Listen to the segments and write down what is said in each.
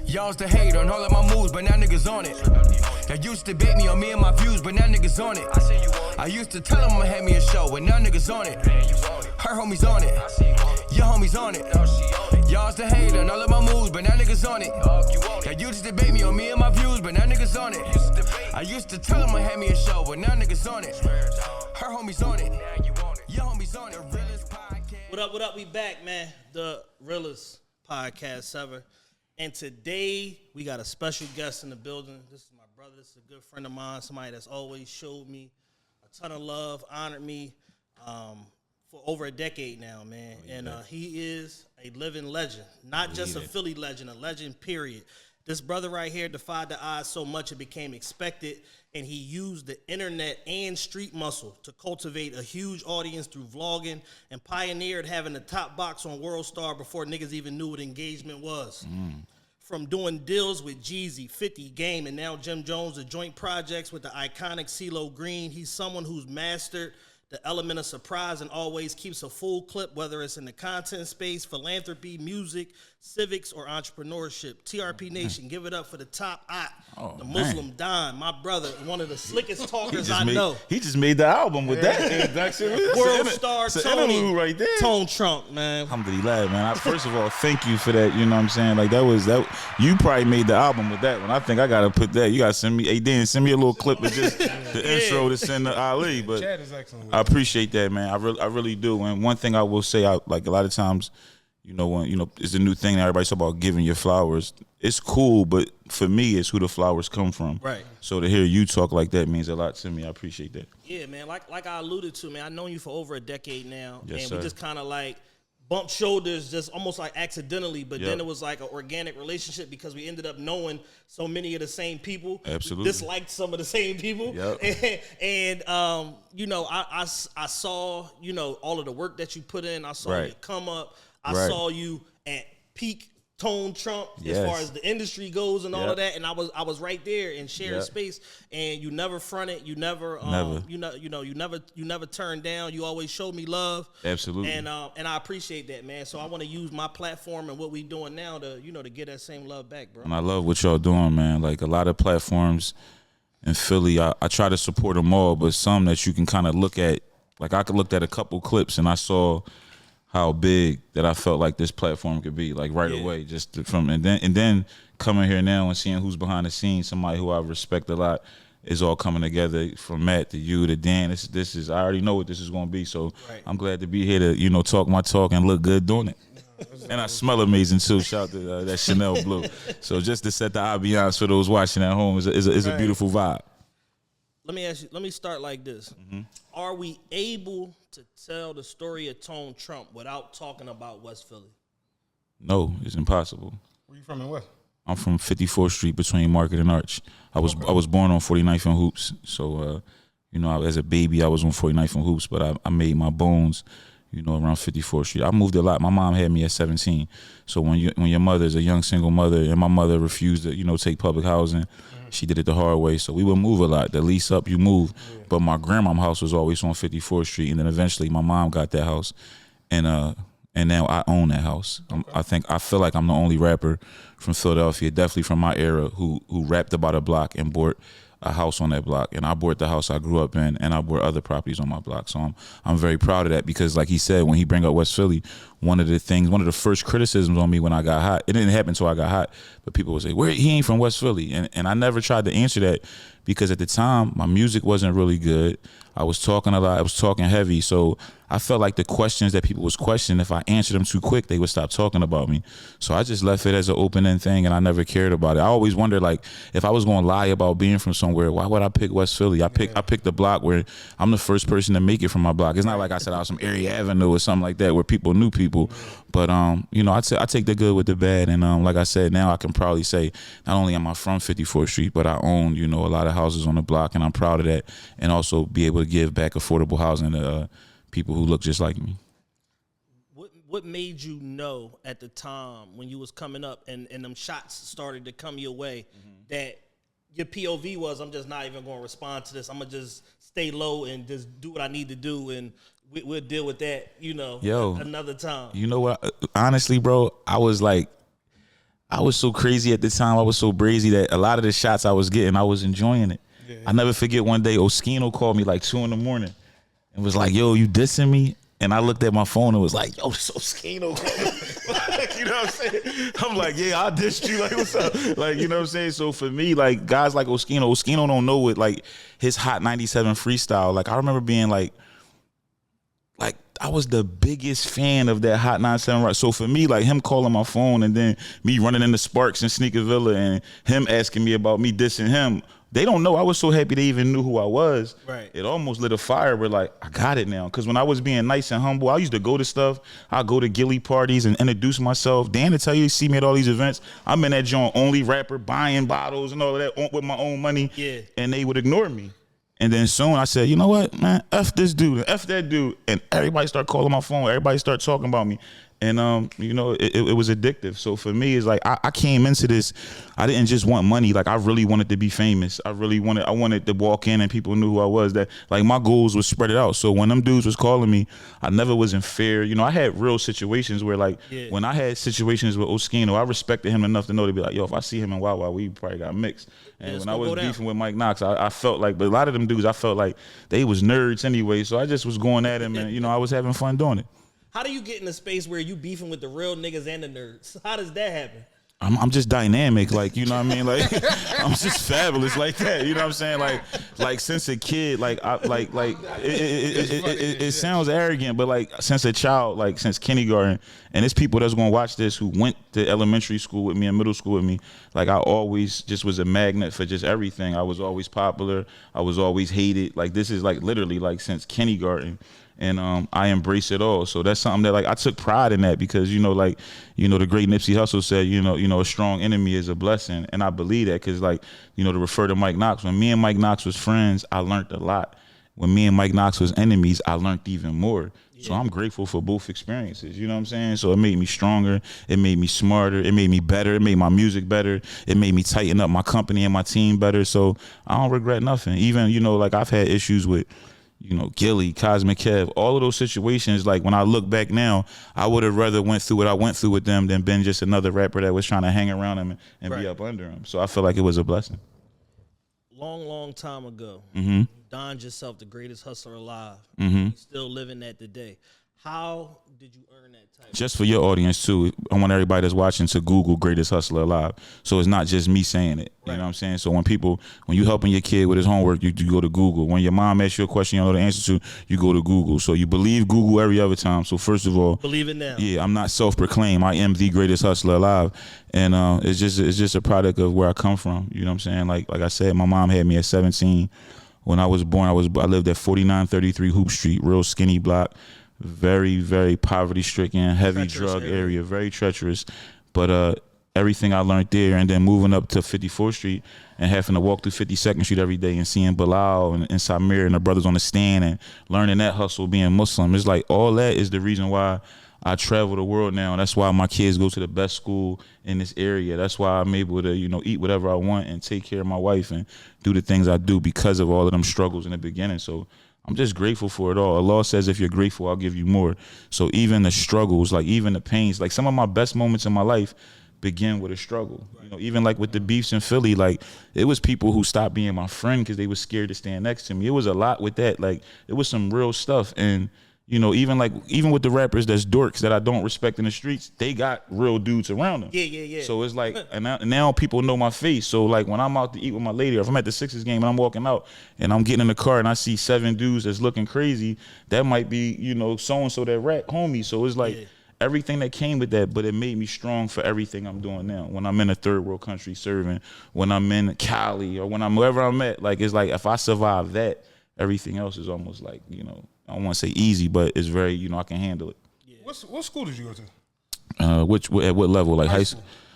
Y'all's the hate on all of my moves, but now niggas on it. Y'all used to bait me on me and my views, but now niggas on it. I used to tell them I'ma have me a show, but now niggas on it. Her homies on it. Your homies on it. Y'all's the hate on all of my moves, but now niggas on it. Y'all used to debate me on me and my views, but now niggas on it. I used to tell them I had me a show, but now niggas on it. Her homies on it. Your homies on it. Realest podcast. What up? We back, man. The realest podcast ever. And today we got a special guest in the building. This is my brother. This is a good friend of mine. Somebody that's always showed me a ton of love, honored me for over a decade now, man. And he is a living legend. Not just a Philly legend, a legend, period. This brother right here defied the odds so much it became expected, and he used the internet and street muscle to cultivate a huge audience through vlogging and pioneered having the top box on World Star before niggas even knew what engagement was. From doing deals with Jeezy, 50, Game, and now Jim Jones, the joint projects with the iconic CeeLo Green, he's someone who's mastered the element of surprise and always keeps a full clip, whether it's in the content space, philanthropy, music, civics, or entrepreneurship. TRP Nation, give it up for the top the Muslim Don, my brother, one of the slickest talkers I know. He just made the album with that. World Star Tony right there. Tone Trump, man. Alhamdulillah, man. First of all, thank you for that. You know what I'm saying? Like that. You probably made the album with that one. I think I gotta put that. You gotta send me. Hey, Dan, send me a little clip of just the intro to send to Ali. But Chad is excellent. I appreciate that, man. I really do. And one thing I will say, like a lot of times, when it's a new thing that everybody's talking about giving your flowers. It's cool, but for me, it's who the flowers come from. Right. So to hear you talk like that means a lot to me. I appreciate that. Yeah, man. Like I alluded to, man. I've known you for over a decade now, Yes, and sir. we just kind of like bumped shoulders, just almost like accidentally. But then it was like an organic relationship because we ended up knowing so many of the same people. Absolutely. We disliked some of the same people. Yep. And I saw all of the work that you put in. I saw you come up. I saw you at peak Tone Trump as far as the industry goes and all of that, and I was right there and sharing space. And you never fronted, you never you never turned down. You always showed me love. Absolutely. And I appreciate that, man. So I want to use my platform and what we doing now to to get that same love back, bro. And I love what y'all doing, man. Like a lot of platforms in Philly, I try to support them all, but some that you can kind of look at. Like I could look at a couple clips and I saw how big that I felt like this platform could be, like right away, just from and then coming here now and seeing who's behind the scenes, somebody who I respect a lot, is all coming together from Matt to you to Dan. This is I already know what this is going to be, so I'm glad to be here to talk my talk and look good doing it. And I smell amazing too. Shout out to that Chanel blue. So just to set the ambiance for those watching at home is a beautiful vibe. Let me ask you. Let me start like this: Are we able to tell the story of Tone Trump without talking about West Philly? No, it's impossible. Where you from and what? I'm from 54th Street between Market and Arch. I was born on 49th and Hoops. So as a baby I was on 49th and Hoops, but I made my bones, around 54th Street. I moved a lot. My mom had me at 17. So when your mother is a young single mother and my mother refused to take public housing, she did it the hard way. So we would move a lot. The lease up, you move. Yeah. But my grandma's house was always on 54th Street, and then eventually my mom got that house, and now I own that house. Okay. I feel like I'm the only rapper from Philadelphia, definitely from my era, who rapped about a block and bought a house on that block. And I bought the house I grew up in, and I bought other properties on my block. So I'm very proud of that because, like he said, when he bring up West Philly, one of the first criticisms on me when I got hot, it didn't happen until I got hot, but people would say, he ain't from West Philly. And I never tried to answer that because at the time, my music wasn't really good. I was talking a lot. I was talking heavy. So I felt like the questions that people was questioning, if I answered them too quick, they would stop talking about me. So I just left it as an open-end thing, and I never cared about it. I always wondered, like, if I was going to lie about being from somewhere, why would I pick West Philly? I picked the block where I'm the first person to make it from my block. It's not like I said I was from Area Avenue or something like that where people knew people. But, I take the good with the bad. And like I said, now I can proudly say not only am I from 54th Street, but I own, a lot of houses on the block, and I'm proud of that. And also be able to give back affordable housing to people who look just like me. What made you know at the time when you was coming up and them shots started to come your way that your POV was, I'm just not even going to respond to this. I'm going to just stay low and just do what I need to do, and we'll deal with that, another time. You know what? Honestly, bro, I was I was so crazy at the time. I was so brazy that a lot of the shots I was getting, I was enjoying it. Yeah. I never forget one day, Oskino called me like 2 a.m. and was like, yo, you dissing me? And I looked at my phone and was like, yo, this Oskino. Like, you know what I'm saying? I'm like, yeah, I dissed you. Like, what's up? Like, you know what I'm saying? So for me, like, guys like Oskino don't know it, like, his Hot 97 freestyle. Like, I remember being like, I was the biggest fan of that Hot 97 rock. So for me, like him calling my phone and then me running into Sparks and Sneaker Villa and him asking me about me dissing him, they don't know. I was so happy they even knew who I was. Right. It almost lit a fire. But like, I got it now. Because when I was being nice and humble, I used to go to stuff. I'd go to Gilly parties and introduce myself. Dan to tell you, see me at all these events. I'm in that joint, only rapper, buying bottles and all of that with my own money. Yeah. And they would ignore me. And then soon I said, you know what, man, F this dude, F that dude. And everybody started calling my phone. Everybody started talking about me. And, you know, it was addictive. So for me, it's like I came into this, I didn't just want money. Like I really wanted to be famous. I wanted to walk in and people knew who I was. That like my goals was spread it out. So when them dudes was calling me, I never was in fear. You know, I had real situations where like when I had situations with Oskino, I respected him enough to know to be like, yo, if I see him in Wawa, we probably got mixed. And when I was beefing with Mike Knox, I felt like, but a lot of them dudes, I felt like they was nerds anyway. So I just was going at him and, you know, I was having fun doing it. How do you get in a space where you beefing with the real niggas and the nerds? How does that happen? I'm just dynamic, like, you know what I mean? Like, I'm just fabulous like that, you know what I'm saying? Like since a kid, like, it sounds arrogant, but like since a child, like since kindergarten, and it's people that's gonna watch this who went to elementary school with me and middle school with me, like I always just was a magnet for just everything. I was always popular, I was always hated. Like this is like literally like since kindergarten. And I embrace it all. So that's something that like I took pride in that because, you know, like, you know, the great Nipsey Hussle said, you know, a strong enemy is a blessing. And I believe that because like, you know, to refer to Mike Knox, when me and Mike Knox was friends, I learned a lot. When me and Mike Knox was enemies, I learned even more. Yeah. So I'm grateful for both experiences, you know what I'm saying? So it made me stronger, it made me smarter, it made me better, it made my music better, it made me tighten up my company and my team better. So I don't regret nothing. Even, you know, like I've had issues with, you know, Gilly, Cosmic Kev, all of those situations, like when I look back now, I would have rather went through what I went through with them than been just another rapper that was trying to hang around him and be up under him. So I feel like it was a blessing. Long time ago, you donned yourself the greatest hustler alive. Mm-hmm. Still living that today. How did you earn that title? Just for your audience too, I want everybody that's watching to Google Greatest Hustler Alive. So it's not just me saying it. You know what I'm saying? So when you helping your kid with his homework, you go to Google. When your mom asks you a question you don't know the answer to, you go to Google. So you believe Google every other time. So first of all, believe it now. Yeah, I'm not self-proclaimed. I am the greatest hustler alive. And it's just a product of where I come from. You know what I'm saying? Like I said, my mom had me at 17. When I was born, I lived at 4933 Hoop Street, real skinny block. Very, very poverty-stricken, heavy drug area, very treacherous. But everything I learned there, and then moving up to 54th Street and having to walk through 52nd Street every day and seeing Bilal and Samir and the brothers on the stand and learning that hustle, being Muslim. It's like all that is the reason why I travel the world now. That's why my kids go to the best school in this area. That's why I'm able to, you know, eat whatever I want and take care of my wife and do the things I do because of all of them struggles in the beginning. So I'm just grateful for it all. Allah says, if you're grateful, I'll give you more. So even the struggles, like even the pains, like some of my best moments in my life begin with a struggle. You know, even like with the beefs in Philly, like it was people who stopped being my friend because they were scared to stand next to me. It was a lot with that. Like it was some real stuff. And you know, even with the rappers that's dorks that I don't respect in the streets, they got real dudes around them. Yeah. So it's like, and now people know my face. So like when I'm out to eat with my lady, or if I'm at the Sixers game and I'm walking out and I'm getting in the car and I see 7 dudes that's looking crazy, that might be, you know, so-and-so that rap homie. So it's like everything that came with that, but it made me strong for everything I'm doing now. When I'm in a third world country serving, when I'm in Cali, or when I'm wherever I'm at, like it's like if I survive that, everything else is almost like, you know, I don't want to say easy, but it's very, you know, I can handle it. Yeah. What school did you go to? At what level? Like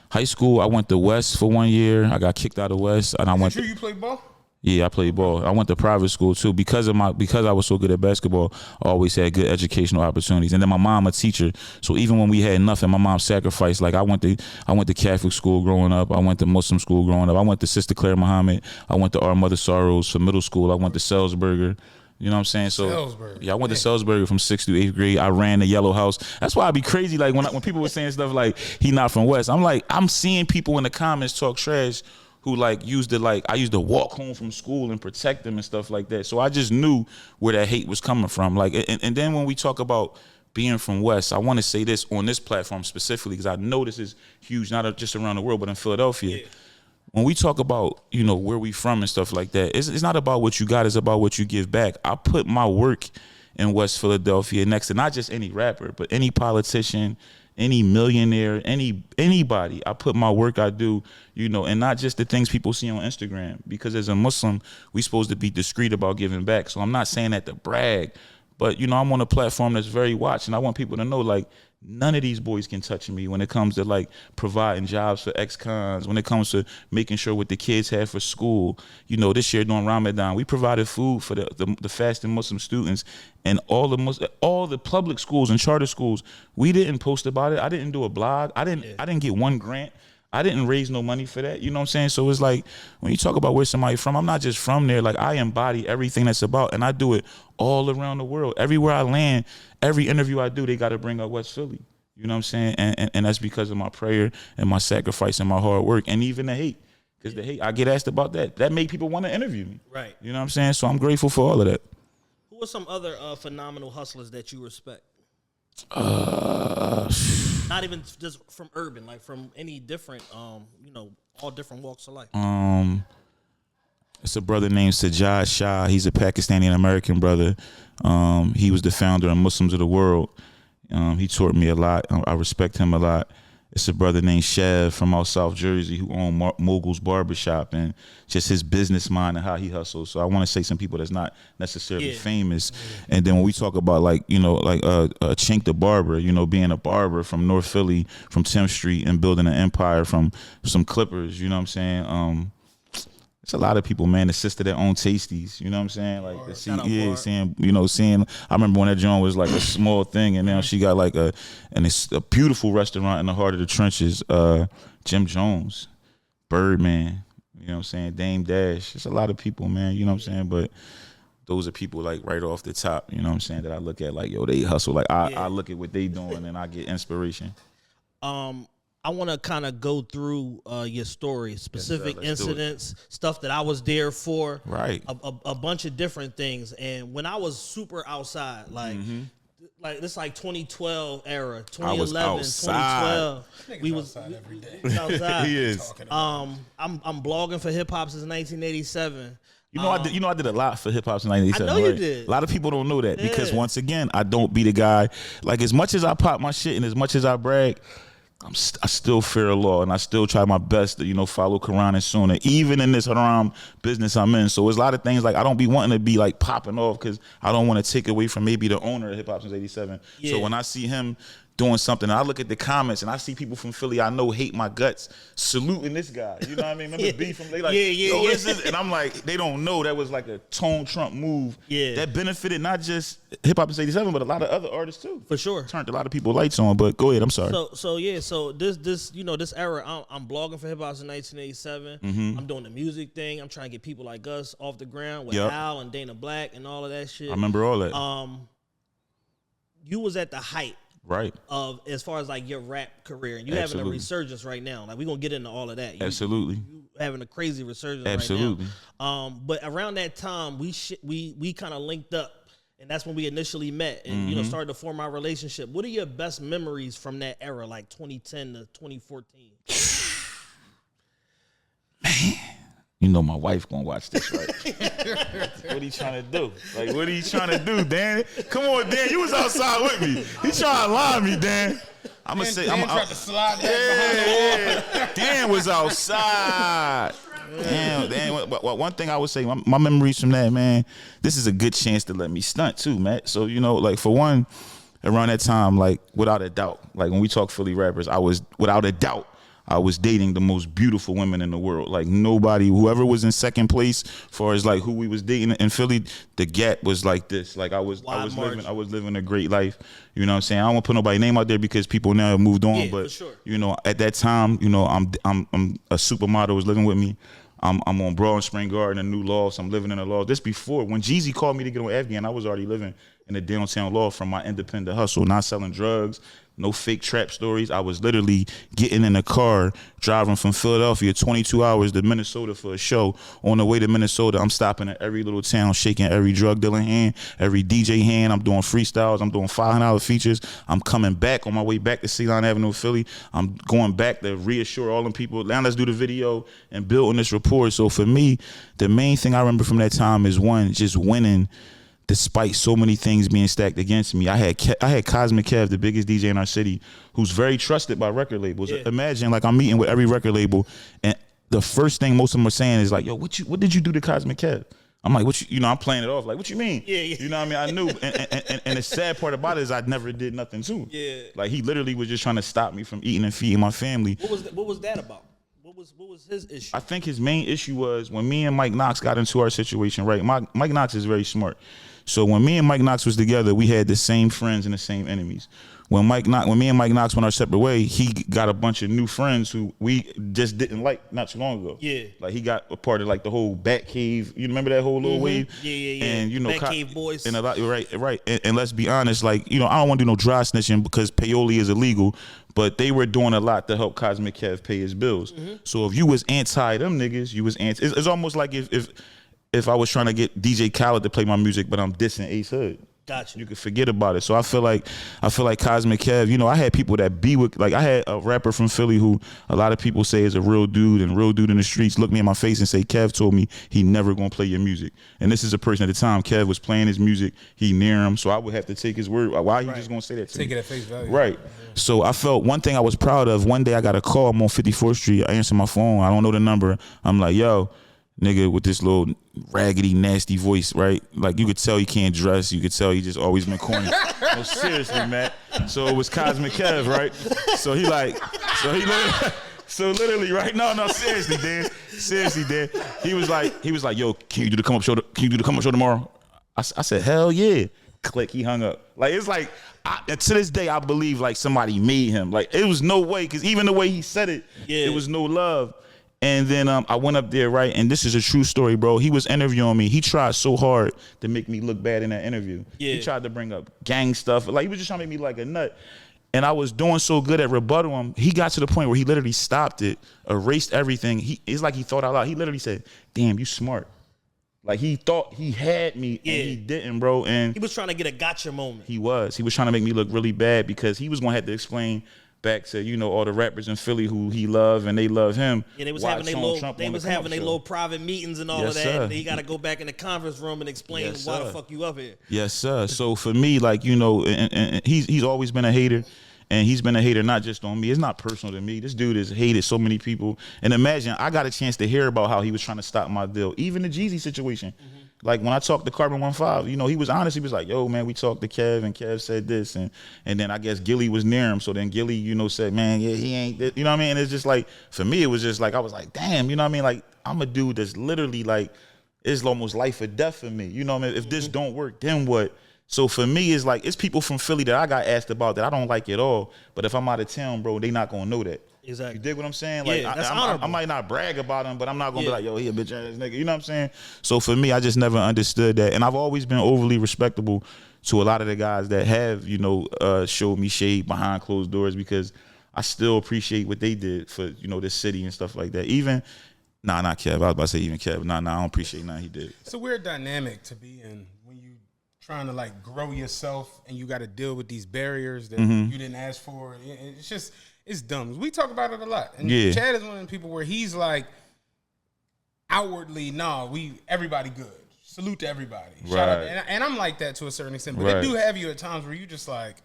high school, I went to West for 1 year. I got kicked out of West, and I went. You played ball? Yeah, I played ball. I went to private school too because I was so good at basketball. I always had good educational opportunities, and then my mom a teacher. So even when we had nothing, my mom sacrificed. Like I went to Catholic school growing up. I went to Muslim school growing up. I went to Sister Claire Muhammad. I went to Our Mother Sorrows for middle school. I went to Salzburger. You know what I'm saying? So Salisbury. yeah, I went to Salisbury from 6th through 8th grade. I ran the Yellow House. That's why I'd be crazy. Like when people were saying stuff like he not from West, I'm like, I'm seeing people in the comments talk trash who like I used to walk home from school and protect them and stuff like that. So I just knew where that hate was coming from. Like, and then when we talk about being from West, I want to say this on this platform specifically because I know this is huge, not just around the world, but in Philadelphia. Yeah. When we talk about, you know, where we from and stuff like that, it's not about what you got, it's about what you give back. I put my work in West Philadelphia next to not just any rapper, but any politician, any millionaire, anybody. I put my work I do, you know, and not just the things people see on Instagram. Because as a Muslim, we supposed to be discreet about giving back. So I'm not saying that to brag, but, you know, I'm on a platform that's very watched, and I want people to know, like, none of these boys can touch me when it comes to like providing jobs for ex-cons, when it comes to making sure what the kids have for school. You know, this year during Ramadan, we provided food for the fasting Muslim students, and all the public schools and charter schools. We didn't post about it. I didn't do a blog. I didn't get one grant. I didn't raise no money for that. You know what I'm saying? So it's like when you talk about where somebody from, I'm not just from there. Like I embody everything that's about, and I do it all around the world. Everywhere I land, every interview I do, they got to bring up West Philly. You know what I'm saying? And that's because of my prayer and my sacrifice and my hard work, and even the hate. Because the hate, I get asked about that. That made people want to interview me. Right. You know what I'm saying? So I'm grateful for all of that. Who are some other phenomenal hustlers that you respect? Not even just from urban, like from any different, you know, all different walks of life. It's a brother named Sajjad Shah. He's a Pakistani American brother. He was the founder of Muslims of the World. He taught me a lot. I respect him a lot. It's a brother named Chev from out South Jersey who owned Mogul's Barbershop, and just his business mind and how he hustles. So I want to say some people that's not necessarily famous. And then when we talk about like, you know, like Chink the Barber, you know, being a barber from North Philly, from 10th Street, and building an empire from some clippers, you know what I'm saying? It's a lot of people, man. The sister that own Tasties, you know what I'm saying? Like, seeing. I remember when that joint was like a small thing, and now she got like it's a beautiful restaurant in the heart of the trenches. Jim Jones, Birdman, you know what I'm saying? Dame Dash. It's a lot of people, man. You know what I'm saying? But those are people like right off the top. You know what I'm saying? That I look at like, yo, they hustle. Like I look at what they doing, and I get inspiration. I want to kind of go through your story, specific incidents, stuff that I was there for, right? A bunch of different things. And when I was super outside, like this, like 2012 era, 2011, 2012, we was outside every day. Outside. He is. I'm blogging for hip hop since 1987. You know, I did a lot for hip hop in 1987. I know right? You did. A lot of people don't know that because once again, I don't be the guy. Like as much as I pop my shit and as much as I brag, I still fear Allah, and I still try my best to, you know, follow Quran and Sunnah, even in this haram business I'm in. So there's a lot of things like I don't be wanting to be like popping off because I don't want to take away from maybe the owner of hip hop since '87. So when I see him doing something, I look at the comments and I see people from Philly I know hate my guts saluting this guy. You know what I mean? Remember B from they like, yo, this is, and I'm like, they don't know that was like a Tone Trump move that benefited not just hip hop in '87, but a lot of other artists too. For sure, turned a lot of people lights on. But go ahead, I'm sorry. So this you know, this era, I'm blogging for hip hop in 1987. I'm doing the music thing. I'm trying to get people like us off the ground with Al and Dana Black and all of that shit. I remember all that. You was at the height. Right. Of as far as like your rap career, and you having a resurgence right now. Like we're gonna get into all of that. Absolutely. You having a crazy resurgence Absolutely. right now. But around that time, we kind of linked up, and that's when we initially met, and you know, started to form our relationship. What are your best memories from that era, like 2010 to 2014? Man. You know my wife gonna watch this, right? What are you trying to do? Like, what are you trying to do, Dan? Come on, Dan. You was outside with me. He trying to lie me, Dan. I'm gonna say, I'm tried to slide that behind the wall. Dan was outside. Dan. One thing I would say, my memories from that, man. This is a good chance to let me stunt too, man. So you know, like for one, around that time, like without a doubt, like when we talk Philly rappers, I was without a doubt. I was dating the most beautiful women in the world. Like nobody, whoever was in second place, far as like who we was dating in Philly, the gap was like this. Like I was living a great life. You know what I'm saying? I don't want to put nobody's name out there because people now have moved on. But for sure. You know, at that time, you know, I'm a supermodel was living with me. I'm on Broad and Spring Garden, a new loft. I'm living in a loft. This before when Jeezy called me to get on Afghan, I was already living in the downtown loft from my independent hustle, not selling drugs, no fake trap stories. I was literally getting in a car, driving from Philadelphia 22 hours to Minnesota for a show. On the way to Minnesota, I'm stopping at every little town, shaking every drug dealing hand, every DJ hand. I'm doing freestyles. I'm doing $500 features. I'm coming back on my way back to C-Line Avenue, Philly. I'm going back to reassure all them people, now let's do the video and build on this rapport. So for me, the main thing I remember from that time is one, just winning despite so many things being stacked against me. I had Cosmic Kev, the biggest DJ in our city, who's very trusted by record labels. Yeah. Imagine like I'm meeting with every record label, and the first thing most of them are saying is like, "Yo, what did you do to Cosmic Kev?" I'm like, "What you I'm playing it off like, what you mean?" Yeah. You know what I mean? I knew, and the sad part about it is I never did nothing to him. Yeah. Like he literally was just trying to stop me from eating and feeding my family. What was that about? What was his issue? I think his main issue was when me and Mike Knox got into our situation. Right, Mike Knox is very smart. So when me and Mike Knox was together, we had the same friends and the same enemies. When me and Mike Knox went our separate way, he got a bunch of new friends who we just didn't like not too long ago. Yeah. Like he got a part of like the whole Batcave. You remember that whole little wave? Yeah. And Batcave boys. And a lot, right. And let's be honest, like, I don't want to do no dry snitching because payola is illegal, but they were doing a lot to help Cosmic Kev pay his bills. So if you was anti them niggas, you was anti. It's almost like if I was trying to get DJ Khaled to play my music, but I'm dissing Ace Hood. Gotcha. You could forget about it. So I feel like Cosmic Kev, I had people that be with, like I had a rapper from Philly who a lot of people say is a real dude and real dude in the streets look me in my face and say, Kev told me he never gonna play your music. And this is a person at the time, Kev was playing his music, he near him, so I would have to take his word. Why he just gonna say that to me? Take it at face value. Right. So I felt one thing I was proud of, one day I got a call, I'm on 54th Street, I answer my phone, I don't know the number, I'm like, yo, nigga with this little raggedy, nasty voice, right? Like you could tell he can't dress. You could tell he just always been corny. No, seriously, man. So it was Cosmic Kev, right? So literally, right? No, seriously, Dan. He was like, yo, can you do the come up show tomorrow? I said, hell yeah. Click, he hung up. Like it's like, to this day, I believe like somebody made him. Like it was no way, because even the way he said it, it was no love. And then I went up there, right? And this is a true story, bro. He was interviewing me. He tried so hard to make me look bad in that interview. Yeah. He tried to bring up gang stuff. Like, he was just trying to make me like a nut. And I was doing so good at rebuttal him. He got to the point where he literally stopped it, erased everything. It's like he thought out loud. He literally said, damn, you smart. Like, he thought he had me, and he didn't, bro. And he was trying to get a gotcha moment. He was trying to make me look really bad because he was going to have to explain back to all the rappers in Philly who he loved and they love him. Yeah, they was having their little private meetings and all of that. Sir. And he got to go back in the conference room and explain why the fuck you up here. Yes, sir. So for me, like and he's always been a hater, and he's been a hater not just on me. It's not personal to me. This dude has hated so many people. And imagine I got a chance to hear about how he was trying to stop my deal, even the Jeezy situation. Like when I talked to Carbon 15, he was honest. He was like, yo, man, we talked to Kev and Kev said this. And then I guess Gilly was near him. So then Gilly, said, man, yeah, he ain't this. You know what I mean? And it's just like, for me, it was just like, I was like, damn, you know what I mean? Like, I'm a dude that's literally like, it's almost life or death for me. You know what I mean? If this don't work, then what? So for me, it's like, it's people from Philly that I got asked about that I don't like at all. But if I'm out of town, bro, they not going to know that. Exactly. You dig what I'm saying? Like, that's I might not brag about him, but I'm not going to be like, yo, he a bitch ass nigga. You know what I'm saying? So for me, I just never understood that. And I've always been overly respectable to a lot of the guys that have, showed me shade behind closed doors, because I still appreciate what they did for, this city and stuff like that. Even, not Kev. I was about to say even Kev. I don't appreciate nothing he did. It's a weird dynamic to be in when you trying to like grow yourself and you got to deal with these barriers that you didn't ask for. It's just, it's dumb. We talk about it a lot. And Chad is one of the people where he's like, outwardly, everybody good. Salute to everybody. Right. Shout out. And I'm like that to a certain extent. But they do have you at times where you just like,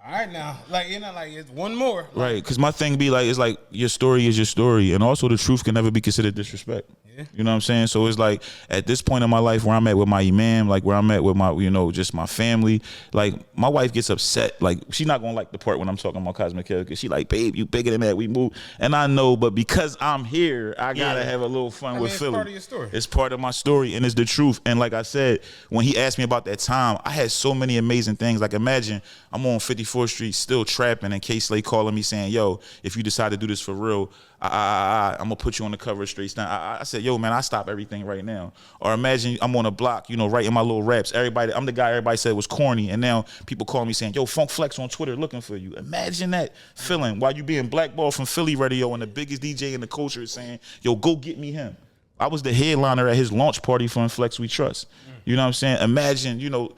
all right now. Like, like it's one more. Right. Because my thing be like, it's like your story is your story. And also the truth can never be considered disrespect. Yeah. You know what I'm saying? So it's like at this point in my life where I'm at with my imam, like where I'm at with my, just my family, like my wife gets upset. Like she's not going to like the part when I'm talking about Cosmic Kev, because she like, babe, you bigger than that, we move. And I know, but because I'm here, I got to have a little fun with Philly. It's part of your story. It's part of my story, and it's the truth. And like I said, when he asked me about that time, I had so many amazing things. Like imagine I'm on 54th Street still trapping, and K-Slay calling me saying, yo, if you decide to do this for real, I'm gonna put you on the cover of Straight Stand. I said, yo, man, I stop everything right now. Or imagine I'm on a block, you know, writing my little raps. I'm the guy everybody said was corny, and now people call me saying, yo, Funk Flex on Twitter looking for you. Imagine that feeling while you being blackballed from Philly radio and the biggest DJ in the culture is saying, yo, go get me him. I was the headliner at his launch party for Flex We Trust. You know what I'm saying? Imagine, you know,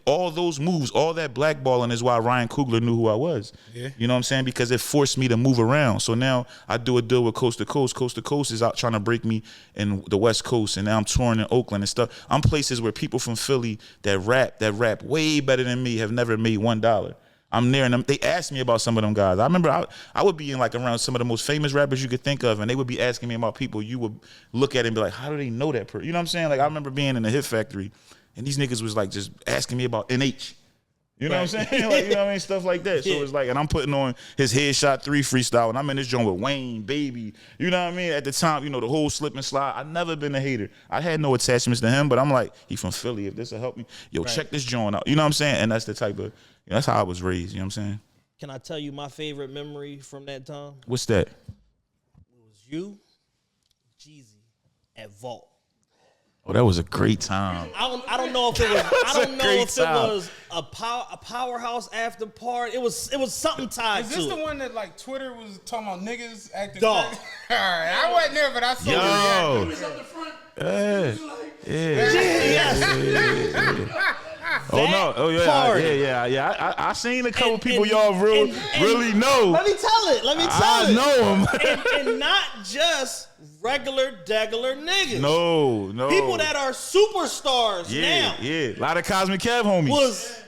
all those moves, all that blackballing is why Ryan Coogler knew who I was. Yeah. You know what I'm saying? Because it forced me to move around. So now I do a deal with Coast to Coast. Coast to Coast is out trying to break me in the West Coast, and now I'm touring in Oakland and stuff. I'm places where people from Philly that rap way better than me have never made $1. I'm near them. They asked me about some of them guys. I remember I would be in like around some of the most famous rappers you could think of, and they would be asking me about people you would look at and be like, how do they know that person? You know what I'm saying? Like I remember being in the Hit Factory, and these niggas was like just asking me about NH. You know what I'm saying? Like, you know what I mean? Stuff like that. So it's like, and I'm putting on his Headshot 3 freestyle, and I'm in this joint with Wayne, Baby. You know what I mean? At the time, you know, the whole slip and slide. I never been a hater. I had no attachments to him, but I'm like, he from Philly. If this will help me, yo, check this joint out. You know what I'm saying? And that's the type of, that's how I was raised. You know what I'm saying? Can I tell you my favorite memory from that time? What's that? It was you, Jeezy, at Vault. Oh, that was a great time. I don't know if it was. I don't know if it was a powerhouse after party. It was something tied to it. Is this the one that like Twitter was talking about niggas acting? Dog. All right, I wasn't there, but I saw it. He was up the front. Yes. Oh no! Oh yeah! I seen a couple people y'all really know. Let me tell it. I know them. and not just regular niggas. No. People that are superstars now. Yeah. A lot of Cosmic Kev homies.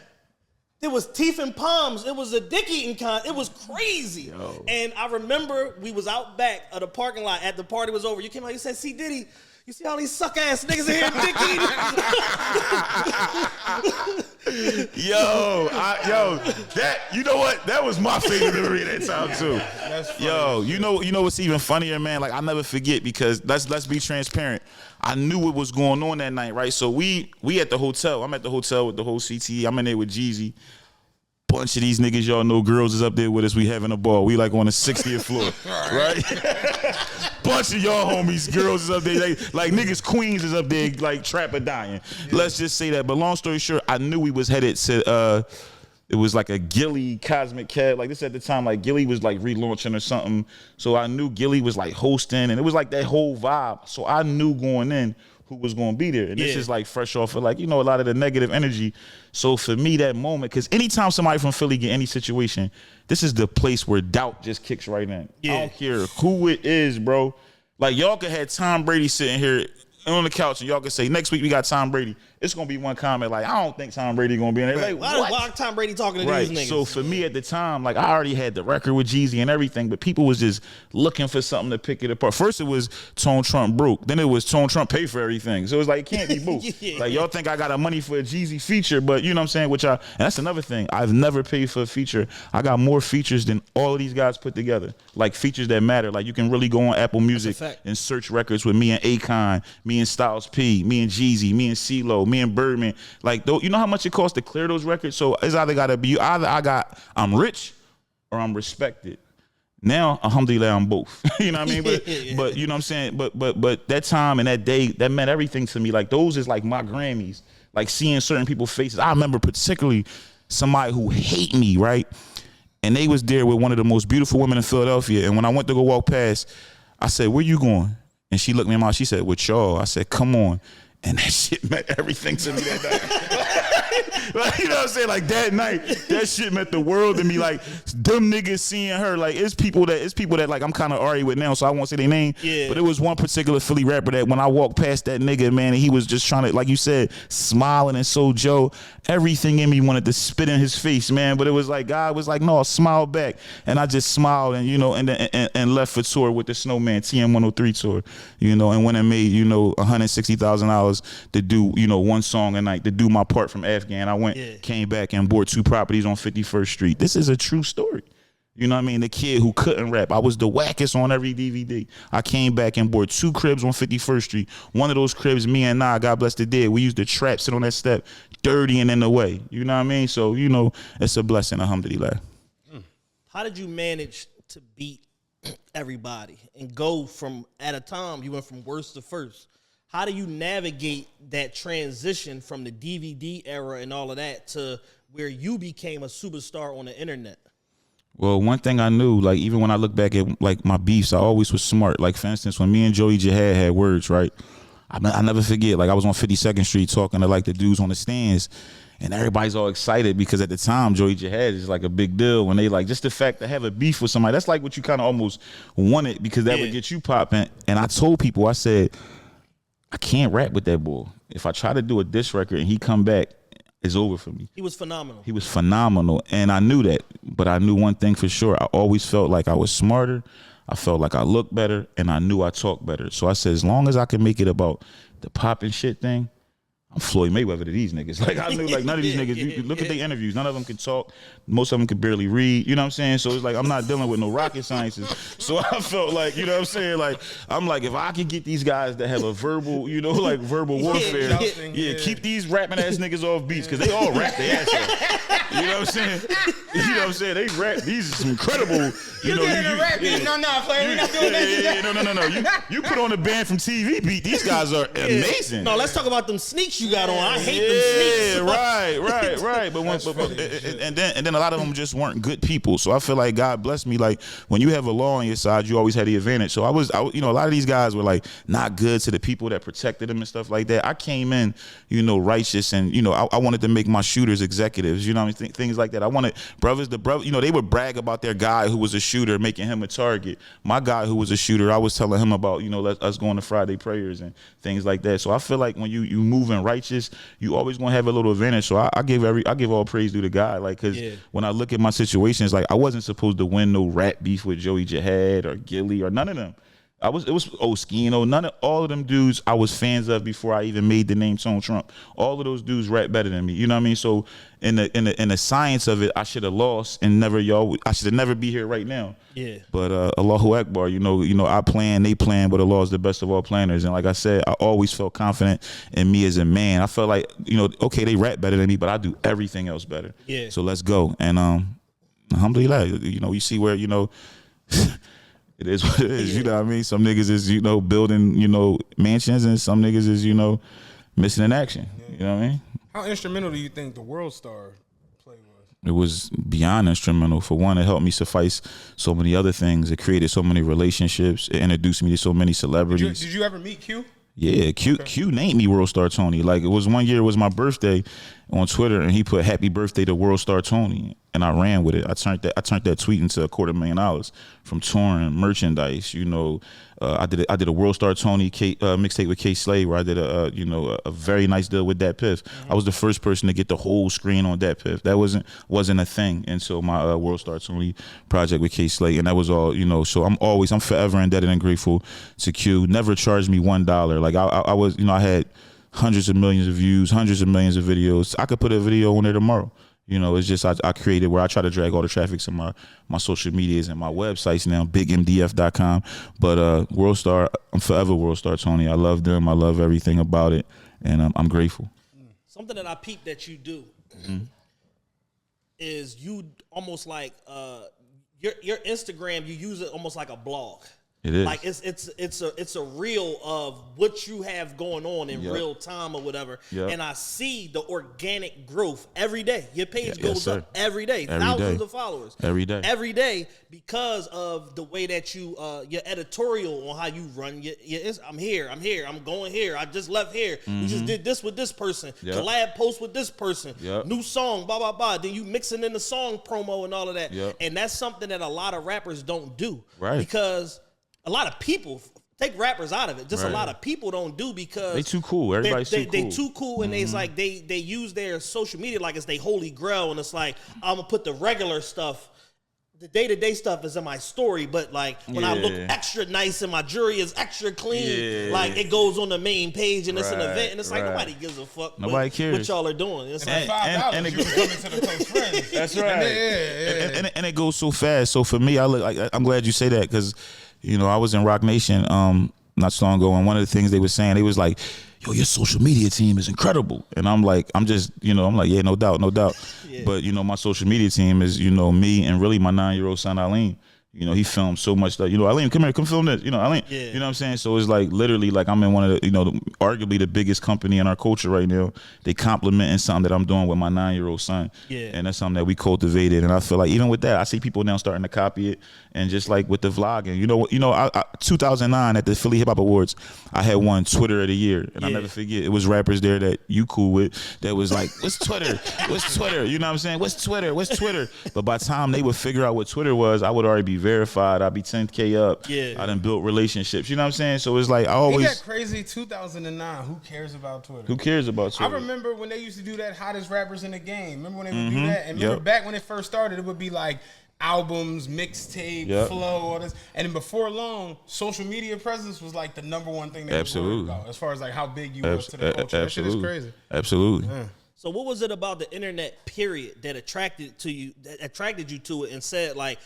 There was teeth and palms. It was a dick eating con. It was crazy. Yo. And I remember we was out back of the parking lot at the party was over. You came out. You said, "See Diddy. You see all these suck ass niggas in here dick eating." That you know what? That was my favorite memory at that time too. That's funny. Yo, you know what's even funnier, man? Like I never forget because let's be transparent. I knew what was going on that night, right? So we at the hotel. I'm at the hotel with the whole CTE. I'm in there with Jeezy. Bunch of these niggas y'all know, girls is up there with us. We having a ball. We like on the 60th floor, right? Bunch of y'all homies, girls is up there. Like niggas, Queens is up there like trapper dying. Yeah. Let's just say that. But long story short, I knew we was headed to. It was like a Gilly Cosmic Cat. Like this at the time, like Gilly was like relaunching or something. So I knew Gilly was like hosting, and it was like that whole vibe. So I knew going in who was going to be there. And this is like fresh off of like, you know, a lot of the negative energy. So for me, that moment, because anytime somebody from Philly get any situation, this is the place where doubt just kicks right in. Yeah. I don't care who it is, bro. Like y'all could have Tom Brady sitting here on the couch and y'all could say, next week we got Tom Brady. It's going to be one comment like, I don't think Tom Brady going to be in there. Right. Like, why Tom Brady talking to these niggas? So for me at the time, like I already had the record with Jeezy and everything, but people was just looking for something to pick it apart. First it was Tone Trump broke. Then it was Tone Trump pay for everything. So it was like, it can't be both. Like y'all think I got a money for a Jeezy feature, but you know what I'm saying? And that's another thing. I've never paid for a feature. I got more features than all of these guys put together. Like features that matter. Like you can really go on Apple Music and search records with me and Akon, me and Styles P, me and Jeezy, me and CeeLo, me and Birdman. Like, you know how much it costs to clear those records? So it's either got to be, I'm rich or I'm respected. Now, alhamdulillah, I'm both. You know what I mean? But you know what I'm saying? But that time and that day, that meant everything to me. Like, those is like my Grammys. Like, seeing certain people's faces. I remember particularly somebody who hate me, right? And they was there with one of the most beautiful women in Philadelphia. And when I went to go walk past, I said, where you going? And she looked me in my eye. She said, with y'all. I said, come on. And that shit meant everything to me that night. Like, you know what I'm saying? Like that night, that shit meant the world to me. Like them niggas seeing her. Like it's people that like I'm kind of already with now, so I won't say their name. Yeah. But it was one particular Philly rapper that when I walked past that nigga, man, and he was just trying to, like you said, smiling and so Joe, everything in me wanted to spit in his face, man. But it was like God was like, no, smile back, and I just smiled and and left for tour with the Snowman TM103 tour, and went and made $160,000 to do one song a night to do my part from Afghan. I came back and bought 2 properties on 51st Street. This is a true story. You know what I mean? The kid who couldn't rap. I was the wackest on every DVD. I came back and bought 2 cribs on 51st Street. One of those cribs, me and Nah, God bless the dead, we used to trap, sit on that step, dirty and in the way. You know what I mean? So, it's a blessing, alhamdulillah. How did you manage to beat everybody and go from, at a time, you went from worst to first. How do you navigate that transition from the DVD era and all of that to where you became a superstar on the internet? Well, one thing I knew, like, even when I look back at, like, my beefs, I always was smart. Like, for instance, when me and Joey Jihad had words, right? I never forget, like, I was on 52nd Street talking to, like, the dudes on the stands, and everybody's all excited because at the time, Joey Jihad is, like, a big deal. When they, like, just the fact to have a beef with somebody, that's, like, what you kind of almost wanted because that would get you popping. And I told people, I said, I can't rap with that boy. If I try to do a diss record and he come back, it's over for me. He was phenomenal. He was phenomenal, and I knew that. But I knew one thing for sure. I always felt like I was smarter. I felt like I looked better, and I knew I talked better. So I said, as long as I can make it about the popping shit thing, I'm Floyd Mayweather to these niggas. Like, I knew, like, none of these niggas, you look at their interviews, none of them can talk. Most of them can barely read, you know what I'm saying? So it's like, I'm not dealing with no rocket sciences. So I felt like, you know what I'm saying? Like, I'm like, if I can get these guys that have a verbal, you know, like verbal warfare, keep these rapping ass niggas off beats, because they all rap their ass off. You know what I'm saying? You know what I'm saying? They rap, these are some incredible, you know. No, Flay, we're not doing that. No. You put on a band from TV beat, these guys are amazing. No, let's talk about them sneaks you got on. I hate them sneaks. Right. And then a lot of them just weren't good people. So I feel like God blessed me. Like, when you have a law on your side, you always had the advantage. So I you know, a lot of these guys were like not good to the people that protected them and stuff like that. I came in, you know, righteous, and you know, I wanted to make my shooters executives. You know what I mean? Things like that. I wanted the brother. You know, they would brag about their guy who was a shooter, making him a target. My guy who was a shooter, I was telling him about, you know, us going to Friday prayers and things like that. So I feel like when you move in righteous, you always gonna have a little advantage. So I give all praise to the guy, like, because when I look at my situations, like, I wasn't supposed to win no rap beef with Joey Jihad or Gilly or none of them. It was Oskino, all of them dudes I was fans of before I even made the name Tone Trump. All of those dudes rap better than me. You know what I mean? So in the science of it, I should have lost and I should have never be here right now. Yeah. But Allahu Akbar, you know, I plan, they plan, but Allah is the best of all planners. And like I said, I always felt confident in me as a man. I felt like, you know, okay, they rap better than me, but I do everything else better. Yeah. So let's go. And alhamdulillah, you know, you see where, you know, it is what it is, you know what I mean? Some niggas is, you know, building, you know, mansions, and some niggas is, you know, missing in action. You know what I mean? How instrumental do you think the World Star play was? It was beyond instrumental. For one, it helped me suffice so many other things. It created so many relationships. It introduced me to so many celebrities. Did you ever meet Q? Yeah, Q named me World Star Tony. Like, it was one year, it was my birthday on Twitter, and he put happy birthday to World Star Tony, and I ran with it. I turned that tweet into $250,000 from touring, merchandise. You know, I did a World Star Tony mixtape with K Slade, where I did a very nice deal with Dat Piff. I was the first person to get the whole screen on Dat Piff. That wasn't a thing until my World Star Tony project with K Slade, and that was all, you know. So I'm forever indebted and grateful to Q. Never charged me $1. Like, I was, you know, I had hundreds of millions of views, hundreds of millions of videos. I could put a video on there tomorrow. You know, it's just I created where I try to drag all the traffic to my social medias and my websites now, bigmdf.com. But World Star, I'm forever World Star Tony. I love them. I love everything about it, and I'm grateful. Something that I peeped that you do is you almost like your Instagram, you use it almost like a blog. It is. Like, it's a reel of what you have going on in real time or whatever. Yep. And I see the organic growth every day. Your page goes up every day. Thousands of followers. Every day because of the way that you your editorial on how you run your I'm here, I'm going here, I just left here. We just did this with this person. Collab post with this person. New song, blah blah blah. Then you mixing in the song promo and all of that. And that's something that a lot of rappers don't do. Right. Because a lot of people, take rappers out of it, just a lot of people don't do, because they too cool. Everybody's too cool. They too cool, and it's like they use their social media like it's their holy grail, and it's like, I'm gonna put the regular stuff, the day-to-day stuff is in my story, but like when I look extra nice and my jewelry is extra clean, like it goes on the main page and it's an event, and it's like nobody gives a fuck what y'all are doing. It's like $5 you coming to the close friends. That's right. And it goes so fast. So for me, I'm glad you say that, because, you know, I was in Rock Nation not so long ago, and one of the things they were saying, they was like, yo, your social media team is incredible. And I'm like, yeah, no doubt. But, you know, my social media team is, you know, me and really my 9-year-old son, Aline. You know, he filmed so much stuff. You know, Eileen, come here, come film this. You know, Eileen, you know what I'm saying? So it's like literally like I'm in one of the, you know, arguably the biggest company in our culture right now. They complimenting something that I'm doing with my 9-year-old son. Yeah. And that's something that we cultivated. And I feel like even with that, I see people now starting to copy it. And just like with the vlogging, I 2009 at the Philly Hip Hop Awards, I had won Twitter of the Year. And I never forget, it was rappers there that you cool with that was like, what's Twitter? What's Twitter? You know what I'm saying? What's Twitter? What's Twitter? But by the time they would figure out what Twitter was, I would already be verified. I'd be 10K up. I done built relationships. You know what I'm saying? So it's like I always. Ain't that crazy? 2009. Who cares about Twitter? Who cares about Twitter? I remember when they used to do that hottest rappers in the game. Remember when they would do that? And remember back when it first started, it would be like albums, mixtape, flow, all this. And then before long, social media presence was like the #1 thing they were worried about as far as like how big you was to the culture. That shit is crazy. Absolutely. Yeah. So what was it about the internet period that attracted you to it and said like,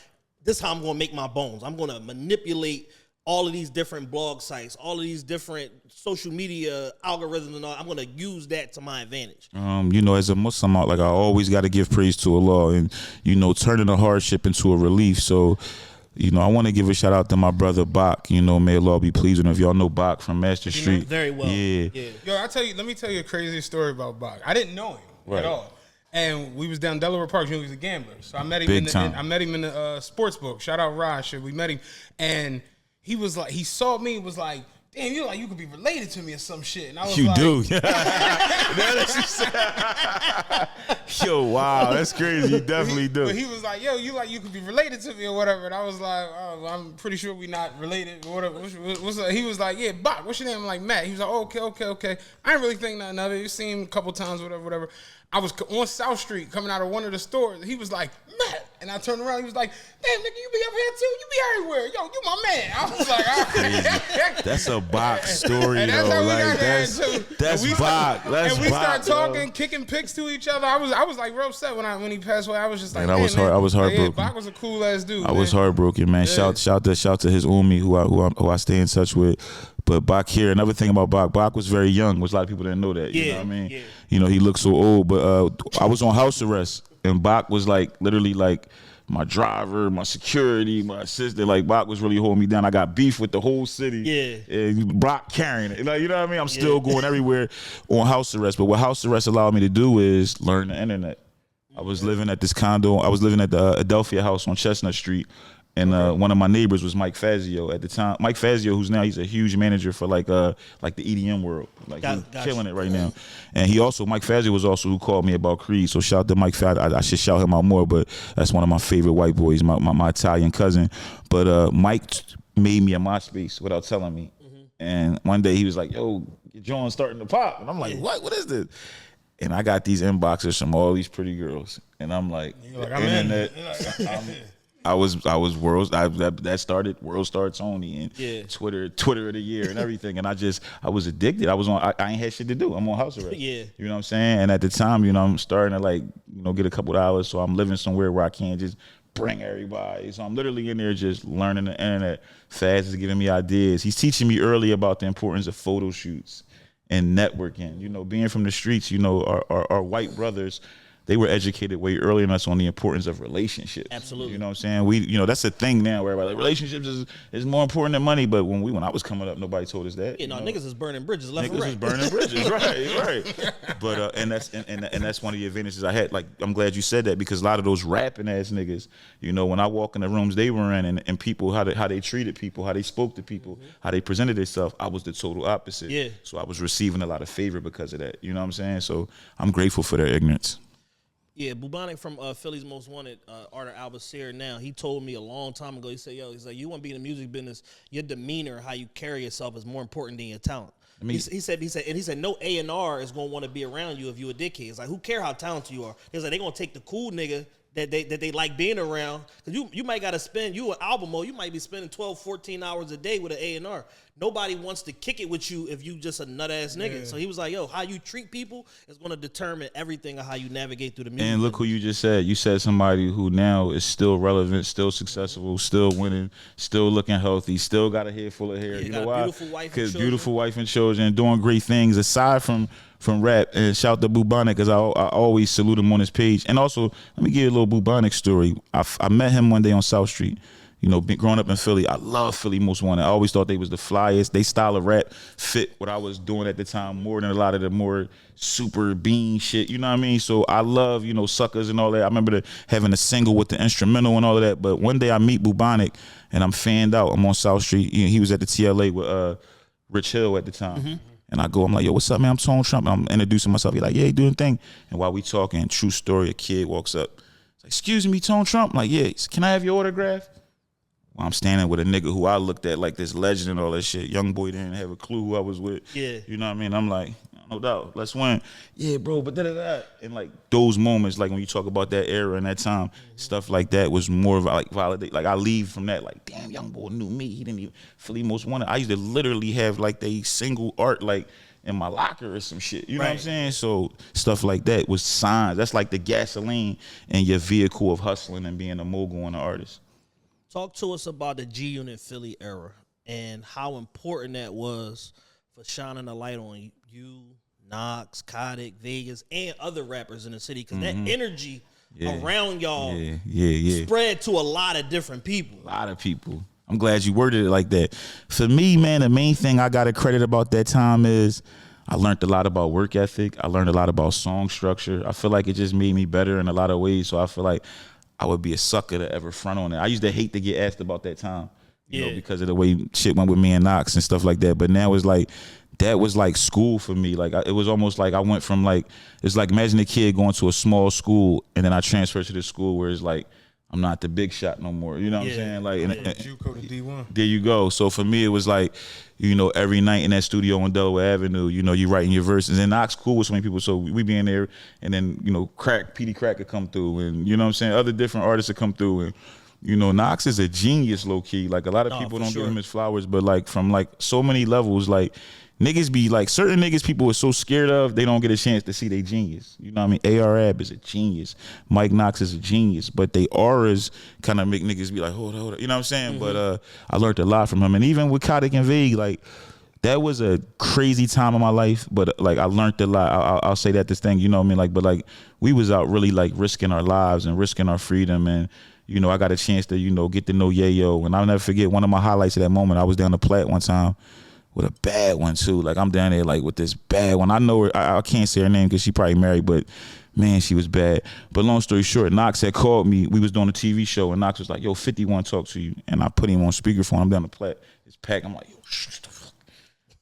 this is how I'm going to make my bones. I'm going to manipulate all of these different blog sites, all of these different social media algorithms and all. I'm going to use that to my advantage. You know, as a Muslim, like I always got to give praise to Allah and, you know, turning a hardship into a relief. So, you know, I want to give a shout out to my brother Bach. You know, may Allah be pleased with him. If y'all know Bach from Master Street. Very well. Yeah. Yo, let me tell you a crazy story about Bach. I didn't know him at all. And we was down Delaware Park. You know, he was a gambler. So I met him in the sports book. Shout out Raj. We met him. And he was like, he saw me and was like, damn, you like you could be related to me or some shit. And I was like, do. Yo, wow, that's crazy. You definitely do. But he was like, yo, you could be related to me or whatever. And I was like, oh, I'm pretty sure we not related or whatever. He was like, yeah, Bach, what's your name? I'm like, Matt. He was like, oh, okay. I didn't really think nothing of it. You seen him a couple times, whatever. I was on South Street coming out of one of the stores. He was like, Matt. And I turned around. He was like, damn, nigga, you be up here too? You be everywhere. Yo, you my man. I was like, all right. That's a Bach story, and that's though. How we like, got that's Bach. And we started talking, kicking pics to each other. I was like real upset when he passed away. I was just like, man, I was heartbroken. Yeah, Bach was a cool ass dude. I was heartbroken, man. Yeah. Shout to his Umi who I stay in touch with. But Bach here, another thing about Bach was very young, which a lot of people didn't know that. You know what I mean? Yeah. You know, he looked so old. But I was on house arrest, and Bach was like literally like my driver, my security, my assistant. Like Bach was really holding me down. I got beef with the whole city. Yeah. And Bach carrying it. Like, you know what I mean? I'm still going everywhere on house arrest. But what house arrest allowed me to do is learn the internet. I was living at this condo. I was living at the Adelphia house on Chestnut Street. And one of my neighbors was Mike Fazio at the time. Mike Fazio, who's now he's a huge manager for like the EDM world, like he's killing it right now. And Mike Fazio was also who called me about Creed. So shout out to Mike Fazio. I should shout him out more, but that's one of my favorite white boys, my Italian cousin. But Mike made me a MySpace without telling me. And one day he was like, "Yo, your joint's starting to pop," and I'm like, "What? What is this?" And I got these inboxes from all these pretty girls, and I'm like, I'm internet. I was that started World Star Tony and Twitter of the Year and everything, and I was addicted. I ain't had shit to do. I'm on house arrest. You know what I'm saying? And at the time, you know, I'm starting to get a couple dollars, so I'm living somewhere where I can't just bring everybody. So I'm literally in there just learning the internet. Faz is giving me ideas. He's teaching me early about the importance of photo shoots and networking. You know, being from the streets, you know, our white brothers, they were educated way earlier than us on the importance of relationships. Absolutely. You know what I'm saying? That's a thing now where everybody like relationships is more important than money. But when I was coming up, nobody told us that. Niggas is burning bridges left and right. Niggas is burning bridges, right. But and that's one of the advantages I had. Like, I'm glad you said that, because a lot of those rapping ass niggas, you know, when I walk in the rooms they were in and people how they treated people, how they spoke to people, how they presented themselves, I was the total opposite. Yeah. So I was receiving a lot of favor because of that. You know what I'm saying? So I'm grateful for their ignorance. Yeah, Bubonic from Philly's Most Wanted, Arthur Albacere now, he told me a long time ago, he's like, you want to be in the music business, your demeanor, how you carry yourself is more important than your talent. He said, no A&R is going to want to be around you if you a dickhead. It's like, who care how talented you are? He's like, they're going to take the cool nigga that they like being around. Because you might got to spend, you an album mode, you might be spending 12, 14 hours a day with an A&R. Nobody wants to kick it with you if you just a nut-ass nigga. Yeah. So he was like, yo, how you treat people is going to determine everything of how you navigate through the music. And look who you just said. You said somebody who now is still relevant, still successful, still winning, still looking healthy, still got a head full of hair. Yeah, you know why? Because beautiful wife and children, doing great things aside from rap. And shout to Bubonic, because I always salute him on his page. And also, let me give you a little Bubonic story. I met him one day on South Street. You know, growing up in Philly, I love Philly Most Wanted. I always thought they was the flyest. They style of rap fit what I was doing at the time more than a lot of the more super bean shit. You know what I mean? So I love, you know, Suckers and all that. I remember having a single with the instrumental and all of that. But one day I meet Bubonic and I'm fanned out. I'm on South Street. He was at the TLA with Rich Hill at the time. And I go, I'm like, yo, what's up, man? I'm Tone Trump. And I'm introducing myself. He's like, yeah, doing thing. And while we talking, true story, a kid walks up. He's like, excuse me, Tone Trump? I'm like, yeah. He said, can I have your autograph? Well, I'm standing with a nigga who I looked at like this legend and all that shit. Young boy didn't have a clue who I was with. Yeah. You know what I mean? I'm like, no doubt, let's win. Yeah, bro, but da-da-da. And like those moments, like when you talk about that era and that time, stuff like that was more of like validate. Like I leave from that like, damn, young boy knew me. He didn't even Philly Most Wanted. I used to literally have like they single art like in my locker or some shit. You know what I'm saying? So stuff like that was signs. That's like the gasoline in your vehicle of hustling and being a mogul and an artist. Talk to us about the G Unit Philly era and how important that was for shining a light on you, Knox, Kodak, Vegas, and other rappers in the city. Because that energy around y'all spread to a lot of different people. A lot of people. I'm glad you worded it like that. For me, man, the main thing I got to credit about that time is I learned a lot about work ethic. I learned a lot about song structure. I feel like it just made me better in a lot of ways. So I feel like I would be a sucker to ever front on it. I used to hate to get asked about that time, you know, because of the way shit went with me and Knox and stuff like that. But now it's like, that was like school for me. Like it was almost like I went from like, it's like imagine a kid going to a small school and then I transferred to this school where it's like, I'm not the big shot no more. You know what I'm saying? Like, JUCO to D1. There you go. So for me, it was like, you know, every night in that studio on Delaware Avenue, you know, you writing your verses. And Knox cool with so many people, so we be in there, and then, you know, PD Crack could come through, and you know what I'm saying, other different artists would come through, and you know, Knox is a genius, low key. Like a lot of people don't give him his flowers, but like from like so many levels, like niggas be like certain niggas people are so scared of, they don't get a chance to see they genius. You know what I mean? AR Ab is a genius. Mike Knox is a genius, but they auras kind of make niggas be like, hold up. You know what I'm saying? But I learned a lot from him. And even with Kodak and Vague, like that was a crazy time in my life, but like I learned a lot. I'll say that this thing, you know what I mean? Like, but like we was out really like risking our lives and risking our freedom, and you know, I got a chance to, you know, get to know Yayo. And I'll never forget one of my highlights of that moment. I was down the Platte one time with a bad one too. Like I'm down there like with this bad one. I know her, I can't say her name because she probably married, but man, she was bad. But long story short, Knox had called me. We was doing a TV show and Knox was like, yo, 50 want to talk to you. And I put him on speakerphone. I'm down the Platte. It's packed. I'm like, yo, shut the fuck.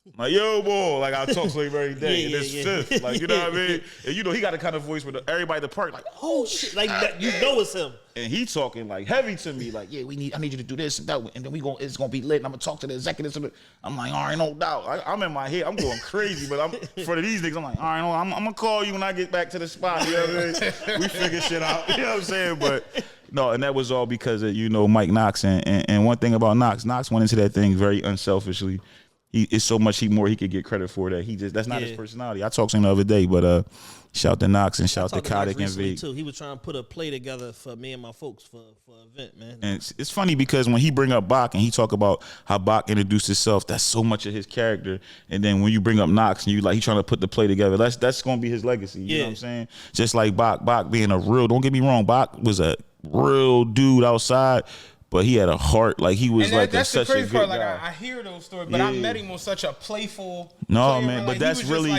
I'm like, yo, boy. Like I talk to him every day. And it's fifth. Like, you know what I mean? And you know, he got a kind of voice with everybody at the park like, oh shit. Like that, you know it's him. And he talking like heavy to me, like, yeah, I need you to do this and that, and then it's gonna be lit. And I'm gonna talk to the executives. I'm like, all right, no doubt. I'm in my head, I'm going crazy, but I'm for these niggas. I'm like, all right, no, I'm gonna call you when I get back to the spot. You know what I mean? We figure shit out. You know what I'm saying? But no, and that was all because of, you know, Mike Knox. And one thing about Knox went into that thing very unselfishly. It's so much more he could get credit for that. That's not his personality. I talked to him the other day, but shout to Knox and shout to Kodak and Vic too. He was trying to put a play together for me and my folks for an event, man. And it's funny because when he bring up Bach and he talk about how Bach introduced himself, that's so much of his character. And then when you bring up Knox and you like he trying to put the play together, that's gonna be his legacy. You know what I'm saying? Just like Bach being a real. Don't get me wrong, Bach was a real dude outside. But he had a heart, like he was like that's such the crazy a good part. Like guy. I hear those stories, but I met him on such a playful. No man, but that's really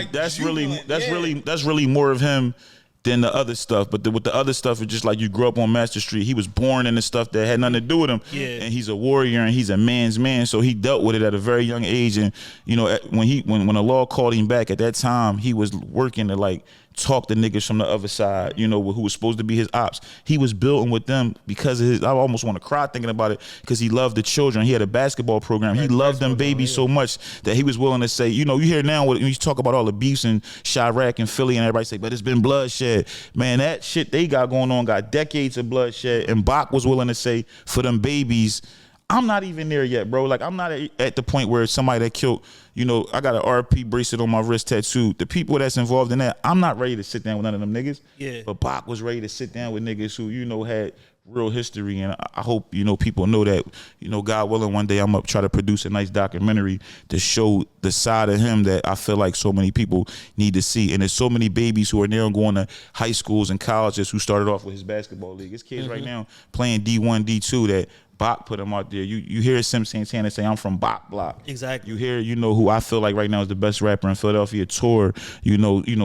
more of him than the other stuff. But with the other stuff, it's just like you grew up on Master Street. He was born in the stuff that had nothing to do with him. Yeah. And he's a warrior and he's a man's man. So he dealt with it at a very young age. And you know, when the law called him back at that time, he was working to like talk to niggas from the other side, you know, who was supposed to be his ops. He was building with them because of his, I almost want to cry thinking about it, because he loved the children. He had a basketball program. He loved them babies so much that he was willing to say, you know, you hear now when you talk about all the beefs in Chirac and Philly and everybody say, but it's been bloodshed. Man, that shit they got going on got decades of bloodshed. And Bach was willing to say, for them babies, I'm not even there yet, bro. Like, I'm not at the point where somebody that killed, you know, I got an RP bracelet on my wrist tattoo. The people that's involved in that, I'm not ready to sit down with none of them niggas. Yeah. But Bach was ready to sit down with niggas who, you know, had real history. And I hope, you know, people know that, you know, God willing, one day I'm going to try to produce a nice documentary to show the side of him that I feel like so many people need to see. And there's so many babies who are now going to high schools and colleges who started off with his basketball league. There's kids right now playing D1, D2 that Bach put him out there. You hear Sim Santana say, I'm from Bach Block. Exactly. You hear, who I feel like right now is the best rapper in Philadelphia, Tour,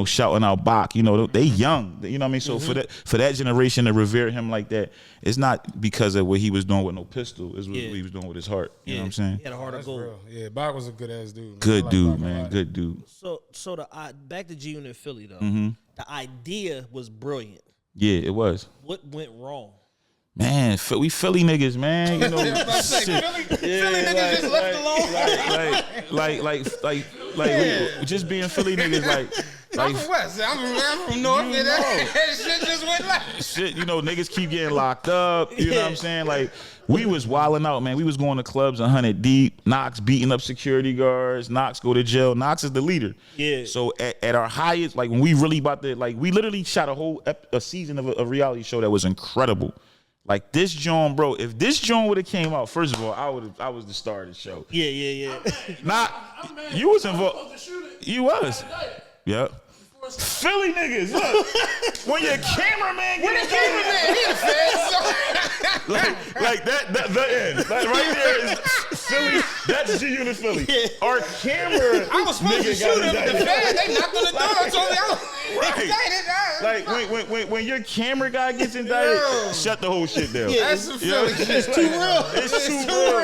shouting out Bach. They young. You know what I mean? So for that generation to revere him like that, it's not because of what he was doing with no pistol. It's what he was doing with his heart. You know what I'm saying? He had a heart of gold. Real. Yeah, Bach was a good ass dude. Man. Good dude, Bach man. Good dude. So back to G Unit Philly though. The idea was brilliant. Yeah, it was. What went wrong? Man, we Philly niggas, man. You know, Philly niggas just left alone. We just being Philly niggas, I'm from West. I'm from North. And that shit just went left. Shit, niggas keep getting locked up. You know what I'm saying? Like, we was wilding out, man. We was going to clubs 100 deep. Knox beating up security guards. Knox go to jail. Knox is the leader. Yeah. So at our highest, like when we really about to, like we literally shot a season of a reality show that was incredible. Like this John, bro. If this John would have came out, first of all, I was the star of the show. Yeah. You was involved. You was. Yep. Philly niggas, look. When your cameraman He the feds. like the end. Like right there is Philly. That's G Unit Philly. Our camera. I was supposed to shoot him. The feds, they knocked on the door and told me I was indicted. Like when your camera guy gets indicted, shut the whole shit down. Yeah, that's some Philly shit. It's too real. It's too real.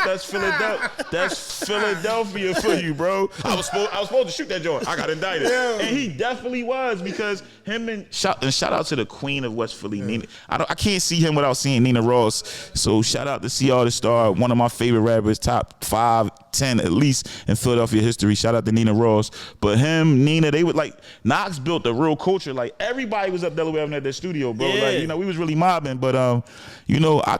That's Philadelphia. That's Philadelphia for you, bro. I was supposed to shoot that joint. I got indicted. And he definitely was, because him and shout out to the queen of West Philly, Nina. I can't see him without seeing Nina Ross. So shout out to See All the Star, one of my favorite rappers, top 5, 10 at least in Philadelphia history. Shout out to Nina Ross. But him, Nina, they would like Knox built a real culture. Like everybody was up Delaware Avenue at their studio, bro. Yeah. Like we was really mobbing. But I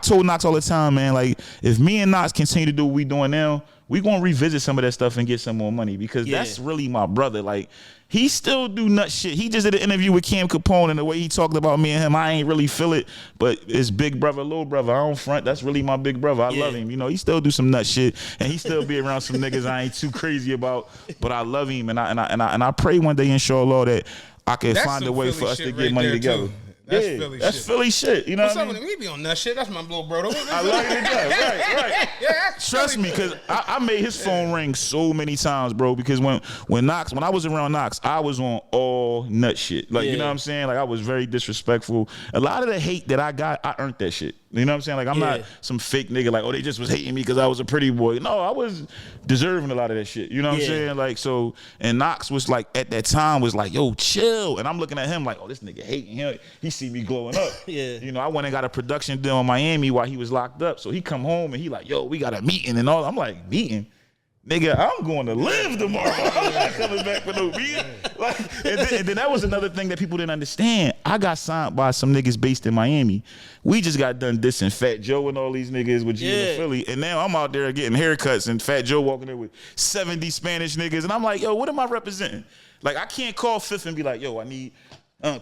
told Knox all the time, man. Like if me and Knox continue to do what we doing now, we gonna revisit some of that stuff and get some more money, because that's really my brother. Like he still do nut shit. He just did an interview with Cam Capone, and the way he talked about me and him, I ain't really feel it. But it's big brother, little brother. I don't front. That's really my big brother. I love him. He still do some nut shit, and he still be around some niggas I ain't too crazy about. But I love him, and I pray one day, inshallah, that I can find a way for us to get money together. Too. That's Philly shit. You know What's what I up mean? We be on that shit. That's my little brother. I love it to death. Right. Yeah, Trust me, because I made his phone ring so many times, bro. Because when I was around Knox, I was on all nut shit. Like, you know what I'm saying? Like, I was very disrespectful. A lot of the hate that I got, I earned that shit. You know what I'm saying? Like, I'm not some fake nigga like, they just was hating me because I was a pretty boy. No, I was deserving a lot of that shit. You know what I'm saying? Like, so, and Knox was like, at that time, was like, yo, chill. And I'm looking at him like, this nigga hating him. He see me glowing up. I went and got a production deal in Miami while he was locked up. So he come home and he like, yo, we got a meeting and all. I'm like, meeting? Nigga, I'm going to live tomorrow. I'm not coming back for no meeting. Like, and then that was another thing that people didn't understand. I got signed by some niggas based in Miami. We just got done dissing Fat Joe and all these niggas with G in Philly. And now I'm out there getting haircuts and Fat Joe walking there with 70 Spanish niggas. And I'm like, yo, what am I representing? Like, I can't call Fifth and be like, yo, I need...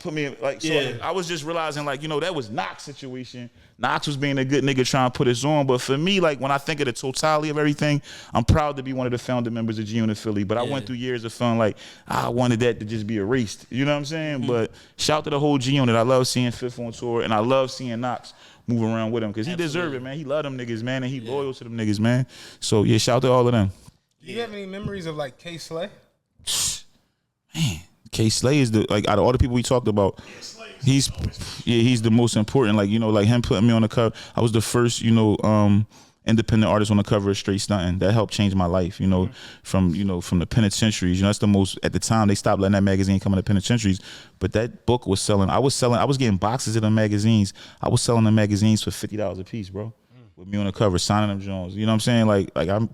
put me in, like, so I was just realizing, like, that was Knox situation. Knox was being a good nigga trying to put us on. But for me, like, when I think of the totality of everything, I'm proud to be one of the founding members of G Unit Philly. But I went through years of feeling like I wanted that to just be erased. You know what I'm saying? But shout to the whole G Unit. I love seeing Fifth on tour, and I love seeing Knox move around with him, because he deserved it, man. He love them niggas, man, and he loyal to them niggas, man. So, shout to all of them. Do you have any memories of, like, K Slay? Man. K Slay is out of all the people we talked about, he's the most important. Like, like him putting me on the cover. I was the first, independent artist on the cover of Straight Stuntin'. That helped change my life, from the penitentiaries. That's the most, at the time, they stopped letting that magazine come in the penitentiaries. But that book was selling. I was getting boxes of the magazines. I was selling the magazines for $50 a piece, bro. With me on the cover, signing them Jones. You know what I'm saying?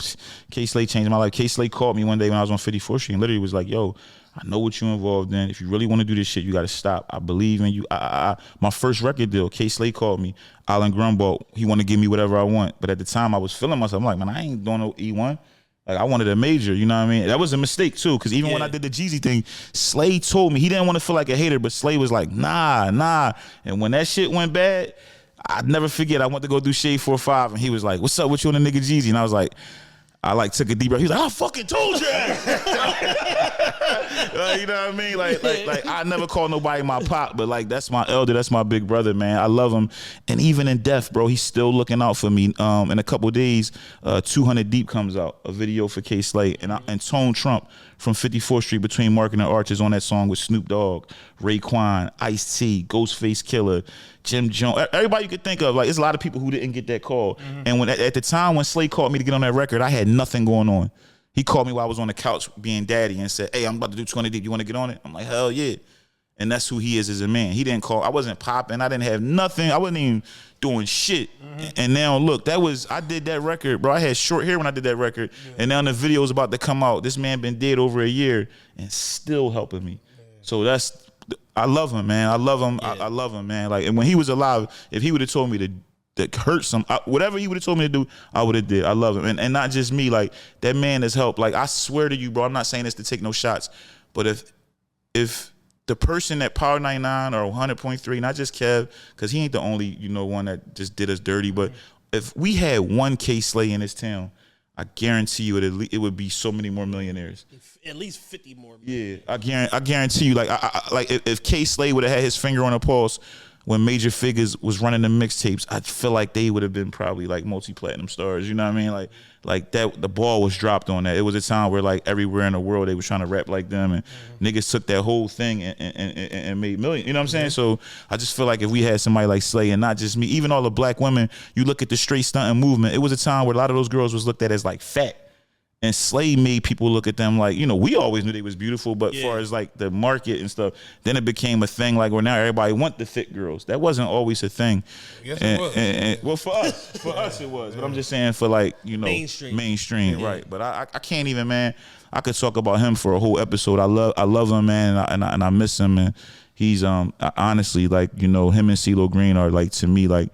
K Slay changed my life. K Slay called me one day when I was on 54th Street and literally was like, yo, I know what you involved in. If you really want to do this shit, you got to stop. I believe in you. My first record deal, K Slay called me. Alan Grunbaugh, he wanted to give me whatever I want. But at the time, I was feeling myself. I'm like, man, I ain't doing no E1. Like, I wanted a major, you know what I mean? That was a mistake, too, because even when I did the Jeezy thing, Slay told me, he didn't want to feel like a hater, but Slay was like, nah. And when that shit went bad, I'd never forget, I went to go do Shade 4-5, and he was like, what's up with you and the nigga Jeezy? And I was like, I like took a deep breath. He was like, I fucking told you. You know what I mean? Like I never call nobody my pop, but like that's my elder, that's my big brother, man. I love him. And even in death, bro, he's still looking out for me. In a couple of days, 200 Deep comes out, a video for K-Slay. And Tone Trump from 54th Street between Market and Arch is on that song with Snoop Dogg, Raekwon, Ice-T, Ghostface Killer, Jim Jones, everybody you could think of. Like, there's a lot of people who didn't get that call. And when at the time when Slay called me to get on that record, I had nothing going on. He called me while I was on the couch being daddy and said, hey, I'm about to do 200 Deep. You want to get on it? I'm like, hell yeah. And that's who he is as a man. He didn't call. I wasn't popping. I didn't have nothing. I wasn't even doing shit. And now look, I did that record, bro. I had short hair when I did that record. And now the video is about to come out. This man been dead over a year and still helping me. So I love him, man. I love him. I love him, man. Like, and when he was alive, if he would have told me to hurt whatever he would have told me to do, I would have did. I love him. And not just me, like, that man has helped. Like, I swear to you, bro, I'm not saying this to take no shots, but if the person at Power 99 or 100.3, not just Kev, because he ain't the only, one that just did us dirty, but if we had one K-Slay in this town, I guarantee you it would be so many more millionaires. At least 50 more millionaires. Yeah, I guarantee you, like, if K-Slay would have had his finger on the pulse when Major Figures was running the mixtapes, I feel like they would have been probably like multi-platinum stars. You know what I mean? Like that, the ball was dropped on that. It was a time where like everywhere in the world they was trying to rap like them, and niggas took that whole thing and made millions. You know what I'm saying? So I just feel like if we had somebody like Slay, and not just me, even all the black women, you look at the straight stunting movement. It was a time where a lot of those girls was looked at as like fat. And Slay made people look at them like, we always knew they was beautiful, but as far as like the market and stuff, then it became a thing like where now everybody want the thick girls. That wasn't always a thing. Yes, it was. And well, for us it was. But I'm just saying for like, mainstream, right? But I can't even, man. I could talk about him for a whole episode. I love him, man, and I miss him. And he's honestly, like, him and CeeLo Green are like, to me, like,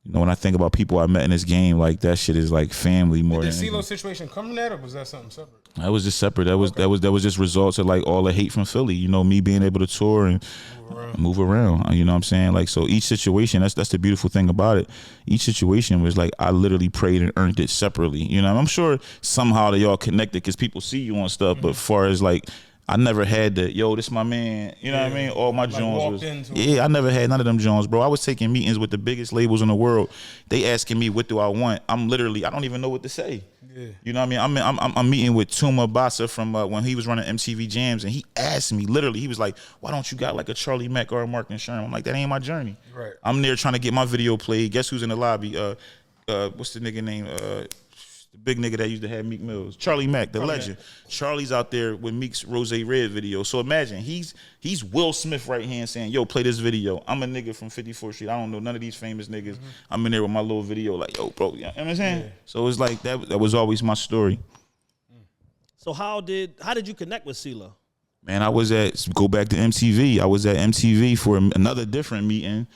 when I think about people I met in this game, like, that shit is like family more than anything. Did the CeeLo situation come from that, or was that something separate? That was just separate. That was just results of like all the hate from Philly. Me being able to tour and move around. You know what I'm saying? Like, so each situation, that's the beautiful thing about it. Each situation was like I literally prayed and earned it separately. I'm sure somehow they all connected because people see you on stuff. But as far as like, I never had this my man, what I mean? All my like Jones was, I never had none of them Jones, bro. I was taking meetings with the biggest labels in the world. They asking me, what do I want? I don't even know what to say. Yeah. You know what I mean? I'm meeting with Tuma Basa from when he was running MTV Jams, and he asked me, literally, he was like, why don't you got like a Charlie Mack or a Mark and Sherman? I'm like, that ain't my journey. Right. I'm there trying to get my video played. Guess who's in the lobby? What's the nigga name? The big nigga that used to have Meek Mills, Charlie Mack, the legend. Charlie's out there with Meek's Rose Red video. So imagine he's Will Smith right hand saying, yo, play this video. I'm a nigga from 54th Street. I don't know none of these famous niggas. I'm in there with my little video like, yo, bro. You know what I'm saying? Yeah. So it's like that was always my story. So how did you connect with CeeLo? Man, go back to MTV. I was at MTV for another different meeting.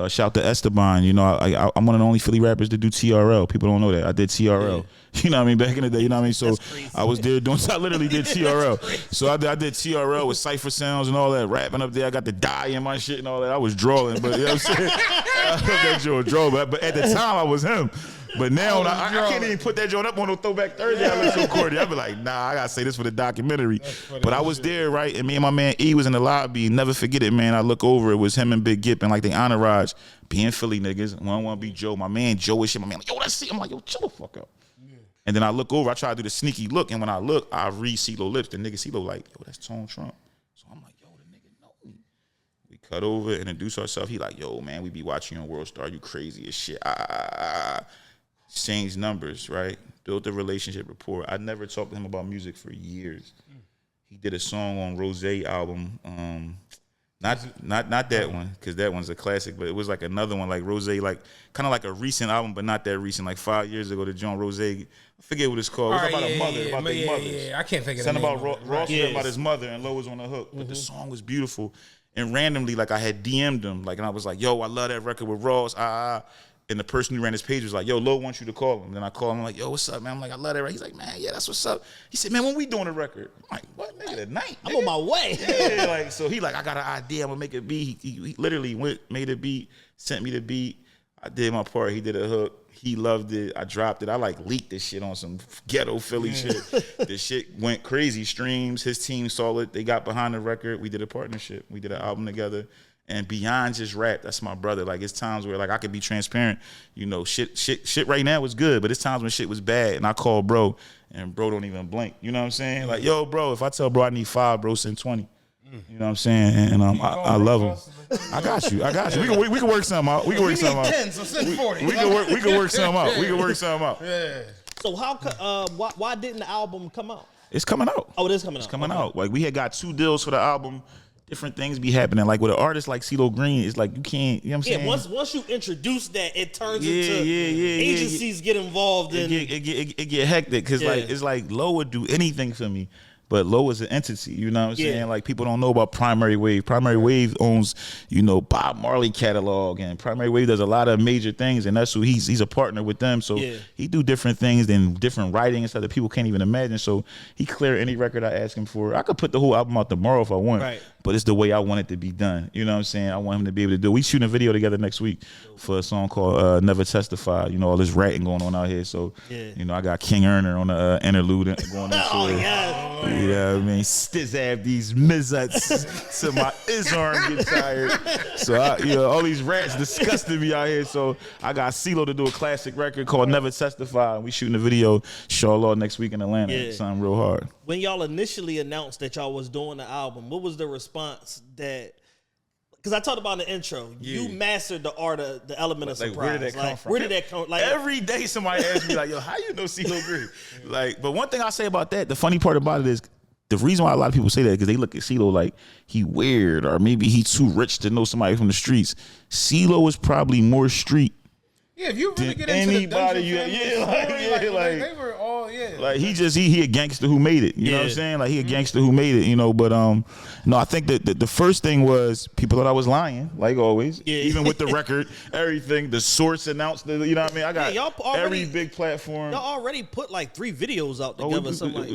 Shout to Esteban. I'm one of the only Philly rappers to do TRL. People don't know that. I did TRL. Yeah. You know what I mean? Back in the day, you know what I mean? So I was there I literally did TRL. So I did TRL with Cypher Sounds and all that, rapping up there. I got the dye in my shit and all that. I was drawing, but you know what I'm saying? I thought that joint draw, but at the time I was him. But now I can't even put that joint up on no Throwback Thursday. I look so corny. I be like, nah, I gotta say this for the documentary. But I was there, right? And me and my man E was in the lobby. Never forget it, man. I look over, it was him and Big Gip and like they entourage, being Philly niggas. One want to be Joe. My man Joe and shit. My man like, yo, that's C. I'm like, yo, chill the fuck up. Yeah. And then I look over, I try to do the sneaky look, and when I look, I read CeeLo lips. The nigga CeeLo like, yo, that's Tone Trump. So I'm like, yo, the nigga know me. We cut over, introduce ourselves. He like, yo, man, we be watching you on World Star. You crazy as shit. Exchanged numbers, right? Built a relationship rapport. I never talked to him about music for years. He did a song on Rose album. Not that one, because that one's a classic, but it was like another one, like Rose, like kind of like a recent album, but not that recent, like 5 years ago, the John Rose, I forget what it's called. It was about a mother, about their mothers. Yeah, I can't think of it. Something about Ross about his mother, and Lo was on the hook. But the song was beautiful. And randomly, like I had DM'd him, like, and I was like, yo, I love that record with Ross, And the person who ran his page was like, yo, Lo wants you to call him. Then I call him, I'm like, yo, what's up, man? I'm like, I love that record. He's like, man, yeah, that's what's up. He said, man, when we doing a record? I'm like, what, nigga, tonight? I'm on my way. Yeah, like, so he like, I got an idea, I'm gonna make a beat. He literally made a beat, sent me the beat. I did my part. He did a hook. He loved it. I dropped it. I like leaked this shit on some ghetto Philly shit. The shit went crazy streams. His team saw it. They got behind the record. We did a partnership. We did an album together. And beyond just rap, that's my brother. Like, it's times where like I could be transparent. You know, shit right now was good, but it's times when shit was bad. And I call bro, and bro don't even blink. You know what I'm saying? Like, yo, bro, if I tell bro I need 5, bro, send 20. You know what I'm saying? And I love him. I got you. We can work something out. We can work something out. 10, so send 40. We can work something out. We can work something out. Yeah. So why didn't the album come out? It's coming out. Oh, it is coming out. It's coming out. Like, we had got 2 deals for the album. Different things be happening. Like with an artist like CeeLo Green, it's like you can't. You know what I'm saying? Yeah. Once you introduce that, it turns into agencies get involved in. It get hectic because like it's like Lo would do anything for me. But Lo is an entity, you know what I'm saying? Like, people don't know about Primary Wave. Primary Wave owns, you know, Bob Marley catalog, and Primary Wave does a lot of major things, and that's who he's a partner with them. So he do different things and different writing and stuff that people can't even imagine. So he clear any record I ask him for. I could put the whole album out tomorrow if I want, but it's the way I want it to be done. You know what I'm saying? I want him to be able to do it. We shooting a video together next week for a song called Never Testify. You know, all this ratting going on out here. So, you know, I got King Erner on the interlude going into it. You know what I mean? Stiz these mizzets till my arm get tired. So, all these rats disgusting me out here. So I got CeeLo to do a classic record called Never Testify. And we shooting a video, Charlotte, next week in Atlanta. Something real hard. When y'all initially announced that y'all was doing the album, what was the response that... Because I talked about in the intro, you mastered the art of the element of surprise. Where did that come from? Where did that come? Like, every day somebody asks me like, "Yo, how you know CeeLo Green?" Like, but one thing I say about that, the funny part about it is the reason why a lot of people say that because they look at CeeLo like he weird or maybe he too rich to know somebody from the streets. CeeLo is probably more street. Yeah, if you really get into anybody, the like they were all like he a gangster who made it. You know what I'm saying? Like he a gangster who made it. You know, but no, I think that the first thing was people thought I was lying, like always. Yeah. Even with the record, everything. The Source announced the. You know what I mean? I got every big platform. Y'all already put like 3 videos out together.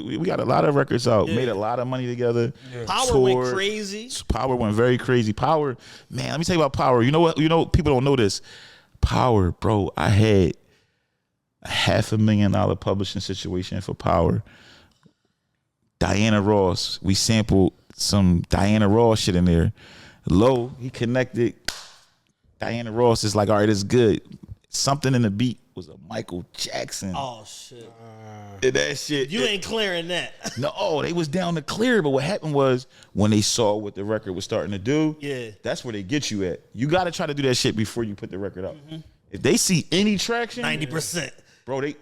We got a lot of records out. Made a lot of money together. Yeah. Power went crazy. Power went very crazy. Power, man. Let me tell you about Power. You know what? You know people don't know this. Power, bro, I had a $500,000 publishing situation for Power. Diana Ross, we sampled some Diana Ross shit in there. Lo, he connected. Diana Ross is like, all right, it's good. Something in the beat was a Michael Jackson. Oh, shit. That shit. You ain't clearing that. No, they was down to clear, but what happened was when they saw what the record was starting to do, that's where they get you at. You got to try to do that shit before you put the record up. If they see any traction, 90%. Bro, they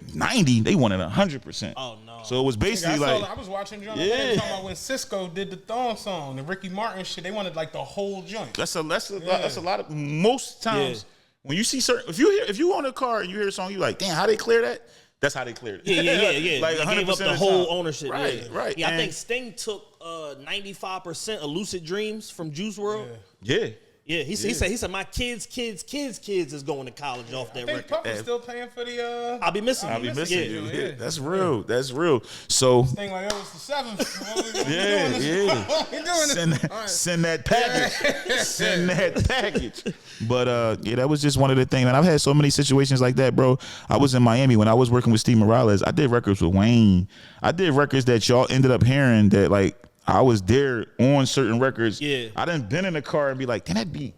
wanted 100%. Oh, no. So it was basically I was watching John talking about when Cisco did the Thong song, the Ricky Martin shit, they wanted like the whole joint. That's a lot of, most times when you see certain, if you own a car and you hear a song, you like, damn, how they clear that? That's how they cleared it. Yeah. Like they gave up the whole ownership. Right. Yeah, I think Sting took 95% of Lucid Dreams from Juice WRLD. Yeah, he said my kids is going to college off that record. Puffy's still paying for the. I'll be missing you. Yeah. That's real. That's real. So. Thing like, it's the 7th. Send that package. Send that package. But that was just one of the things. Man, I've had so many situations like that, bro. I was in Miami when I was working with Steve Morales. I did records with Wayne. I did records that y'all ended up hearing that like. I was there on certain records. Yeah. I done been in the car and be like, damn, that beat.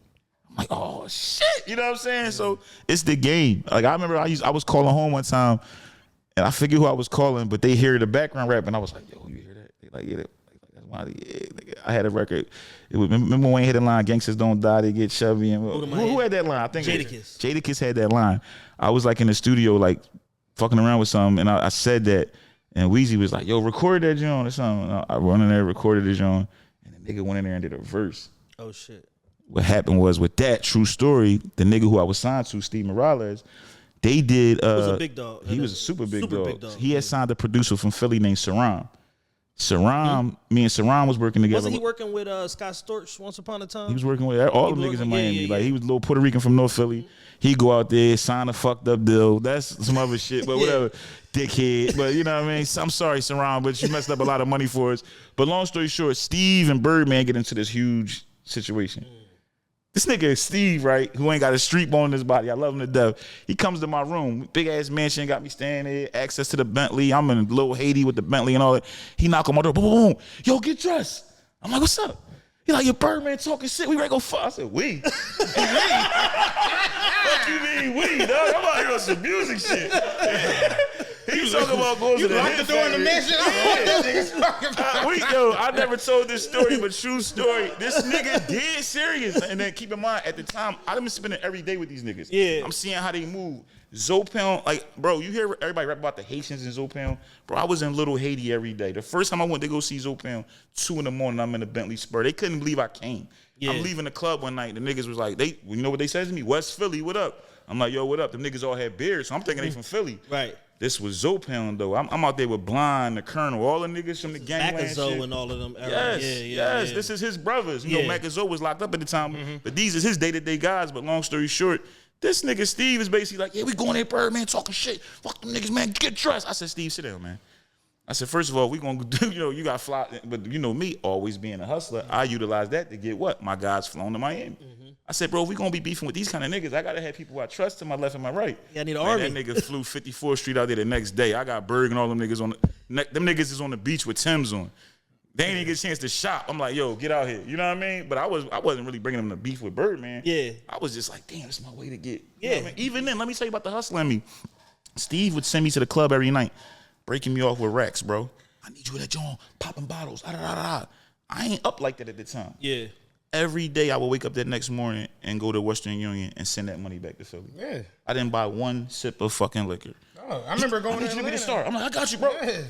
I'm like, oh, shit. You know what I'm saying? Yeah. So it's the game. Like, I remember I was calling home one time, and I figured who I was calling, but they hear the background rap, and I was like, yo, you hear that? They like, yeah, that's why I had a record. Remember Wayne had the line, gangsters don't die, they get chubby. And who had that line? I think Jadakiss had that line. I was like in the studio, like, fucking around with something, and I said that. And Weezy was like, yo, record that joint or something. I run in there, recorded the joint, and the nigga went in there and did a verse. Oh, shit. What happened was with that true story, the nigga who I was signed to, Steve Morales, they did. He was a big dog. He was a super big dog. He had signed a producer from Philly named Saram. Me and Saram was working together. Wasn't he working with Scott Storch once upon a time? He was working with all the niggas in Miami. Like, he was a little Puerto Rican from North Philly. He go out there, sign a fucked up deal. That's some other shit, but whatever. Dickhead. But you know what I mean? I'm sorry, Saram, but you messed up a lot of money for us. But long story short, Steve and Birdman get into this huge situation. This nigga Steve, right, who ain't got a street bone in his body. I love him to death. He comes to my room, big ass mansion, got me staying there, access to the Bentley. I'm in Little Haiti with the Bentley and all that. He knock on my door, boom, boom, boom. Yo, get dressed. I'm like, what's up? He like, your Birdman talking shit. We ready to go fuck. I said, we? Fuck you mean we, dog? I'm out here on some music shit. He was talking about going to the locked the door in the mansion. I never told this story, but true story. This nigga dead serious. And then keep in mind, at the time, I've been spending every day with these niggas. Yeah. I'm seeing how they move. Zopound, like, bro, you hear everybody rap about the Haitians in Zopound? Bro, I was in Little Haiti every day. The first time I went to go see Zopound, 2 in the morning, I'm in a Bentley Spur. They couldn't believe I came. Yeah. I'm leaving the club one night. The niggas was like, you know what they said to me? West Philly, what up? I'm like, yo, what up? Them niggas all had beards, so I'm thinking they from Philly. Right. This was Zopound, though. I'm out there with Blind, the Colonel, all the niggas from the gangland shit. and all of them. Yes, yes. This is his brothers. You know, Macazo was locked up at the time, but these is his day-to-day guys. But long story short, this nigga Steve is basically like, yeah, we going there, Birdman, talking shit. Fuck them niggas, man. Get dressed. I said, Steve, sit down, man. I said, first of all, we gonna do, you got fly, but you know me, always being a hustler, I utilize that to get what? My guys flown to Miami. I said, bro, if we gonna be beefing with these kind of niggas, I gotta have people I trust to my left and my right. Yeah, I need an army. That nigga flew 54th Street out there the next day. I got Berg and all them niggas on them niggas is on the beach with Tim's on. They ain't even get a chance to shop. I'm like, yo, get out here. You know what I mean? But I wasn't really bringing them to beef with Birdman. Yeah. I was just like, damn, this is my way to get. You know what I mean? Even then, let me tell you about the hustle in me. Steve would send me to the club every night, breaking me off with racks, bro. I need you at that joint, popping bottles. I ain't up like that at the time. Yeah. Every day I would wake up that next morning and go to Western Union and send that money back to Philly. Yeah. I didn't buy one sip of fucking liquor. Oh, I remember going to I need you to be the Atlanta. star. I'm like, I got you, bro. Yeah.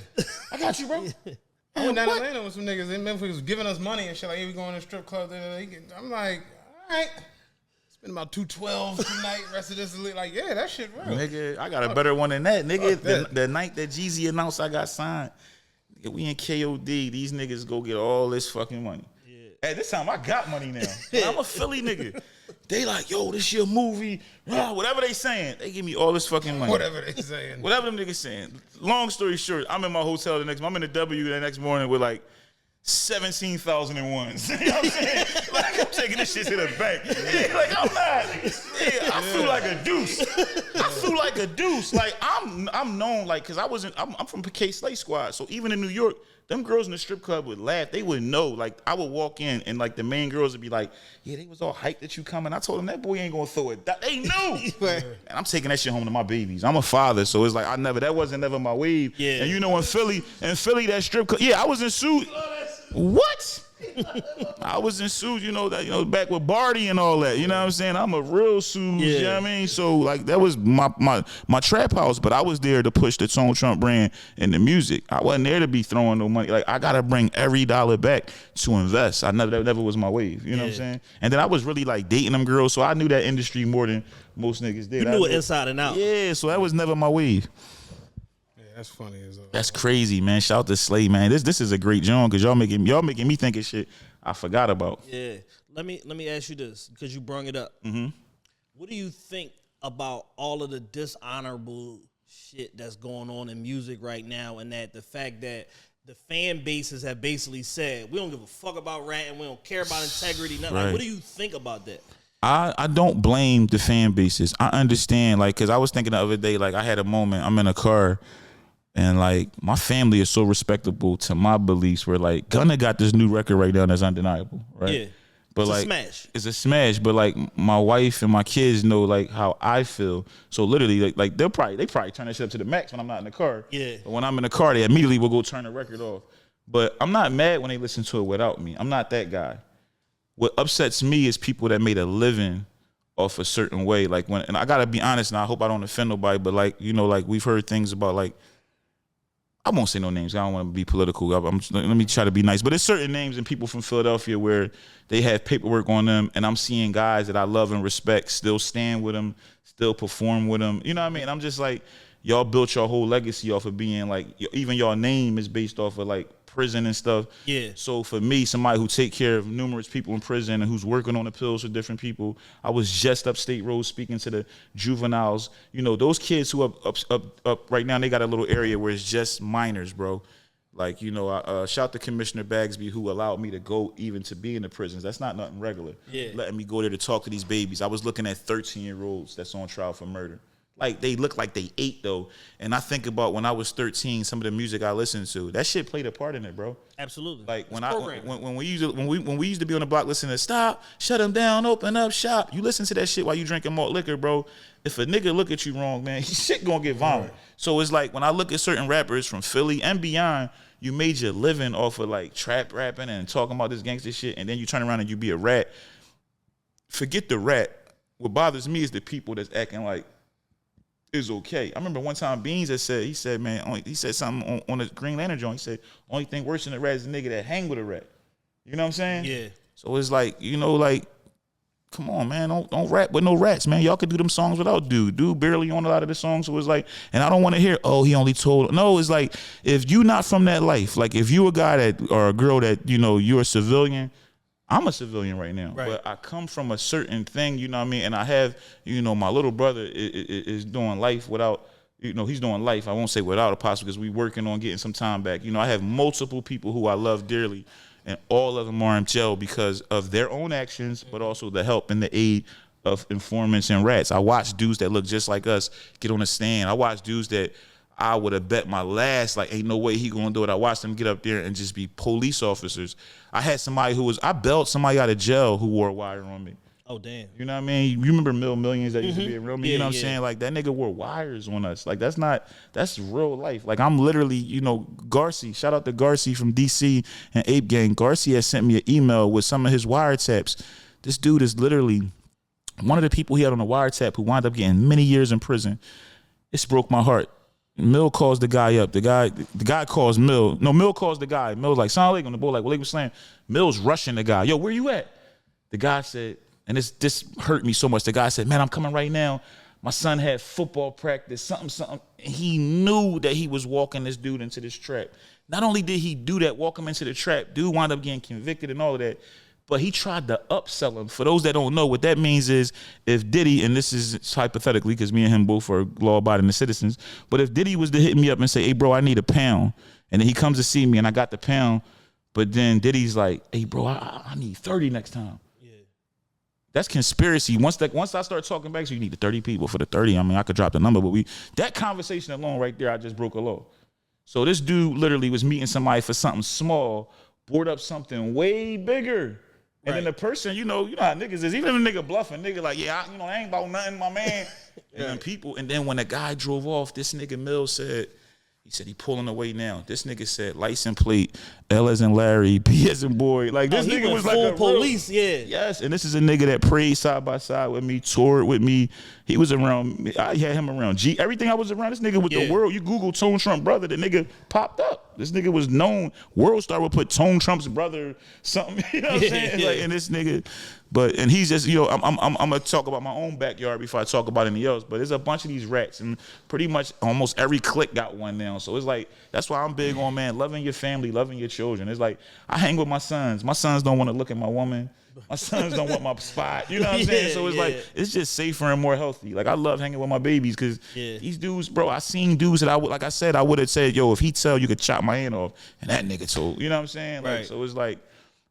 I got you, bro. I went down to Atlanta with some niggas. They was giving us money and shit. Like, hey, we going to the strip club. I'm like, all right. Spend about $212 tonight. Rest of this is like, yeah, that shit real. Nigga, I got a better one than that. Nigga, the night that Jeezy announced I got signed, nigga, we in KOD. These niggas go get all this fucking money. Yeah. At this time, I got money now. I'm a Philly nigga. They like, yo, this your movie. Whatever they saying, they give me all this fucking money. Whatever they saying. Whatever them niggas saying. Long story short, I'm in my hotel the next morning. I'm in the W the next morning with like 17,001. You know what I'm saying? Like, I'm taking this shit to the bank. Yeah, like, I'm not. Yeah, I feel like a deuce. I feel like a deuce. Like, I'm known, like, because I'm from K Slate Squad. So even in New York, them girls in the strip club would laugh. They would know. Like, I would walk in and, like, the main girls would be like, yeah, they was all hyped that you coming. I told them that boy ain't going to throw it. They knew. And I'm taking that shit home to my babies. I'm a father, so it's like, that wasn't never my wave. Yeah. And you know, in Philly, that strip club, I was in suit. What? I was in suit, back with Barty and all that. You know what I'm saying? I'm a real suit. You know what I mean? So like that was my trap house, but I was there to push the Tone Trump brand and the music. I wasn't there to be throwing no money. Like I gotta bring every dollar back to invest. That never was my wave. You know what I'm saying? And then I was really like dating them girls, so I knew that industry more than most niggas did. You knew it inside and out. Yeah, so that was never my wave. That's funny as well. That's crazy, man. Shout out to Slay, man. This is a great joint because y'all making me think of shit I forgot about. Yeah. Let me ask you this because you brung it up. Mm-hmm. What do you think about all of the dishonorable shit that's going on in music right now, and that the fact that the fan bases have basically said we don't give a fuck about ranting, we don't care about integrity, nothing. Right. Like, what do you think about that? I don't blame the fan bases. I understand, like, because I was thinking the other day, like, I had a moment. I'm in a car. And, like, my family is so respectable to my beliefs where, like, Gunna got this new record right now that's undeniable, right? Yeah. But it's like, a smash. It's a smash. But, like, my wife and my kids know, like, how I feel. So, literally, like they probably turn that shit up to the max when I'm not in the car. Yeah. But when I'm in the car, they immediately will go turn the record off. But I'm not mad when they listen to it without me. I'm not that guy. What upsets me is people that made a living off a certain way. Like, and I got to be honest, and I hope I don't offend nobody, but, like, like, we've heard things about, like, I won't say no names. I don't want to be political. Let me try to be nice. But there's certain names and people from Philadelphia where they have paperwork on them, and I'm seeing guys that I love and respect still stand with them, still perform with them. You know what I mean? I'm just like, y'all built your whole legacy off of being like, even your name is based off of like prison and stuff. Yeah. So for me, somebody who take care of numerous people in prison and who's working on appeals for different people, I was just upstate road speaking to the juveniles. Those kids who up right now, they got a little area where it's just minors, bro. Like, you know, I shout to Commissioner Bagsby, who allowed me to go even to be in the prisons. That's not nothing regular. Yeah. Letting me go there to talk to these babies. I was looking at 13-year-olds that's on trial for murder. Like, they look like they 8, though. And I think about when I was 13, some of the music I listened to, that shit played a part in it, bro. Absolutely. Like, when we used to be on the block listening to Stop, Shut 'Em Down, Open Up Shop, you listen to that shit while you drinking malt liquor, bro. If a nigga look at you wrong, man, shit gonna get violent. Right. So it's like, when I look at certain rappers from Philly and beyond, you made your living off of, like, trap rapping and talking about this gangster shit, and then you turn around and you be a rat. Forget the rat. What bothers me is the people that's acting like is okay. I remember one time Beans he said, man, he said something on the Green Lantern joint. He said, only thing worse than a rat is a nigga that hang with a rat. You know what I'm saying? Yeah. So it's like, you know, like, come on, man, don't rap with no rats, man. Y'all could do them songs without Dude. Dude barely on a lot of the songs, so it's like, and I don't want to hear, oh, he only told. No, it's like, if you not from that life, like if you a guy that, or a girl that, you know, you're a civilian, I'm a civilian right now, but I come from a certain thing, you know what I mean? And I have, you know, my little brother is doing life without, you know, he's doing life. I won't say without a possible, because we working on getting some time back. You know, I have multiple people who I love dearly, and all of them are in jail because of their own actions, but also the help and the aid of informants and rats. I watch dudes that look just like us get on the stand. I watch dudes that I would have bet my last, like, ain't no way he gonna do it. I watched them get up there and just be police officers. I had somebody I bailed somebody out of jail who wore a wire on me. Oh, damn. You know what I mean? You remember Millions that used to be around me? You know what I'm saying? Like, that nigga wore wires on us. Like, that's real life. Like, I'm literally, you know, Garcia, shout out to Garcia from DC and Ape Gang. Garcia has sent me an email with some of his wiretaps. This dude is literally one of the people he had on the wiretap who wound up getting many years in prison. It's broke my heart. Mill calls the guy up. The guy calls Mill. No, Mill calls the guy. Mill's like, "Salam alaikum." The boy like, "Walaikum salam." Mill's rushing the guy. Yo, where you at? The guy said, and this hurt me so much. The guy said, "Man, I'm coming right now. My son had football practice, something. He knew that he was walking this dude into this trap. Not only did he do that, walk him into the trap, dude wound up getting convicted and all of that, but he tried to upsell him. For those that don't know, what that means is if Diddy, and this is hypothetically because me and him both are law-abiding citizens, but if Diddy was to hit me up and say, hey, bro, I need £1, and then he comes to see me and I got the £1, but then Diddy's like, hey, bro, I need 30 next time. Yeah. That's conspiracy. Once I start talking back, so you need the 30 people for the 30. I mean, I could drop the number, but that conversation alone right there, I just broke a law. So this dude literally was meeting somebody for something small, board up something way bigger. And then the person, you know how niggas is. Even if a nigga bluffing, nigga like, yeah, I ain't about nothing, my man. And then when the guy drove off, this nigga Mills said, he pulling away now. This nigga said license plate, L as in Larry, B as in boy. Like this nigga was like a police, Yes, and this is a nigga that prayed side by side with me, toured with me. He was around me. I had him around. Everything I was around, this nigga with the world. You Google Tone Trump brother, the nigga popped up. This nigga was known. World Star would put Tone Trump's brother something. You know what I'm saying? Like, and this nigga, and he's just, I'm gonna talk about my own backyard before I talk about anything else. But there's a bunch of these rats, and pretty much almost every clique got one now. So it's like, that's why I'm big on, man, loving your family, loving your children. It's like, I hang with my sons. My sons don't want to look at my woman. My sons don't want my spot. You know what I'm saying? So it's like, it's just safer and more healthy. Like, I love hanging with my babies because these dudes, bro, I seen dudes that like I said, I would have said, yo, if he tell you could chop my hand off, and that nigga told. You know what I'm saying? Like, so it's like,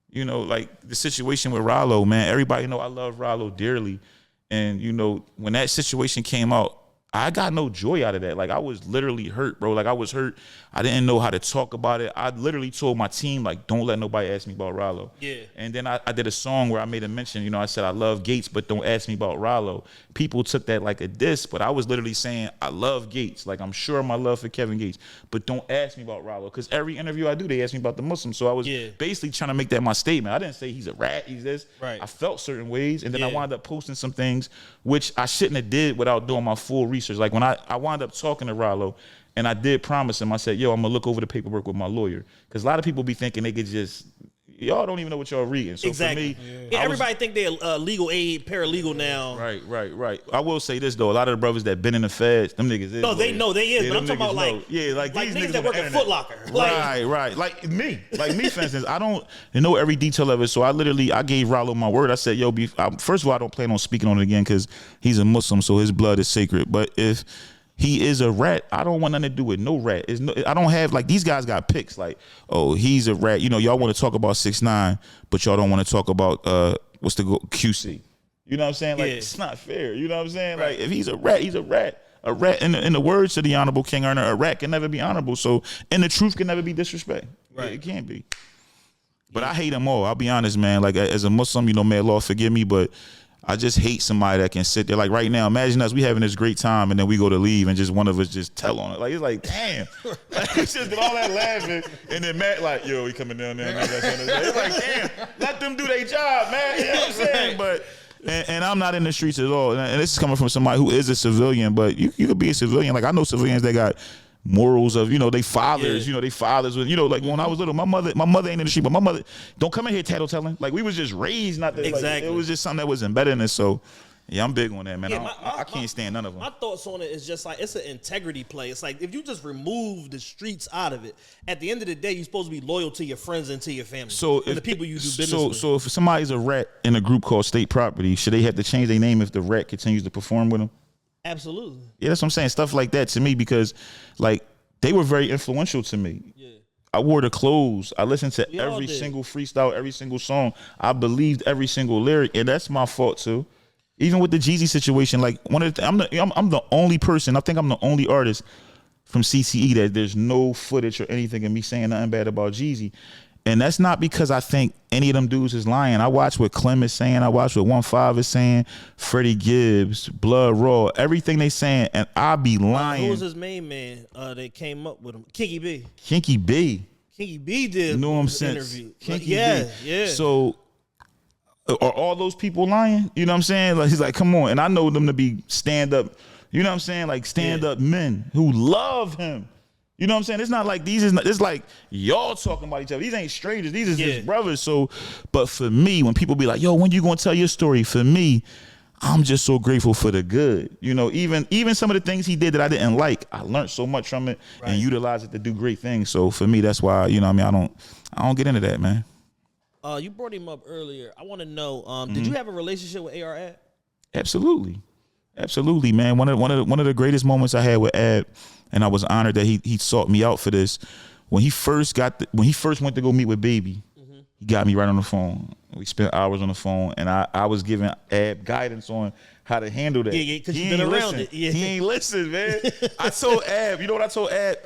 you know, like the situation with Rollo, man, everybody know I love Rollo dearly. And, you know, when that situation came out, I got no joy out of that. Like, I was literally hurt, bro. Like, I was hurt. I didn't know how to talk about it. I literally told my team, like, don't let nobody ask me about Rollo. Yeah. And then I did a song where I made a mention, you know, I said, I love Gates, but don't ask me about Rollo. People took that like a diss, but I was literally saying, I love Gates. Like, I'm sure my love for Kevin Gates, but don't ask me about Rollo. Because every interview I do, they ask me about the Muslim. So I was basically trying to make that my statement. I didn't say he's a rat, he's this. Right. I felt certain ways, and then I wound up posting some things, which I shouldn't have did without doing my full research. Like, when I wound up talking to Rollo, and I did promise him, I said, yo, I'm going to look over the paperwork with my lawyer. Because a lot of people be thinking they could just, y'all don't even know what y'all reading. So exactly. For me, everybody think they're legal aid, paralegal now. Right. I will say this, though. A lot of the brothers that been in the feds, them niggas is. No, they know they is. But I'm talking about like these niggas that work at Foot Locker. Right. Like me, for instance, I don't know every detail of it. So I gave Rollo my word. I said, yo, first of all, I don't plan on speaking on it again because he's a Muslim, so his blood is sacred. But if he is a rat. I don't want nothing to do with no rat. I don't have, like, these guys got picks. Like, oh, he's a rat. You know, y'all want to talk about 6ix9ine, but y'all don't want to talk about QC. You know what I'm saying? Like, it's not fair. You know what I'm saying? Right. Like, if he's a rat, he's a rat. A rat, in the words of the Honorable King Earner, a rat can never be honorable. So, and the truth can never be disrespect. Right. It can't be. But I hate them all. I'll be honest, man. Like, as a Muslim, you know, may Allah forgive me, but I just hate somebody that can sit there. Like, right now, imagine us, we having this great time, and then we go to leave, and just one of us just tell on it. Like, it's like, damn. Like, we just did all that laughing, and then Matt, like, yo, we coming down there. It's like, damn, let them do their job, man. You know what I'm saying? But, and I'm not in the streets at all. And this is coming from somebody who is a civilian, but you could be a civilian. Like, I know civilians that got morals of, you know, they fathers, you know, they fathers with, you know, like when I was little, my mother ain't in the street, but my mother, don't come in here tattletelling. Like, we was just raised not to, exactly. Like, it was just something that was embedded in us. So yeah, I'm big on that, man. I can't stand none of them. My thoughts on it is just like, it's an integrity play. It's like, if you just remove the streets out of it, at the end of the day, you're supposed to be loyal to your friends and to your family. So and the people you do business with. So if somebody's a rat in a group called State Property, should they have to change their name if the rat continues to perform with them? Absolutely. Yeah, that's what I'm saying. Stuff like that to me, because like, they were very influential to me. Yeah. I wore the clothes. I listened to every single freestyle, every single song. I believed every single lyric, and that's my fault too. Even with the Jeezy situation, like I'm the only person. I think I'm the only artist from CCE that there's no footage or anything of me saying nothing bad about Jeezy. And that's not because I think any of them dudes is lying. I watch what Clem is saying. I watch what 1-5 is saying. Freddie Gibbs, Blood Raw, everything they saying, and I be lying. Who was his main man that came up with him? Kinky B. Kinky B. Kinky B did know him an since interview. Kinky yeah, B. yeah. So are all those people lying? You know what I'm saying? Like, he's like, come on. And I know them to be stand up, you know what I'm saying? Like, stand up men who love him. You know what I'm saying? It's not like it's like y'all talking about each other. These ain't strangers. These is just brothers. So, but for me, when people be like, yo, when you gonna tell your story? For me, I'm just so grateful for the good. You know, even some of the things he did that I didn't like, I learned so much from it and utilized it to do great things. So for me, that's why, you know what I mean, I don't get into that, man. You brought him up earlier. I want to know, did you have a relationship with AR Ab? Absolutely. Absolutely, man. One of the greatest moments I had with Ab, and I was honored that he sought me out for this. When he first went to go meet with Baby, he got me right on the phone. We spent hours on the phone, and I was giving Ab guidance on how to handle that. Yeah, because you've been around it. Yeah. He ain't listen, man. I told Ab, you know what I told Ab?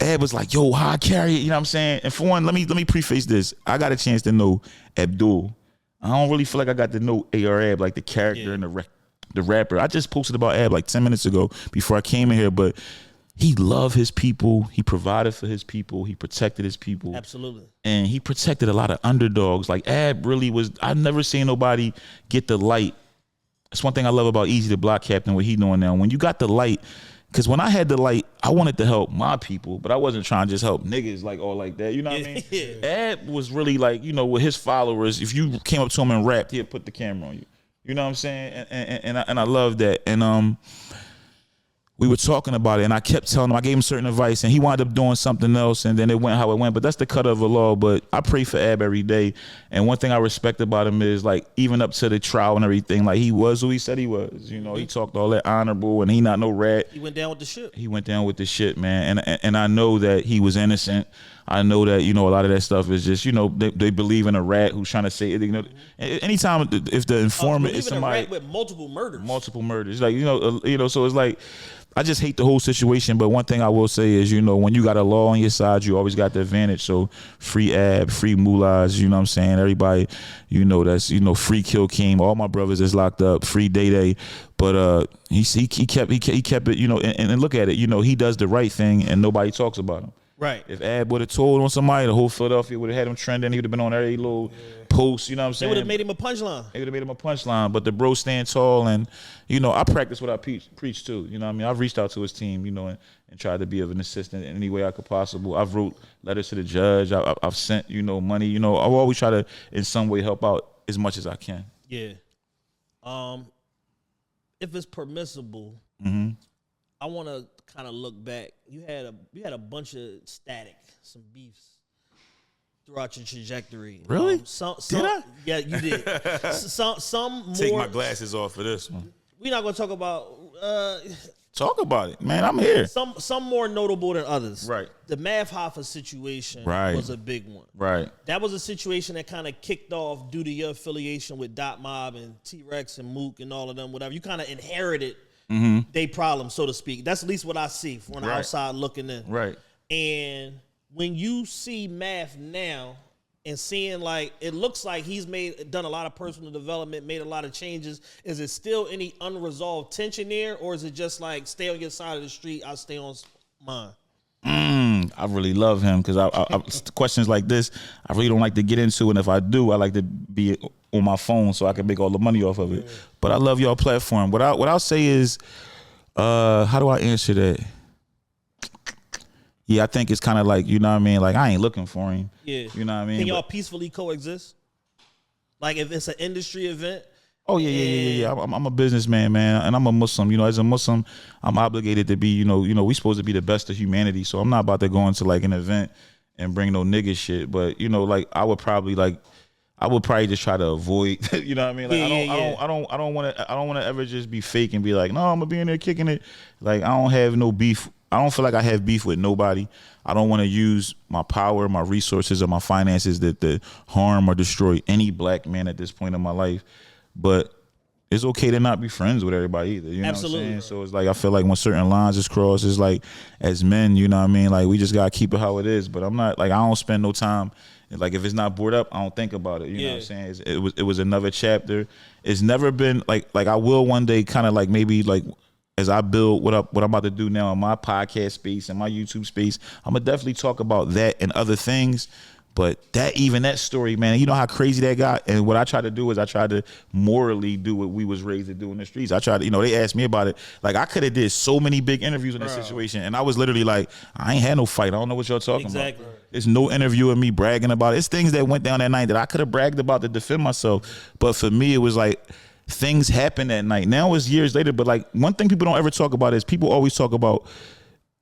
Ab was like, yo, how I carry it, you know what I'm saying? And for one, let me preface this. I got a chance to know Abdul. I don't really feel like I got to know AR Ab, like the character and the rapper. I just posted about Ab like 10 minutes ago before I came in here, but he loved his people. He provided for his people. He protected his people. Absolutely. And he protected a lot of underdogs. Like, Ab really was, I've never seen nobody get the light. That's one thing I love about Easy the Block Captain, what he doing now. When you got the light, because when I had the light, I wanted to help my people, but I wasn't trying to just help niggas like all like that. You know what I mean? Ab was really like, you know, with his followers, if you came up to him and rapped, he'd put the camera on you. You know what I'm saying? And I love that. And we were talking about it, and I kept telling him, I gave him certain advice, and he wound up doing something else, and then it went how it went. But that's the cut of the law. But I pray for Ab every day. And one thing I respect about him is, like, even up to the trial and everything, like, he was who he said he was. You know, he talked all that honorable, and he not no rat. He went down with the shit. He went down with the shit, man. And I know that he was innocent. I know that, you know, a lot of that stuff is just, you know, they believe in a rat who's trying to say, you know, anytime if the informant is somebody in a rat with multiple murders, like, you know, so it's like, I just hate the whole situation. But one thing I will say is, you know, when you got a law on your side, you always got the advantage. So free Ab, free Mullahs, you know what I'm saying? Everybody, you know, that's, you know, free Kill King. All my brothers is locked up. Free Day Day. But he kept it, you know, and look at it, you know, he does the right thing and nobody talks about him. Right. If Ab would have told on somebody, the whole Philadelphia would have had him trending. He would have been on every little post, you know what I'm saying? They would have made him a punchline. They would have made him a punchline. But the bro stand tall, and, you know, I practice what I preach too. You know what I mean? I've reached out to his team, you know, and tried to be of an assistant in any way I could possible. I've wrote letters to the judge. I've sent, you know, money. You know, I've always try to in some way help out as much as I can. Yeah. If it's permissible, I want to kind of look back. You had a bunch of static, some beefs throughout your trajectory. Really? Did I? Yeah, you did. some more. Take my glasses off for this one. We're not gonna talk about. Talk about it, man. I'm here. Some more notable than others. Right. The Math Hoffa situation was a big one. Right. That was a situation that kind of kicked off due to your affiliation with Dot Mob and T-Rex and Mook and all of them, whatever. You kind of inherited they problem, so to speak. That's at least what I see from the outside looking in. Right. And when you see Math now and seeing like it looks like he's done a lot of personal development, made a lot of changes, is it still any unresolved tension there, or is it just like stay on your side of the street, I'll stay on mine? I really love him because I questions like this I really don't like to get into, and if I do, I like to be on my phone so I can make all the money off of it. But I love y'all platform. What I'll say is, how do I answer that? Yeah, I think it's kind of like, you know what I mean? Like, I ain't looking for him. Yeah. You know what I mean? Can y'all peacefully coexist? Like, if it's an industry event? Oh, yeah. I'm a businessman, man, and I'm a Muslim. You know, as a Muslim, I'm obligated to be, you know, we supposed to be the best of humanity. So I'm not about to go into, like, an event and bring no nigga shit. But, you know, like, I would probably just try to avoid, you know what I mean? Like, I don't want to ever just be fake and be like, no, I'm gonna be in there kicking it. Like, I don't have no beef. I don't feel like I have beef with nobody. I don't want to use my power, my resources, or my finances to harm or destroy any black man at this point in my life. But it's okay to not be friends with everybody either. You know Absolutely. what I'm saying? So it's like, I feel like when certain lines is crossed, it's like, as men, you know what I mean? Like, we just got to keep it how it is. But I'm not, like, I don't spend no time. Like, if it's not brought up, I don't think about it. You know what I'm saying? It was another chapter. It's never been, like I will one day kind of like maybe like, as I build what I'm about to do now in my podcast space and my YouTube space, I'm gonna definitely talk about that and other things. But that story, man, you know how crazy that got? And what I try to do is I try to morally do what we was raised to do in the streets. I try to, they asked me about it. Like, I could have did so many big interviews in this situation, and I was literally like, I ain't had no fight. I don't know what y'all talking about. There's no interview of me bragging about it. It's things that went down that night that I could have bragged about to defend myself. But for me, it was like, things happened that night. Now it's years later, but like, one thing people don't ever talk about is people always talk about,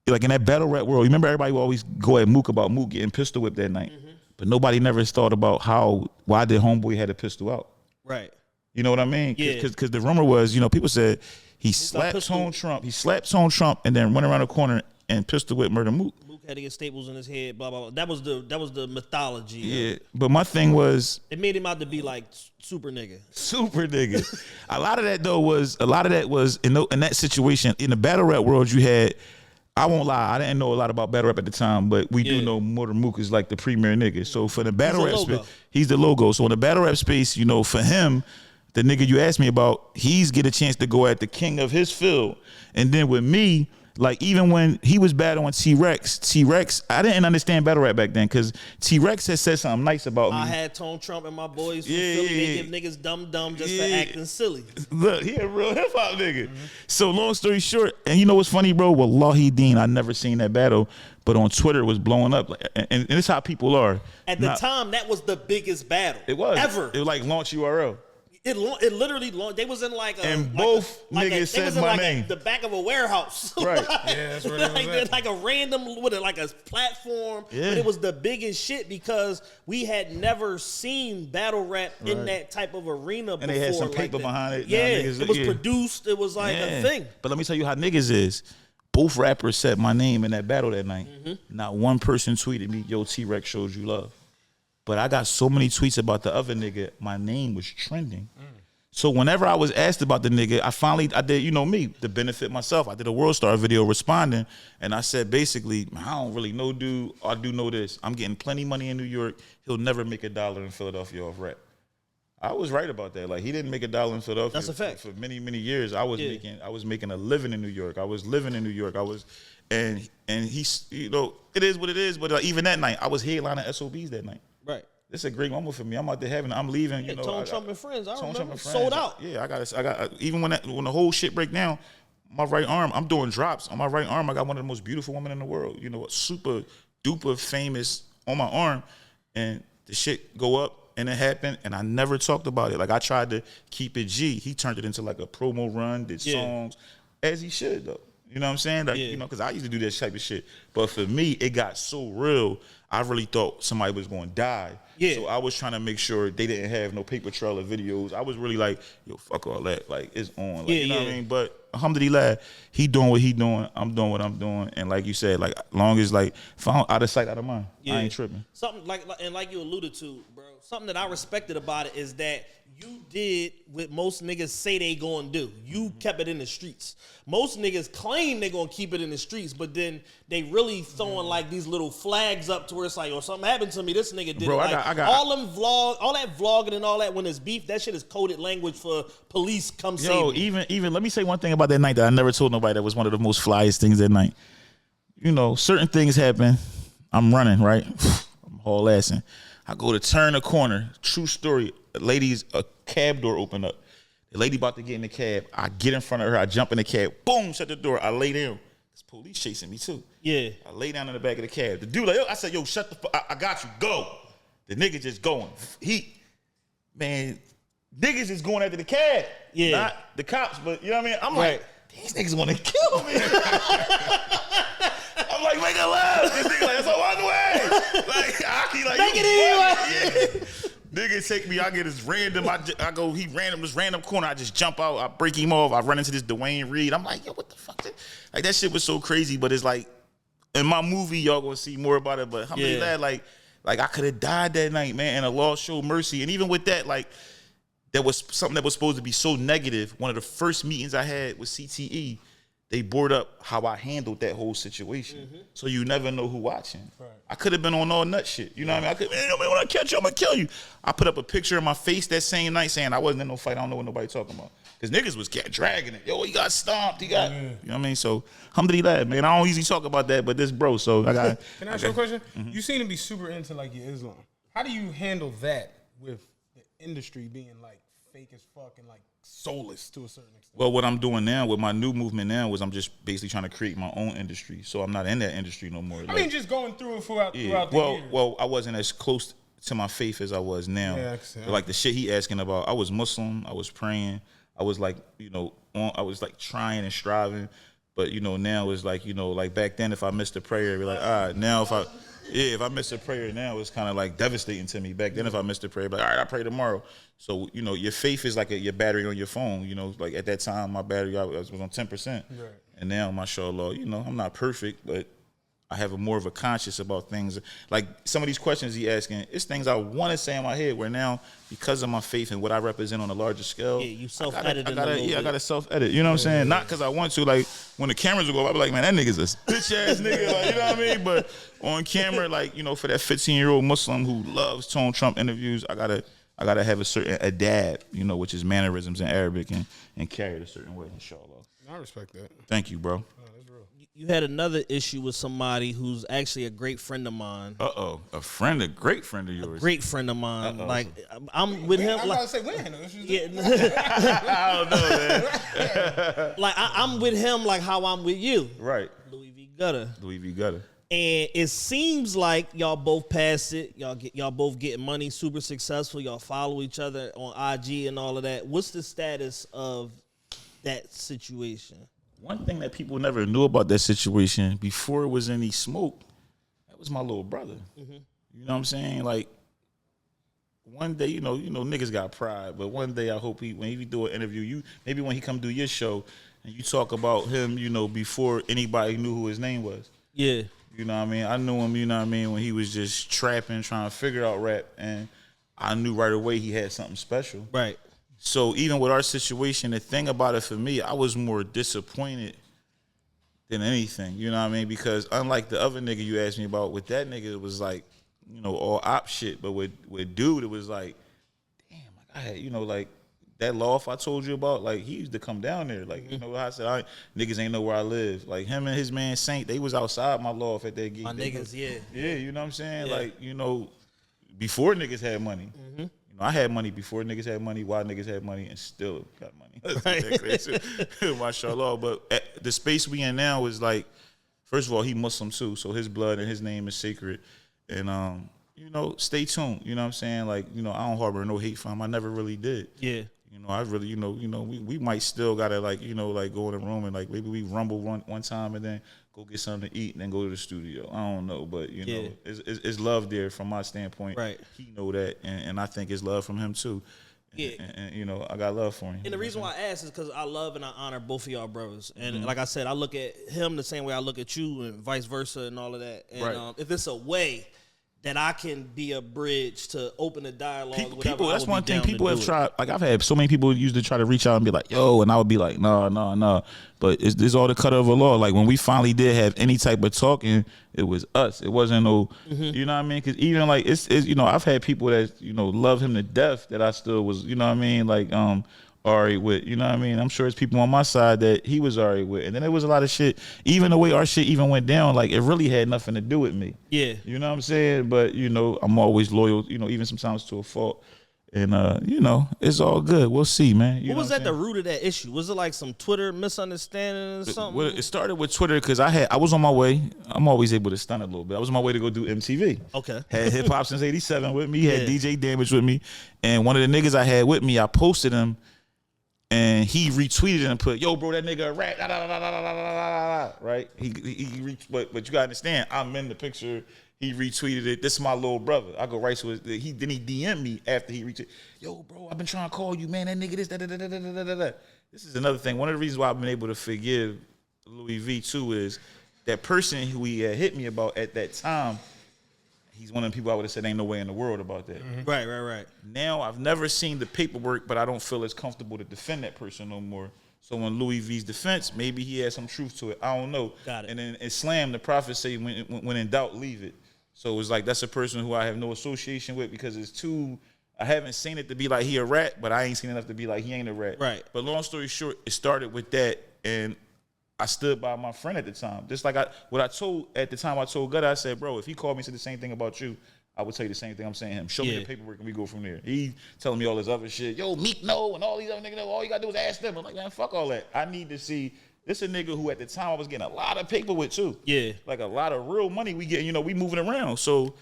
like, in that battle rap world, you remember everybody would always go at Mook about Mook getting pistol whipped that night. But nobody never thought about why did Homeboy had a pistol out. Right. You know what I mean? Because the rumor was, people said he slapped Tone Trump. He slapped Tone Trump and then went around the corner and pistol whipped murder Mook. Mook had to get staples in his head, blah, blah, blah. That was the mythology. Yeah. But my thing was, it made him out to be like super nigga. Super nigga. a lot of that was in that situation, in the battle rap world, you had, I won't lie, I didn't know a lot about battle rap at the time, but we do know Murder Mook is like the premier nigga. So for the battle rap space, he's the logo. So in the battle rap space, for him, the nigga you asked me about, he's get a chance to go at the king of his field. And then with me, like, even when he was battling T-Rex, I didn't understand battle rap back then because T-Rex had said something nice about me. I had Tone Trump and my boys from Philly. They give niggas dumb just for acting silly. Look, he a real hip-hop nigga. So long story short, and you know what's funny, bro? Wallahi Deen, I never seen that battle, but on Twitter it was blowing up. And it's how people are. At the time, that was the biggest battle. It was. Ever. It was like launch URL. It literally launched. They was in like a, and both niggas said my name. The back of a warehouse. Right. Yeah, that's where it was at. Like a random with like a platform. Yeah. But it was the biggest shit because we had never seen battle rap in that type of arena before. And they had some paper like behind it. Yeah, it was produced. It was like a thing. But let me tell you how niggas is. Both rappers said my name in that battle that night. Not one person tweeted me, yo, T-Rex showed you love. But I got so many tweets about the other nigga, my name was trending. So whenever I was asked about the nigga, I did, me, to benefit myself. I did a World Star video responding, and I said, basically, I don't really know dude. I do know this. I'm getting plenty money in New York. He'll never make $1 in Philadelphia off rap. I was right about that. Like, he didn't make $1 in Philadelphia. That's a fact. For many, many years, I was making a living in New York. I was living in New York. And he's, it is what it is. But even that night, I was headlining SOBs that night. Right. It's a great moment for me. I'm out there I'm leaving. Tone Trump and Friends. I remember. Sold out. Yeah, I got. Even when the whole shit break down, my right arm, I'm doing drops on my right arm. I got one of the most beautiful women in the world. Super duper famous on my arm, and the shit go up. And it happened, and I never talked about it. Like, I tried to keep it G. He turned it into like a promo run, did songs, as he should though. You know what I'm saying? Like, because I used to do this type of shit. But for me, it got so real, I really thought somebody was going to die. Yeah. So I was trying to make sure they didn't have no paper trail of videos. I was really like, yo, fuck all that. Like, it's on. Like, you know what I mean? But alhamdulillah, he doing what he doing. I'm doing what I'm doing. And like you said, like long as like if I'm out of sight, out of mind, I ain't tripping. Something like you alluded to, bro. Something that I respected about it is that you did what most niggas say they gonna do. You kept it in the streets. Most niggas claim they gonna keep it in the streets, but then they really throwing like these little flags up to where it's like, oh, something happened to me. This nigga did it. Like, I got all that vlogging and all that when it's beef, that shit is coded language for police come save me. Even let me say one thing about that night that I never told nobody that was one of the most flyest things that night. You know, certain things happen. I'm running, right? I'm haul assing. I go to turn a corner. True story. A cab door opened up. The lady about to get in the cab. I get in front of her. I jump in the cab. Boom, shut the door. I lay down. There's police chasing me too. Yeah. I lay down in the back of the cab. The dude like, I said, yo, shut the fuck. I got you. Go. The nigga just going. Niggas is going after the cab. Yeah. Not the cops, but you know what I mean? I'm like, these niggas want to kill me. I'm like, make it laugh. This nigga like, it's on the way. Like, Aki, like, make it anyway. Yeah. Nigga take me, I get this random, this random corner, I just jump out, I break him off, I run into this Dwayne Reed. I'm like, yo, what the fuck? Like, that shit was so crazy, but it's like, in my movie, y'all gonna see more about it, but how many that, like I could have died that night, man, and the law showed mercy. And even with that, like, there was something that was supposed to be so negative. One of the first meetings I had with CTE, they brought up how I handled that whole situation. Mm-hmm. So you never know who watching. Right. I could have been on all nut shit. You know what I mean? When I catch you, I'm going to kill you. I put up a picture of my face that same night saying I wasn't in no fight. I don't know what nobody talking about. Because niggas was dragging it. Yo, he got stomped. You know what I mean? So, alhamdulillah, man. I don't usually talk about that, but this bro, so I got. Can I ask you a question? Mm-hmm. You seem to be super into, like, your Islam. How do you handle that with the industry being, like, fake as fuck and, like, soulless to a certain extent? Well, what I'm doing now with my new movement now is I'm just basically trying to create my own industry. So I'm not in that industry no more. I mean, just going through it throughout the year. Well, I wasn't as close to my faith as I was now. Yeah, like the shit he asking about, I was Muslim, I was praying, I was like, I was like trying and striving. But, now it's like, like back then if I missed a prayer, it'd be like, all right, now if I miss a prayer now, it's kind of like devastating to me. Back then, if I missed a prayer, like, all right, I pray tomorrow. So, your faith is like your battery on your phone. Like at that time, my battery was on 10%. Right. And now, mashallah, I'm not perfect, but I have more of a conscious about things. Like some of these questions he asking, it's things I want to say in my head where now, because of my faith and what I represent on a larger scale, you self-edit. I gotta self-edit. You know what I'm saying? Not because I want to. Like when the cameras will go, I'll be like, man, that nigga's a bitch ass nigga. Like, you know what I mean? But on camera, like, for that 15-year-old Muslim who loves Tone Trump interviews, I gotta have a certain adab, which is mannerisms in Arabic and carry it a certain way, inshallah. I respect that. Thank you, bro. You had another issue with somebody who's actually a great friend of mine. A great friend of yours. A great friend of mine. Like I'm with him. I'm about to say we ain't no issues. Yeah. I don't know, man. Like I'm with him like how I'm with you. Right. Louis V. Gutter. And it seems like y'all both passed it. Y'all both getting money, super successful. Y'all follow each other on IG and all of that. What's the status of that situation? One thing that people never knew about that situation before it was any smoke, that was my little brother. Mm-hmm. You know what I'm saying? Like one day, niggas got pride, but one day I hope when he do an interview, maybe when he come do your show and you talk about him, before anybody knew who his name was. Yeah. You know what I mean? I knew him, when he was just trapping, trying to figure out rap, and I knew right away he had something special. Right. So even with our situation, the thing about it for me, I was more disappointed than anything. You know what I mean? Because unlike the other nigga you asked me about, with that nigga, it was like, all op shit. But with dude, it was like, damn, like I had, like that loft I told you about, like he used to come down there. Like, I said, niggas ain't know where I live. Like him and his man Saint, they was outside my loft at that gig. My niggas, yeah. Yeah, you know what I'm saying? Yeah. Like, before niggas had money. Mm-hmm. I had money before niggas had money, while niggas had money, and still got money. Right. Mashallah. But the space we in now is like, first of all, he Muslim too, so his blood and his name is sacred. And, stay tuned. You know what I'm saying? Like, I don't harbor no hate for him. I never really did. Yeah. I really, we might still gotta like, like go in a room and like maybe we rumble one time and then go get something to eat and then go to the studio. I don't know, but it's love there from my standpoint. Right. He know that, and I think it's love from him too. Yeah. And you know, I got love for him. And the reason why I ask is because I love and I honor both of y'all brothers. And like I said, I look at him the same way I look at you and vice versa and all of that. And if it's a way that I can be a bridge to open a dialogue, people, that's one thing people have tried. Like, I've had so many people used to try to reach out and be like, yo, and I would be like, no. But it's all the cut of a law. Like, when we finally did have any type of talking, it was us. It wasn't no, you know what I mean? Because even like, it's, you know, I've had people that, you know, love him to death that I still was, you know what I mean? Like, alright with, you know what I mean? I'm sure it's people on my side that he was alright with. And then there was a lot of shit, even the way our shit even went down, like, it really had nothing to do with me. Yeah. You know what I'm saying? But, you know, I'm always loyal, you know, even sometimes to a fault. And, you know, it's all good. We'll see, man. What was at the root of that issue? Was it like some Twitter misunderstanding or something? It started with Twitter because I was on my way. I'm always able to stunt a little bit. I was on my way to go do MTV. Okay. Had Hip Hop Since 87 with me. Had DJ Damage with me. And one of the niggas I had with me, I posted him. And he retweeted it and put, yo, bro, that nigga a rat, right? But you gotta understand, I'm in the picture. He retweeted it. This is my little brother. I go right to his. He DM me after he retweeted. Yo, bro, I've been trying to call you, man. That nigga this. This is another thing. One of the reasons why I've been able to forgive Louis V too is that person who he had hit me about at that time. He's one of the people I would have said ain't no way in the world about that. Right. Now, I've never seen the paperwork, but I don't feel as comfortable to defend that person no more. So when Louis V's defense, maybe he has some truth to it. I don't know. Got it. And in Islam, the prophet say, when in doubt, leave it. So it's like, that's a person who I have no association with because it's too, I haven't seen it to be like he a rat, but I ain't seen enough to be like he ain't a rat. Right. But long story short, it started with that, and I stood by my friend at the time. Just like I told Gutta, I said, bro, if he called me and said the same thing about you, I would tell you the same thing I'm saying to him. Show me the paperwork and we go from there. He telling me all this other shit. Yo, Meek no, and all these other niggas know. All you gotta do is ask them. I'm like, man, fuck all that. I need to see. This a nigga who at the time I was getting a lot of paper with too. Yeah. Like a lot of real money we getting, you know, we moving around. So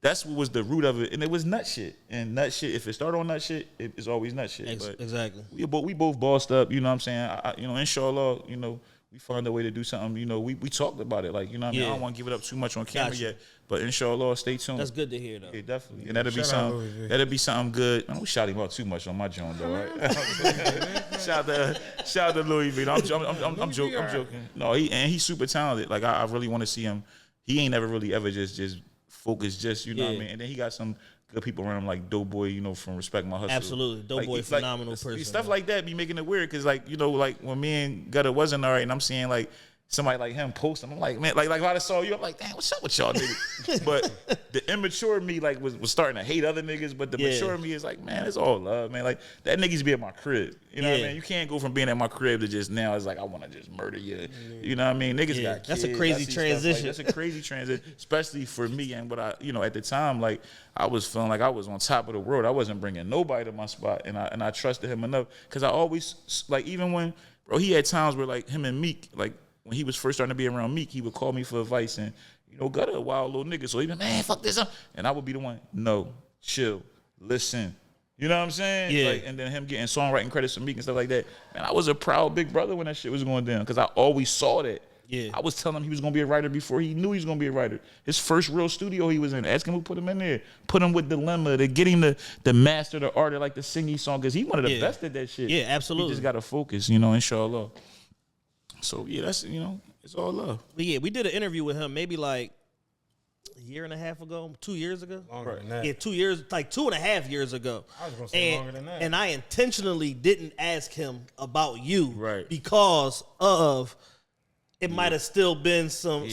that's what was the root of it. And it was nut shit. And nut shit, if it started on nut shit, it's always nut shit. But exactly. We both bossed up, you know what I'm saying? You know, inshallah, you know, we found a way to do something. You know, we talked about it. Like, you know what I mean? I don't want to give it up too much on camera yet. But inshallah, stay tuned. That's good to hear, though. Yeah, definitely. And that'll be something good. I don't shout him out too much on my joint, though, right? shout out to Louis V. I'm joking. No, he's super talented. Like, I really want to see him. He ain't never really ever just focused, you know what I mean? And then he got some good people around him, like Doughboy, you know, from Respect My Hustle. Absolutely. Doughboy, phenomenal person. Stuff like that be making it weird, because, like, you know, like, when me and Gutta wasn't all right, and I'm seeing, like, somebody like him posting, I'm like, man, like if I saw you, I'm like, damn, what's up with y'all niggas? But the immature me, like, was starting to hate other niggas, but the mature me is like, man, it's all love, man. Like, that niggas be at my crib. You know what I mean? You can't go from being at my crib to just now, it's like, I want to just murder you. You know what I mean? Niggas got kids. That's a crazy transition. That's a crazy transition, especially for me. And what I, you know, at the time, like, I was feeling like I was on top of the world. I wasn't bringing nobody to my spot, and I trusted him enough, because I always, like, even when, bro, he had times where, like, him and Meek, like, when he was first starting to be around Meek, he would call me for advice, and, you know, Gutta a wild little nigga, so he be, man, fuck this up. And I would be the one, no, chill, listen. You know what I'm saying? Yeah. Like, and then him getting songwriting credits from Meek and stuff like that. Man, I was a proud big brother when that shit was going down, because I always saw that. Yeah. I was telling him he was going to be a writer before he knew he was going to be a writer. His first real studio he was in, ask him who put him in there. Put him with Dilemma, to get him the master, the art, like the singing song, because he one of the best at that shit. Yeah, absolutely. He just got to focus, you know, inshallah. So, yeah, that's, you know, it's all love. But yeah, we did an interview with him maybe like a year and a half ago, 2 years ago. Longer than that. Yeah, 2 years, like 2.5 years ago. I was going to say longer than that. And I intentionally didn't ask him about you, right, because of it might have still been some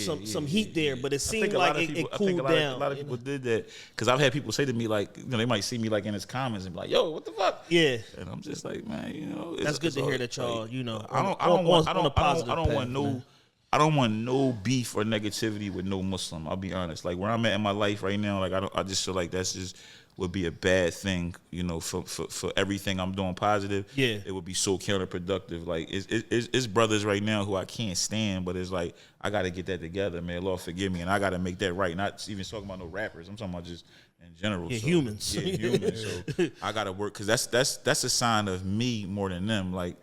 heat there, but it seemed like it cooled down. A lot of people did that, because I've had people say to me, like, you know, they might see me like in his comments and be like, yo, what the fuck? Yeah. And I'm just like, man, you know, that's good to hear that y'all, like, you know, I don't want no beef or negativity with no Muslim. I'll be honest. Like, where I'm at in my life right now, like, I just feel like that's just would be a bad thing, you know, for everything I'm doing positive. Yeah, it would be so counterproductive. Like, it's brothers right now who I can't stand, but it's like, I got to get that together, man. Lord forgive me, and I got to make that right. Not even talking about no rappers. I'm talking about just in general. Yeah, so, humans. Yeah, humans. So I got to work, because that's a sign of me more than them. Like,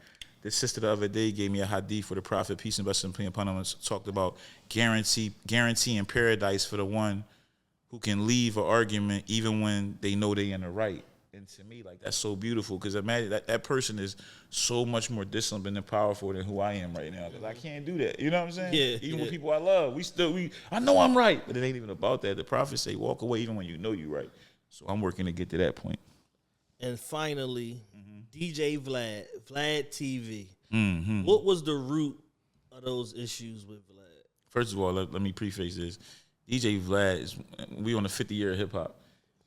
this sister the other day gave me a hadith for the Prophet, peace and blessings be upon him, and talked about guaranteeing paradise for the one who can leave an argument even when they know they in the right. And to me, like, that's so beautiful because imagine that person is so much more disciplined and powerful than who I am right now. Because I can't do that. You know what I'm saying? Yeah. Even with people I love, I know I'm right, but it ain't even about that. The prophets say, walk away even when you know you're right. So I'm working to get to that point. And finally, DJ VLADTV. Mm-hmm. What was the root of those issues with Vlad? First of all, let me preface this. DJ Vlad we on the 50 year of hip hop.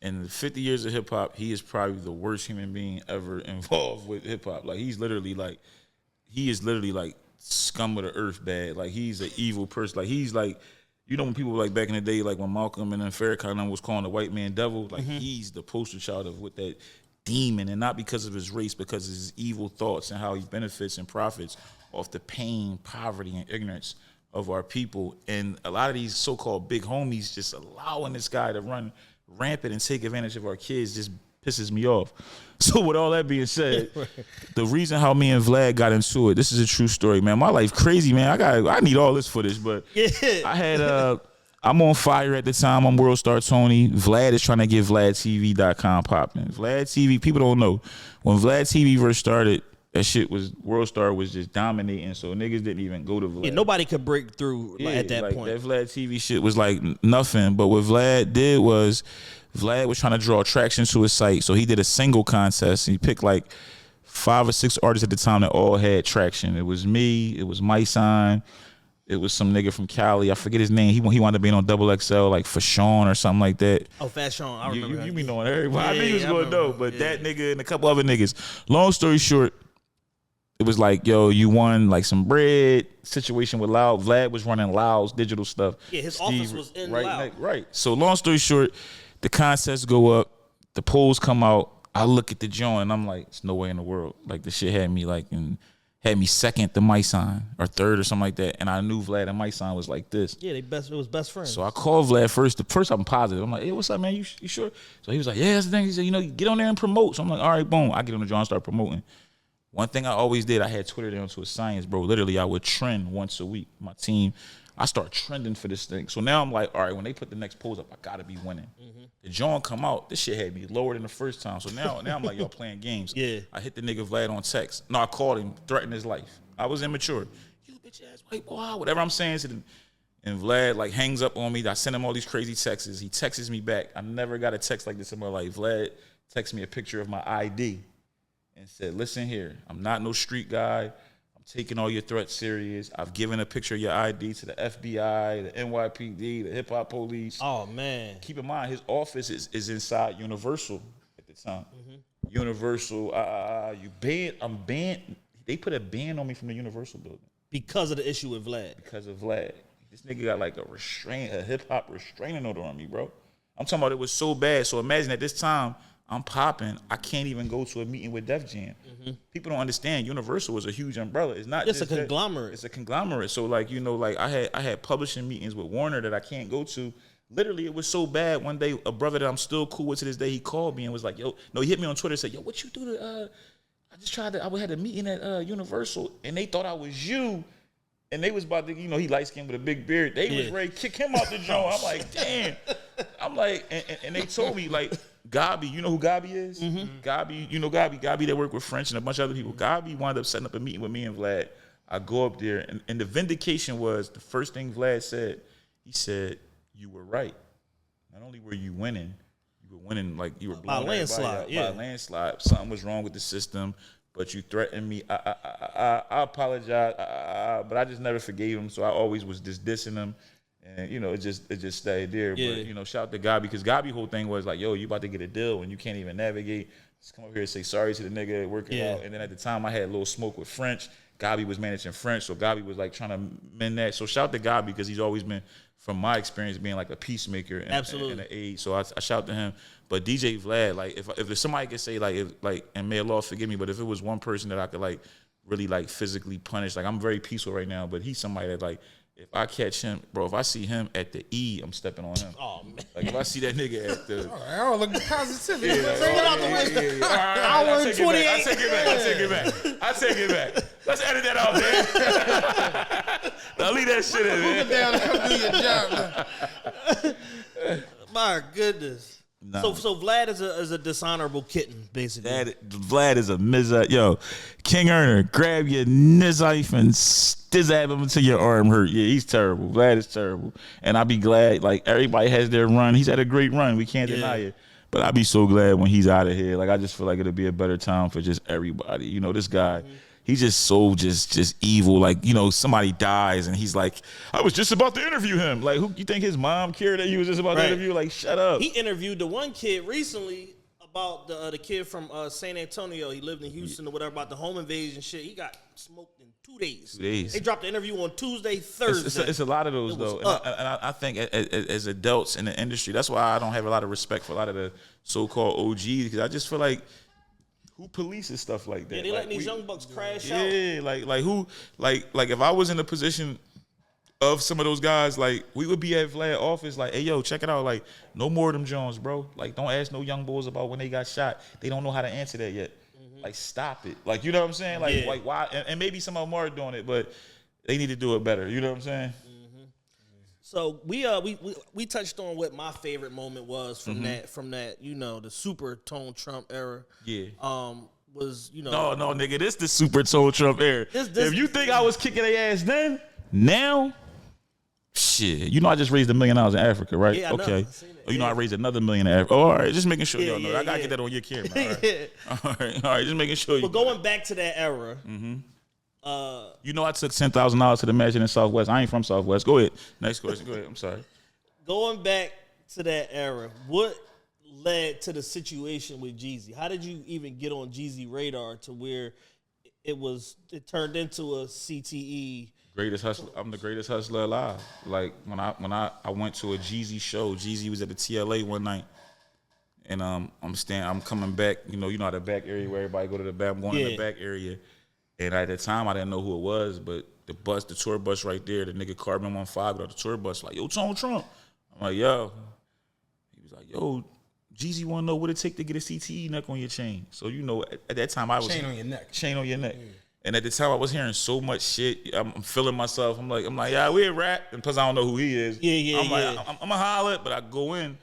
And the 50 years of hip hop, he is probably the worst human being ever involved with hip hop. Like he is literally like scum of the earth bad. Like he's an evil person. Like he's like, you know when people like back in the day, like when Malcolm and then Farrakhan was calling the white man devil, like he's the poster child of what that demon, and not because of his race, because of his evil thoughts and how he benefits and profits off the pain, poverty, and ignorance of our people. And a lot of these so-called big homies just allowing this guy to run rampant and take advantage of our kids just pisses me off. So with all that being said, the reason how me and Vlad got into it, this is a true story, man. My life crazy, man. I need all this footage, but I had I'm on fire at the time. I'm World Star Tony. Vlad is trying to get VLADTV.com popping. Vlad TV, people don't know. When Vlad TV first started, that shit was, World Star was just dominating, so niggas didn't even go to Vlad. Yeah, nobody could break through at that point. That Vlad TV shit was like nothing, but what Vlad did was, Vlad was trying to draw attraction to his site, so he did a single contest. He picked like 5 or 6 artists at the time that all had traction. It was me, it was My Sign, it was some nigga from Cali, I forget his name. He wound up being on Double XL, like Fashawn or something like that. Oh, Fashawn, I remember. You be knowing everybody. I knew you was going to know, but that nigga and a couple other niggas. Long story short, it was like, yo, you won like some bread situation with Loud. Vlad was running Loud's digital stuff. Yeah, his office was in Loud. Right. So long story short, the contests go up, the polls come out. I look at the joint and I'm like, it's no way in the world. Like the shit had me second to My Sign or third or something like that. And I knew Vlad and My Sign was like this. Yeah, it was best friends. So I called Vlad first. The first I'm positive. I'm like, hey, what's up, man? You sure? So he was like, yeah, that's the thing. He said, get on there and promote. So I'm like, all right, boom. I get on the joint and start promoting. One thing I always did, I had Twitter down to a science, bro. Literally, I would trend once a week. My team, I start trending for this thing. So now I'm like, all right, when they put the next polls up, I gotta be winning. The joint come out, this shit had me lower than the first time. So now I'm like, y'all playing games. Yeah. I hit the nigga Vlad on text. No, I called him, threatened his life. I was immature. You bitch ass white boy, whatever I'm saying to them. And Vlad like hangs up on me. I send him all these crazy texts. He texts me back. I never got a text like this in my life. Vlad texts me a picture of my ID. And said, listen here, I'm not no street guy. I'm taking all your threats serious. I've given a picture of your ID to the FBI, the NYPD, the hip hop police. Oh, man. Keep in mind, his office is inside Universal at the time. Universal, I'm banned. They put a ban on me from the Universal building. Because of the issue with Vlad. Because of Vlad. This nigga got like a hip hop restraining order on me, bro. I'm talking about it was so bad. So imagine at this time, I'm popping. I can't even go to a meeting with Def Jam. People don't understand. Universal is a huge umbrella. It's not. It's just a conglomerate. It's a conglomerate. So like like I had publishing meetings with Warner that I can't go to. Literally, it was so bad. One day, a brother that I'm still cool with to this day, he called me and was like, "Yo, no," he hit me on Twitter and said, "Yo, what you do to? I just tried to. I had a meeting at Universal and they thought I was you." And they was about to, he light skinned with a big beard. They was ready to kick him out the joint. I'm like, damn. I'm like, and they told me, like, Gabi, you know who Gabi is? Gabi, you know Gabi that worked with French and a bunch of other people. Gabi wound up setting up a meeting with me and Vlad. I go up there, and the vindication was the first thing Vlad said. He said, you were right. Not only were you winning like you were blowing by a landslide. By a landslide. Something was wrong with the system. But you threatened me. I apologize, but I just never forgave him. So I always was just dissing him, and it just stayed there. Yeah. But shout out to Gabi, because Gabi whole thing was like, yo, you about to get a deal and you can't even navigate. Just come over here and say sorry to the nigga, work it out. And then at the time I had a little smoke with French. Gabi was managing French, so Gabi was like trying to mend that. So shout out to Gabi, because he's always been, from my experience, being like a peacemaker and an aid. So I shout to him. But DJ Vlad, like if somebody could say and may Allah forgive me, but if it was one person that I could like really like physically punish, like I'm very peaceful right now, but he's somebody that like if I catch him, bro, if I see him at the E, I'm stepping on him. Oh man! Like if I see that nigga at the, I don't look at positivity. Bring it out the way. I take it back. Let's edit that out, man. Now leave that shit in, man. Move it down and come do your job. My goodness. So Vlad is a dishonorable kitten, basically. Vlad is a mizza. Yo, King Earner, grab your knife and stab him until your arm hurt. Yeah, he's terrible. Vlad is terrible. And I'll be glad, like, everybody has their run. He's had a great run. We can't deny it. But I'll be so glad when he's out of here. Like, I just feel like it'll be a better time for just everybody. You know, this guy, he's just so just evil. Like, you know, somebody dies and he's like, I was just about to interview him. Like, who you think his mom cared that he was just about to interview? Like, shut up. He interviewed the one kid recently about the kid from San Antonio. He lived in Houston or whatever, about the home invasion shit. He got smoked in 2 days. 2 days. They dropped the interview on Tuesday, Thursday. It's a lot of those, though. And I think as adults in the industry, that's why I don't have a lot of respect for a lot of the so-called OGs, because I just feel like, who polices stuff like that? Yeah, they letting these young bucks crash out. out. Yeah, like who, like if I was in the position of some of those guys, like, we would be at Vlad office, like, hey, yo, check it out, like, no more of them Jones, bro. Like, don't ask no young boys about when they got shot. They don't know how to answer that yet. Like, stop it. Like, you know what I'm saying? Like, like why? And maybe some of them are doing it, but they need to do it better. You know what I'm saying? So we touched on what my favorite moment was from that you know, the super tone Trump era. Yeah. Was, you know, no nigga, this the super tone Trump era. If you think I was kicking their ass then, now, shit, you know, I just raised $1 million in Africa, right? Yeah, I know. Okay. You know, I raised another $1 million in Africa. Oh, all right, just making sure y'all know. I gotta get that on your camera. All right, just making sure. But going back to that era. You know, I took $10,000 to the mansion in Southwest. I ain't from Southwest. Go ahead. Next question. Go ahead. I'm sorry. Going back to that era, what led to the situation with Jeezy? How did you even get on Jeezy radar to where it turned into a CTE? Greatest hustler. I'm the greatest hustler alive. Like, when I went to a Jeezy show, Jeezy was at the TLA one night, and I'm coming back. You know how the back area where everybody go to the back. I'm going in the back area. And at the time, I didn't know who it was, but the tour bus right there, the nigga Carbon 15 got on the tour bus, like, yo, Tone Trump. I'm like, yo. He was like, yo, Jeezy want to know what it take to get a CTE neck on your chain. So, you know, at that time, I was... Chain on your neck. Chain on your neck. Yeah. And at the time, I was hearing so much shit. I'm feeling myself. I'm like, yeah, we a rap. And plus, I don't know who he is. I'm like, I'm going to holler, but I go in.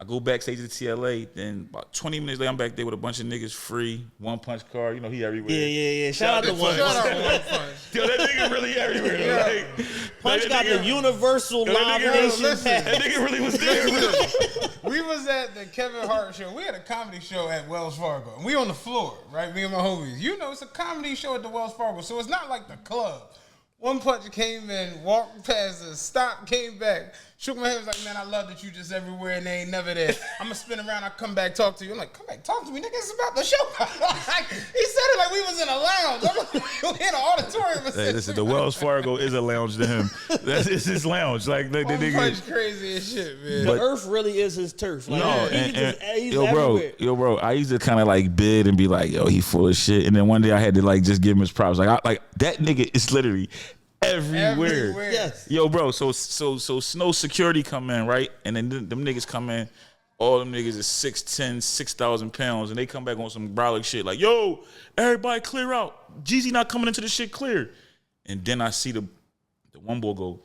I go backstage to the TLA, then about 20 minutes later, I'm back there with a bunch of niggas free, One Punch card. You know, he everywhere. Yeah. Shout out to One Punch. Yo, that nigga really everywhere. Like, Punch got the universal live nation pass. That nigga really was there. We was at the Kevin Hart show. We had a comedy show at Wells Fargo. And we on the floor, right? Me and my homies. You know, it's a comedy show at the Wells Fargo, so it's not like the club. One Punch came in, walked past us, stopped, came back, shook my head, was like, man, I love that you just everywhere and they ain't never there. I'm going to spin around, I'll come back, talk to you. I'm like, come back, talk to me, nigga, it's about the show. He said it like we was in a lounge. I'm like, we in an auditorium. Hey, listen, the Wells Fargo is a lounge to him. It's his lounge. Like, the nigga. One Punch crazy as shit, man. The earth really is his turf. Like, no, he's yo, bro, I used to kind of like bid and be like, yo, he full of shit. And then one day I had to like just give him his props. Like that nigga is literally everywhere. Yes. Yo, bro, so Snow Security come in, right? And then them niggas come in. All them niggas is 6'10", 6,000 pounds, and they come back on some brolic shit like, yo, everybody clear out. Jeezy not coming into the shit clear. And then I see the one boy go,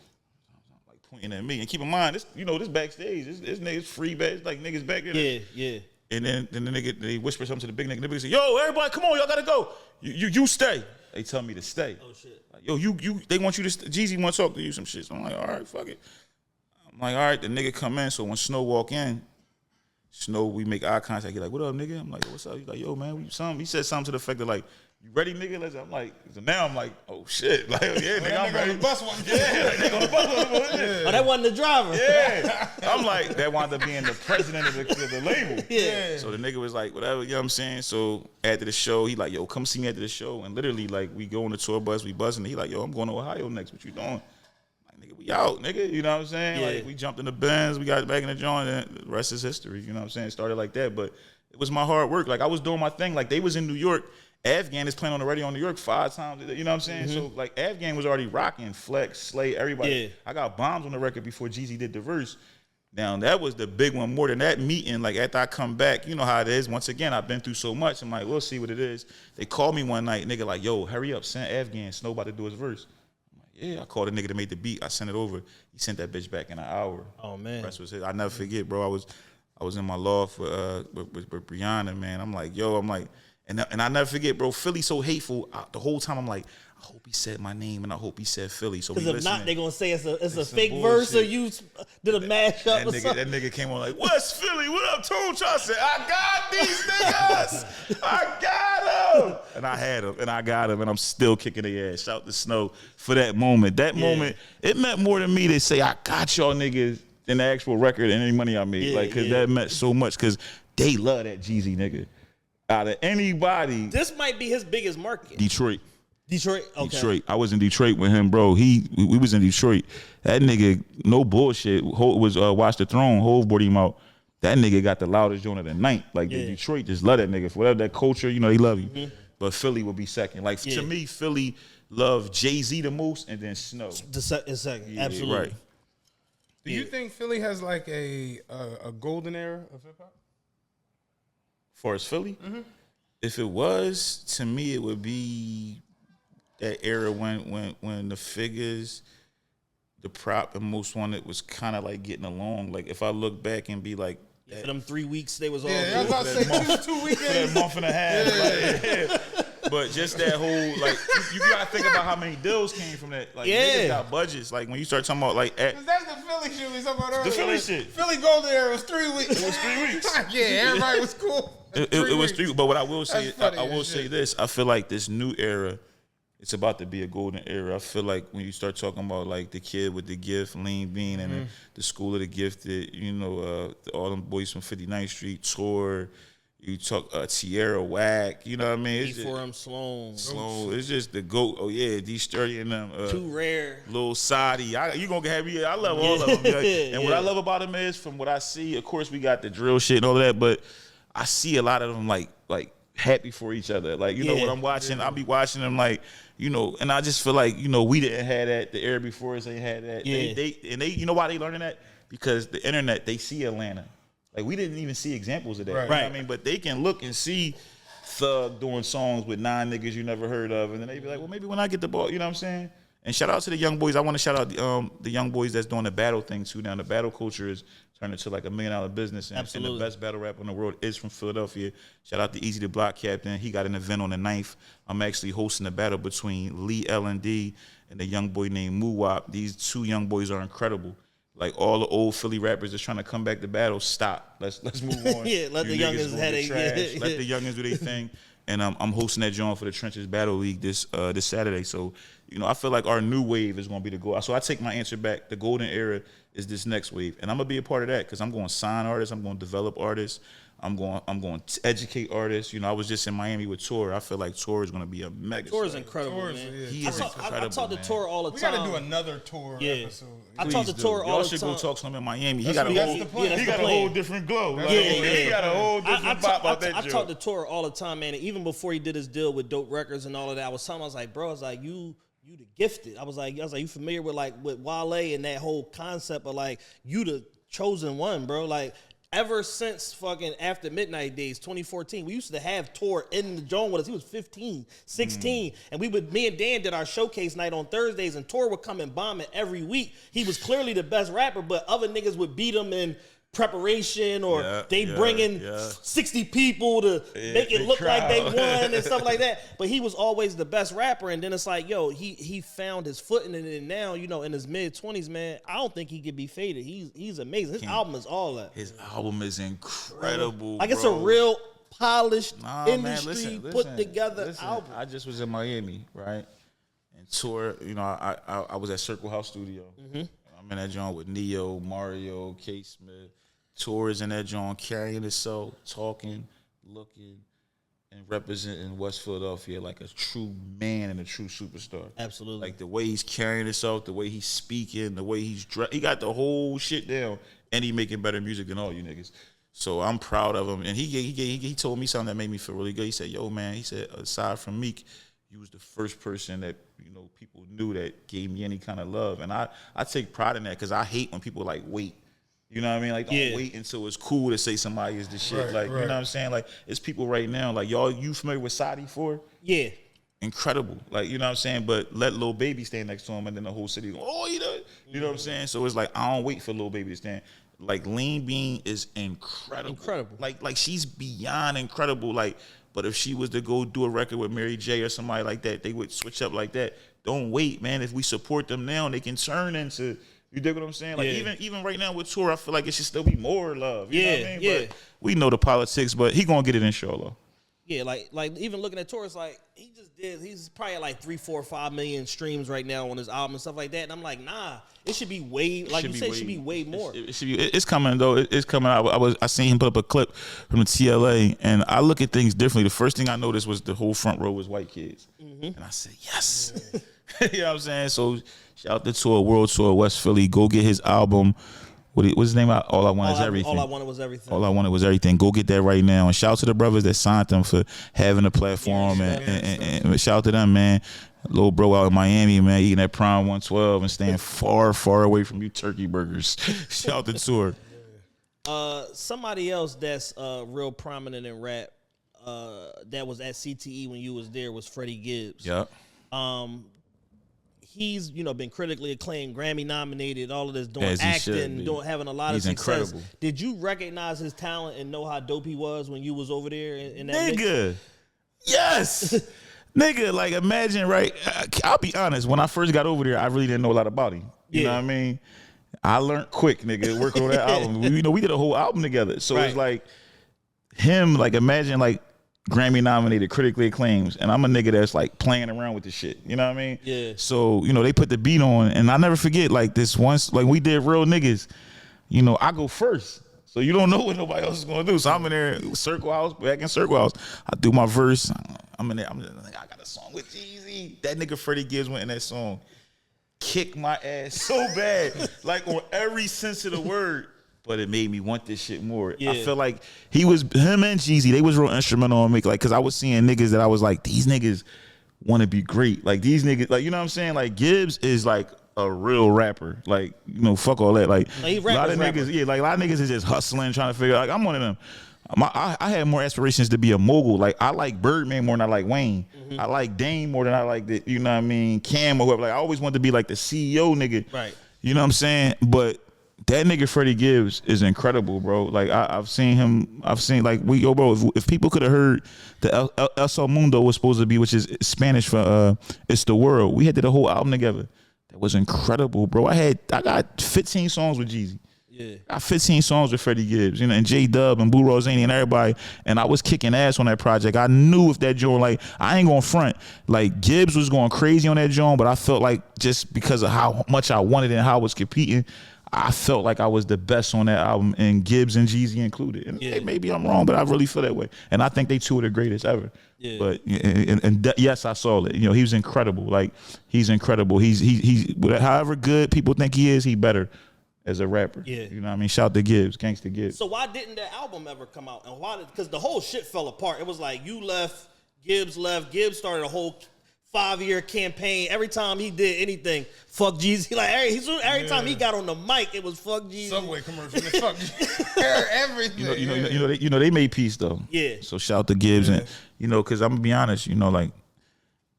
like, pointing at me. And keep in mind, this backstage, this niggas free back, like niggas back there. Yeah. And then the nigga, they whisper something to the big nigga. The big nigga say, yo, everybody, come on, y'all gotta go. You stay. They tell me to stay. Oh, shit. Like, yo, they want you to stay. Jeezy want to talk to you, some shit. So I'm like, all right, fuck it. I'm like, all right, the nigga come in. So when Snow walk in, we make eye contact. He like, what up, nigga? I'm like, yo, what's up? He's like, yo, man, he said something to the effect of like, you ready, nigga? I'm like, so now I'm like, oh shit, like, yeah, nigga, I'm ready. On the bus one. Yeah, like, nigga on the bus one. Oh, that wasn't the driver. Yeah, I'm like, that wound up being the president of the label. Yeah. So the nigga was like, whatever, you know what I'm saying? So after the show, he like, yo, come see me after the show. And literally, like, we go on the tour bus, we buzzing. He like, yo, I'm going to Ohio next. What you doing? Nigga, we out, nigga. You know what I'm saying? Yeah. Like, we jumped in the Benz, we got back in the joint, and the rest is history. You know what I'm saying? It started like that, but it was my hard work. Like, I was doing my thing. Like, they was in New York. Afghan is playing on the radio in New York 5 times. You know what I'm saying? So, like, Afghan was already rocking, Flex, Slay, everybody. Yeah. I got bombs on the record before Jeezy did the verse. Now, that was the big one. More than that meeting, like, after I come back, you know how it is. Once again, I've been through so much. I'm like, we'll see what it is. They called me one night, nigga, like, yo, hurry up, send Afghan. Snow about to do his verse. Yeah, I called a nigga that made the beat. I sent it over. He sent that bitch back in an hour. Oh, man. The rest was his. I never forget, bro. I was in my loft with Brianna, man. I'm like, yo, and I never forget, bro. Philly's so hateful. The whole time I'm like, I hope he said my name and I hope he said Philly. So because if not, they're gonna say it's a fake verse or you did a mashup or something. That nigga came on like, what's Philly? What up, Tone? I said, I got these niggas. I got them. And I had them and I got them and I'm still kicking their ass. Shout to Snow for that moment. That moment, it meant more to me to say I got y'all niggas than the actual record and any money I made. Cause that meant so much because they love that Jeezy nigga. Out of anybody. This might be his biggest market. Detroit. Okay. Detroit. I was in Detroit with him, bro. We was in Detroit. That nigga, no bullshit. Was Watch the Throne. Hove brought him out. That nigga got the loudest joint of the night. Like Detroit just love that nigga for whatever that culture. You know, they love you. Mm-hmm. But Philly would be second. Like to me, Philly loved Jay-Z the most, and then Snow. Second, absolutely. Right. Do you think Philly has like a golden era of hip hop? For as Philly, if it was, to me, it would be that era when the figures, the prop, and most wanted was kind of like getting along. Like if I look back and be like, for them 3 weeks they was all I was about to say two weekends, that month and a half. But just that whole like you gotta think about how many deals came from that. Like niggas got budgets. Like when you start talking about like that's the Philly shit we talking about earlier. The Philly shit. Philly golden era was 3 weeks. It was 3 weeks. Yeah, everybody was cool. It was 3 weeks. But what I will say, I will say this: I feel like this new era, it's about to be a golden era. I feel like when you start talking about like the kid with the gift, Lean Bean, and the School of the Gifted, you know, all them boys from 59th Street, Tour. You talk Tierra Whack, you know what I mean? It's for him, Sloan. It's just the GOAT. Oh yeah, D-Sturdy and them. Too Rare. Lil Sadi. You gonna have me? I love all of them. And what I love about them is, from what I see, of course we got the drill shit and all that, but I see a lot of them like happy for each other. Like, you know, when I'm watching, I'll be watching them like, you know, and I just feel like, you know, we didn't have that. The era before us ain't had that. Yeah. They you know why they learning that? Because the internet, they see Atlanta. Like, we didn't even see examples of that. Right. You know what I mean? But they can look and see Thug doing songs with 9 niggas you never heard of. And then they be like, well, maybe when I get the ball, you know what I'm saying? And shout out to the young boys. I want to shout out the young boys that's doing the battle thing, too. Now, the battle culture is turning into like $1 million business. And the best battle rapper in the world is from Philadelphia. Shout out to Easy the Block Captain. He got an event on the 9th. I'm actually hosting a battle between Lee L&D and a young boy named Muwap. These 2 young boys are incredible. Like all the old Philly rappers that's trying to come back to battle, stop. Let's move on. Let the youngins headache. Let the youngins do their thing. And I'm hosting that joint for the Trenches Battle League this Saturday. So, you know, I feel like our new wave is going to be the goal. So I take my answer back. The golden era is this next wave, and I'm gonna be a part of that because I'm going to sign artists. I'm going to develop artists. I'm going to educate artists. You know, I was just in Miami with Tor. I feel like Tor is going to be a mega. Tor is incredible, man. He is incredible. I talk to Tor all the time. We got to do another Tor episode. I talk to Tor all the time. Y'all should go talk to him in Miami. He got a whole different glow. He got a whole different pop about that. I talk to Tor all the time, man. And even before he did his deal with Dope Records and all of that, I was like, bro, I was like, you the gifted. I was like, you familiar with Wale and that whole concept of like you the chosen one, bro. Like, ever since fucking After Midnight Days, 2014, we used to have Tor in the joint with us. He was 15, 16. And me and Dan did our showcase night on Thursdays, and Tor would come and bomb it every week. He was clearly the best rapper, but other niggas would beat him in preparation, or they bring in 60 people to make it look like they won and stuff like that. But he was always the best rapper, and then it's like, yo, he found his footing in it, and now, you know, in his mid-20s, man, I don't think he could be faded. He's amazing. His album is all that. His album is incredible. Like, it's a real polished industry put together album. I just was in Miami, right? And Tor, you know, I was at Circle House Studio. I'm in that joint with Neo, Mario, K. Smith. Tor is in that joint, carrying himself, talking, looking, and representing West Philadelphia like a true man and a true superstar. Absolutely. Like the way he's carrying himself, the way he's speaking, the way he's dressed. He got the whole shit down, and he making better music than all you niggas. So I'm proud of him. And he told me something that made me feel really good. He said, yo, man, he said, aside from Meek, you was the first person that, you know, people knew that gave me any kind of love. And I take pride in that because I hate when people, like, wait. You know what I mean? Like, don't wait until it's cool to say somebody is the shit. Right, you know what I'm saying? Like, it's people right now. Like, y'all, you familiar with Sadi 4? Yeah. Incredible. Like, you know what I'm saying? But let Lil Baby stand next to him, and then the whole city go, oh, you know what I'm saying? So it's like, I don't wait for Lil Baby to stand. Like Lean Bean is incredible. Like she's beyond incredible. Like, but if she was to go do a record with Mary J or somebody like that, they would switch up like that. Don't wait, man. If we support them now, they can turn into. You dig what I'm saying? Like even right now with Tour, I feel like it should still be more love. You know what I mean? But we know the politics, but he gonna get it inshallah. Yeah, like even looking at Taurus, like he's probably at like 3, 4, 5 million streams right now on his album and stuff like that. And I'm like, nah, it should be way, like you said, it should be way more. It should be. It's coming though. It's coming out. I seen him put up a clip from the TLA, and I look at things differently. The first thing I noticed was the whole front row was white kids, and I said, yes. You know what I'm saying? So shout out to Tour, World Tour, West Philly. Go get his album. What's his name? All I Want Is Everything. All I Wanted Was Everything. All I Wanted Was Everything. Go get that right now. And shout out to the brothers that signed them for having a platform. And shout out to them, man. Little bro out in Miami, man, eating that Prime 112 and staying far, far away from you turkey burgers. Shout out to Tour. Somebody else that's real prominent in rap that was at CTE when you was there was Freddie Gibbs. Yeah. He's, been critically acclaimed, Grammy nominated, all of this, doing acting, having a lot of success. Incredible. Did you recognize his talent and know how dope he was when you was over there in that mix? Yes. Nigga, like imagine, right? I'll be honest, when I first got over there, I really didn't know a lot about him. You know what I mean? I learned quick, nigga, working on that album. We did a whole album together. So it's like him, like imagine like Grammy nominated, critically acclaimed, and I'm a nigga that's like playing around with this shit. You know what I mean? Yeah. So, they put the beat on, and I never forget, like this once, like we did Real Niggas, I go first. So you don't know what nobody else is gonna do. So I'm in there, Circle House, back in Circle House. I do my verse. I'm in there, I'm just like, I got a song with Jeezy. That nigga Freddie Gibbs went in that song. Kick my ass so bad, like on every sense of the word. But it made me want this shit more. Yeah. I feel like him and Jeezy, they was real instrumental on me. Like, cause I was seeing niggas that I was like, these niggas want to be great. Like these niggas, like, you know what I'm saying? Like Gibbs is like a real rapper. Like, fuck all that. Like a lot of niggas, like a lot of niggas is just hustling, trying to figure out. Like I'm one of them. I had more aspirations to be a mogul. Like I like Birdman more than I like Wayne. Mm-hmm. I like Dame more than I like the, you know what I mean, Cam or whoever. Like I always wanted to be like the CEO nigga. Right. You know what I'm saying? But that nigga Freddie Gibbs is incredible, bro. Like I've seen him. I've seen like bro. If people could have heard the El Mundo was supposed to be, which is Spanish for it's the world. We had did a whole album together. That was incredible, bro. I got 15 songs with Jeezy. Yeah. I got 15 songs with Freddie Gibbs, and J Dub and Boo Rosaney and everybody, and I was kicking ass on that project. I knew if that joint, like, I ain't gonna front, like Gibbs was going crazy on that joint, but I felt like just because of how much I wanted and how I was competing, I felt like I was the best on that album, and Gibbs and Jeezy included. And maybe I'm wrong, but I really feel that way. And I think they two are the greatest ever. Yeah. But yes, I saw it. He was incredible. Like he's incredible. He's however good people think he is, he better as a rapper. Yeah. You know what I mean? Shout to Gibbs, Gangsta Gibbs. So why didn't that album ever come out? And why? Because the whole shit fell apart. It was like you left, Gibbs started a whole 5-year campaign. Every time he did anything, fuck Jeezy. Like every time he got on the mic, it was fuck Jeezy. Subway commercial, fuck Jeezy. Everything. They made peace though. Yeah. So shout out to Gibbs, and because I'm gonna be honest, like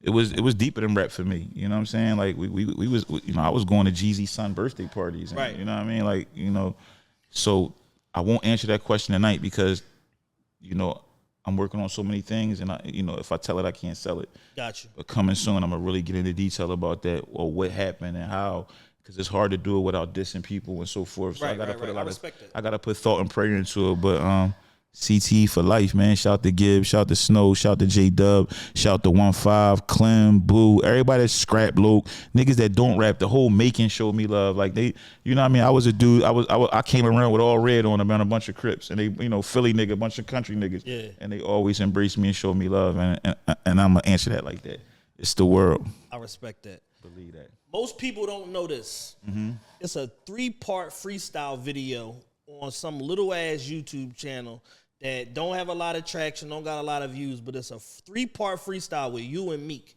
it was deeper than rap for me. You know what I'm saying? Like we was, I was going to Jeezy's son birthday parties. And, right. You know what I mean? Like so I won't answer that question tonight because I'm working on so many things, and if I tell it, I can't sell it. Gotcha. But coming soon, I'm gonna really get into detail about that, or what happened and how, because it's hard to do it without dissing people and so forth. So I gotta put a lot of, I gotta put thought and prayer into it. But CT for life, man. Shout to Gibbs, shout to Snow, shout to J Dub, shout to 1-5, Clem, Boo, everybody that's scrap loc, niggas that don't rap. The whole Macon showed me love. Like they, you know what I mean? I was a dude. I came around with all red on about a bunch of Crips, and they, Philly nigga, a bunch of country niggas, yeah. And they always embraced me and showed me love, and I'm gonna answer that like that. It's the world. I respect that. Believe that. Most people don't know this. Mm-hmm. It's a 3-part freestyle video on some little ass YouTube channel that don't have a lot of traction, don't got a lot of views, but it's a 3-part freestyle with you and Meek.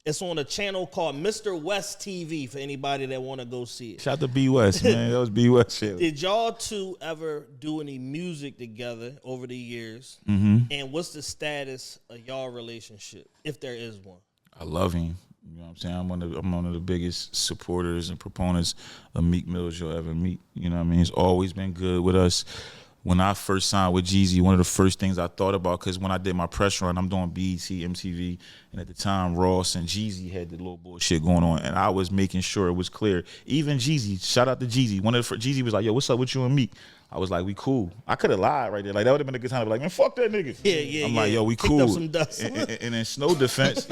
It's on a channel called Mr. West TV for anybody that want to go see it. Shout out to B West, man. That was B West shit. Did y'all two ever do any music together over the years? Mm-hmm. And what's the status of y'all relationship, if there is one? I love him. You know what I'm saying? I'm one of the biggest supporters and proponents of Meek Mills you'll ever meet. You know what I mean? It's always been good with us. When I first signed with Jeezy, one of the first things I thought about, because when I did my press run, I'm doing BET, MTV, and at the time, Ross and Jeezy had the little bullshit going on, and I was making sure it was clear. Even Jeezy, shout out to Jeezy. Jeezy was like, yo, what's up with you and Meek? I was like, we cool. I could have lied right there. Like, that would have been a good time to be like, man, fuck that nigga. Yeah. I'm like, yo, we Picked cool. up some dust. And in Snow defense,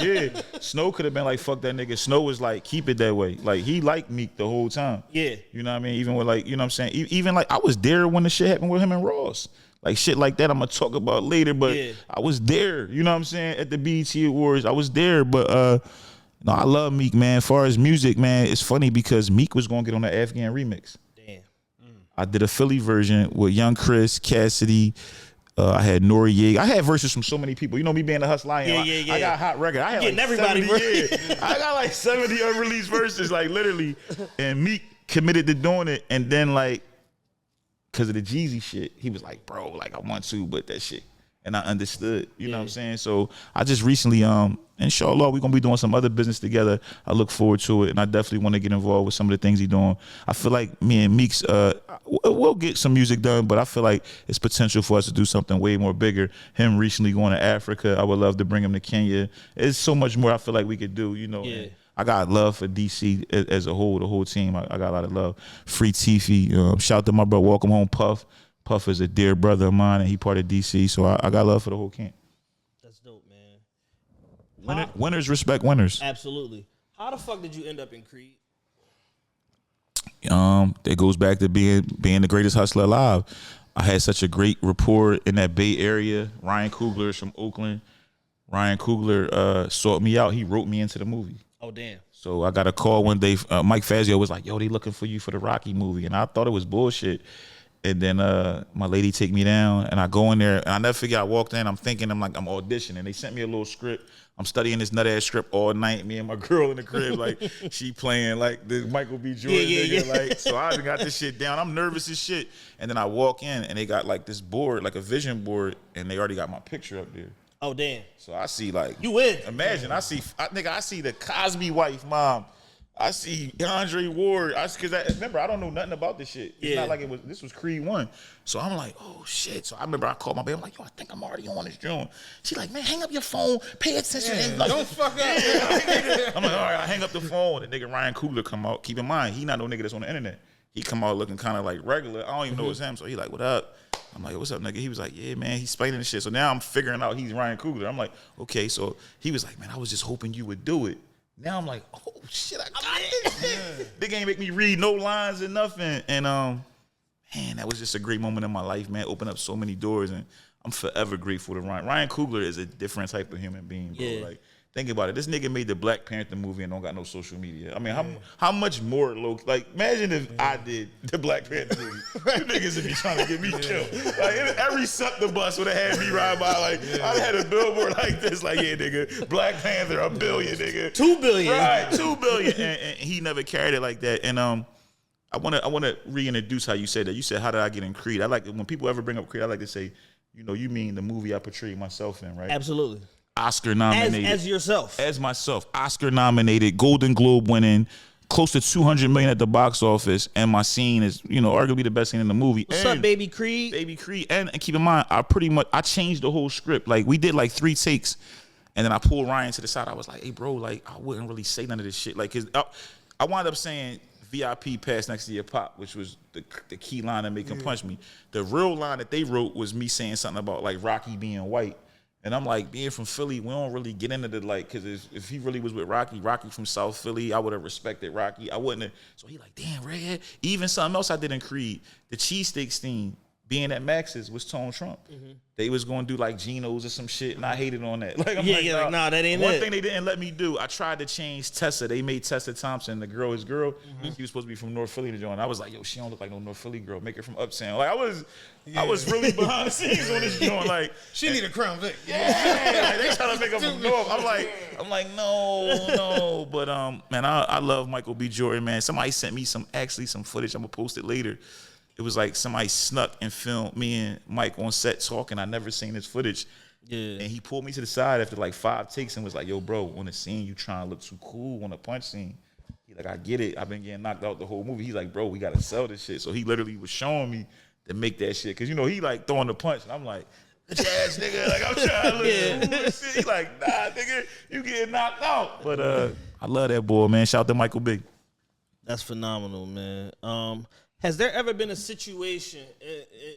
Snow could have been like, fuck that nigga. Snow was like, keep it that way. Like, he liked Meek the whole time. Yeah. You know what I mean? Even with like, you know what I'm saying? Even like, I was there when the shit happened with him and Ross. Like, shit like that I'm going to talk about later, but I was there. You know what I'm saying? At the BET Awards, I was there. But, no, I love Meek, man. As far as music, man, it's funny because Meek was going to get on the Afghan remix. I did a Philly version with Young Chris, Cassidy. I had Noriega. I had verses from so many people. You know me being a hustler. I got a hot record. I had getting like everybody 70, I got like 70 unreleased verses, like literally. And Meek committed to doing it. And then like, because of the Jeezy shit, he was like, bro, like I want to, but that shit. And I understood, you know what I'm saying? So I just recently, inshallah, we're going to be doing some other business together. I look forward to it, and I definitely want to get involved with some of the things he's doing. I feel like me and Meek's, we'll get some music done, but I feel like it's potential for us to do something way more bigger. Him recently going to Africa, I would love to bring him to Kenya. There's so much more I feel like we could do, you know. Yeah. I got love for DC as a whole, the whole team. I got a lot of love. Free Tiffy, shout out to my brother, welcome home, Puff. Puff is a dear brother of mine, and he part of DC, so I got love for the whole camp. That's dope, man. Winners respect winners. Absolutely. How the fuck did you end up in Creed? That goes back to being the greatest hustler alive. I had such a great rapport in that Bay Area. Ryan Coogler is from Oakland. Ryan Coogler sought me out. He wrote me into the movie. Oh, damn. So I got a call one day. Mike Fazio was like, yo, they looking for you for the Rocky movie. And I thought it was bullshit. And then my lady take me down, and I go in there, and I never forget, I walked in, I'm thinking, I'm auditioning. They sent me a little script. I'm studying this nut-ass script all night, me and my girl in the crib, like, she playing, like, the Michael B. Jordan nigga, like, so I got this shit down. I'm nervous as shit. And then I walk in, and they got, like, this board, like a vision board, and they already got my picture up there. Oh, damn. So I see, like, you win. Imagine, I see the Cosby wife, mom. I see Andre Ward. Remember, I don't know nothing about this shit. It's not like this was Creed 1. So I'm like, oh shit. So I remember I called my baby. I'm like, yo, I think I'm already on this joint. She like, man, hang up your phone, pay attention. And like, don't fuck up. I'm like, all right, I hang up the phone. The nigga Ryan Coogler come out. Keep in mind, he not no nigga that's on the internet. He come out looking kind of like regular. I don't even know it's him. So he like, what up? I'm like, what's up, nigga? He was like, yeah, man, he's explaining the shit. So now I'm figuring out he's Ryan Coogler. I'm like, okay. So he was like, man, I was just hoping you would do it. Now I'm like, oh shit, I got this shit. They ain't make me read no lines or nothing. And man, that was just a great moment in my life, man. Opened up so many doors, and I'm forever grateful to Ryan. Ryan Coogler is a different type of human being, bro. Like, think about it. This nigga made the Black Panther movie and don't got no social media. I mean, how much more low? Like, imagine if I did the Black Panther movie. You niggas would be trying to get me killed. Like, every suck the bus would have had me ride by. Like, I'd had a billboard like this. Like, yeah, nigga, Black Panther, $1 billion, nigga. $2 billion. Right, $2 billion. And he never carried it like that. And I wanna reintroduce how you said that. You said, how did I get in Creed? I like when people ever bring up Creed, I like to say, you know, you mean the movie I portrayed myself in, right? Absolutely. Oscar nominated. As yourself. As myself. Oscar nominated, Golden Globe winning, close to $200 million at the box office, and my scene is, you know, arguably the best scene in the movie. What's up, Baby Creed? Baby Creed. And keep in mind, I changed the whole script. Like, we did like 3 takes, and then I pulled Ryan to the side. I was like, hey, bro, like, I wouldn't really say none of this shit. Like, cause I wound up saying VIP pass next to your pop, which was the key line that made him punch me. The real line that they wrote was me saying something about like Rocky being white. And I'm like, being from Philly, we don't really get into the like, because if he really was with Rocky from South Philly, I would have respected Rocky. I wouldn't have. So he like, damn, Red. Even something else I did in Creed, the cheesesteak scene, being at Max's was Tone Trump. They was going to do like Geno's or some shit, and I hated on that. Like, I'm like, nah, that ain't One it. thing they didn't let me do, I tried to change Tessa. They made Tessa Thompson, the girl is girl. She was supposed to be from North Philly to join. I was like, yo, she don't look like no North Philly girl. Make her from Uptown. Like, I was really behind the scenes on this joint. Like, she need a Crown Vic. Yeah, like, they trying to make her from North. I'm like, no. But man, I love Michael B. Jordan, man. Somebody sent me some footage. I'm gonna post it later. It was like somebody snuck and filmed me and Mike on set talking. I never seen this footage. Yeah. And he pulled me to the side after like 5 takes and was like, yo, bro, on the scene, you trying to look too cool on the punch scene. He like, I get it. I've been getting knocked out the whole movie. He's like, bro, we got to sell this shit. So he literally was showing me to make that shit. Because, you know, he like throwing the punch. And I'm like, bitch ass nigga. Like, I'm trying to look cool and shit. He like, nah, nigga, you getting knocked out. But I love that boy, man. Shout out to Michael B. That's phenomenal, man. Has there ever been a situation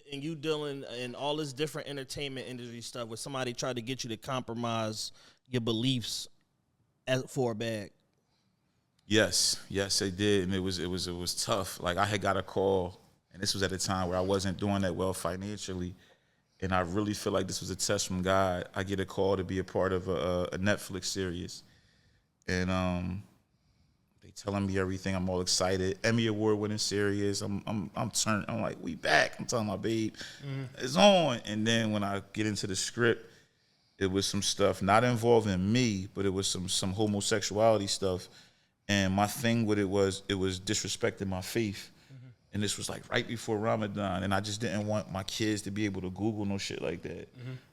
in you dealing in all this different entertainment industry stuff where somebody tried to get you to compromise your beliefs for a bag? Yes, they did, and it was tough. Like I had got a call, and this was at a time where I wasn't doing that well financially, and I really feel like this was a test from God. I get a call to be a part of a Netflix series, and they telling me everything. I'm all excited. Emmy Award winning series. I'm turned. I'm like, we back. I'm telling my babe, it's on. And then when I get into the script, it was some stuff not involving me, but it was some homosexuality stuff. And my thing with it was disrespecting my faith. And this was like right before Ramadan. And I just didn't want my kids to be able to Google no shit like that.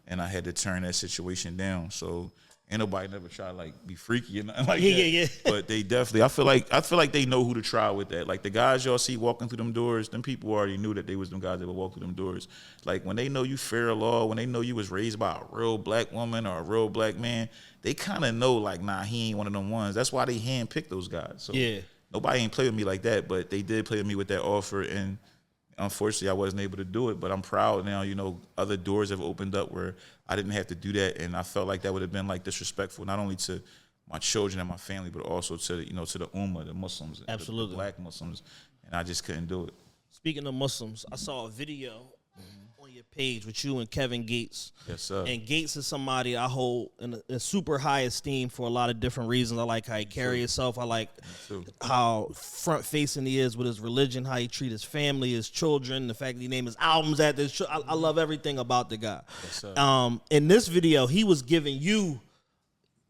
And I had to turn that situation down. So ain't nobody never try to like be freaky or nothing like that. Yeah. But they definitely, I feel like they know who to try with that. Like the guys y'all see walking through them doors, them people already knew that they was them guys that would walk through them doors. Like when they know you fair law, when they know you was raised by a real black woman or a real black man, they kind of know like, nah, he ain't one of them ones. That's why they handpick those guys. So yeah. Nobody ain't play with me like that, but they did play with me with that offer, and unfortunately I wasn't able to do it. But I'm proud now, you know, other doors have opened up where I didn't have to do that, and I felt like that would have been like disrespectful, not only to my children and my family, but also to the, you know, to the Ummah, the Muslims, absolutely, the black Muslims, and I just couldn't do it. Speaking of Muslims, I saw a video on your page with you and Kevin Gates. Yes, sir. And Gates is somebody I hold in a super high esteem for a lot of different reasons. I like how he carry himself. I like how front-facing he is with his religion, how he treat his family, his children, the fact that he named his albums at this. I love everything about the guy. Yes, sir. In this video, he was giving you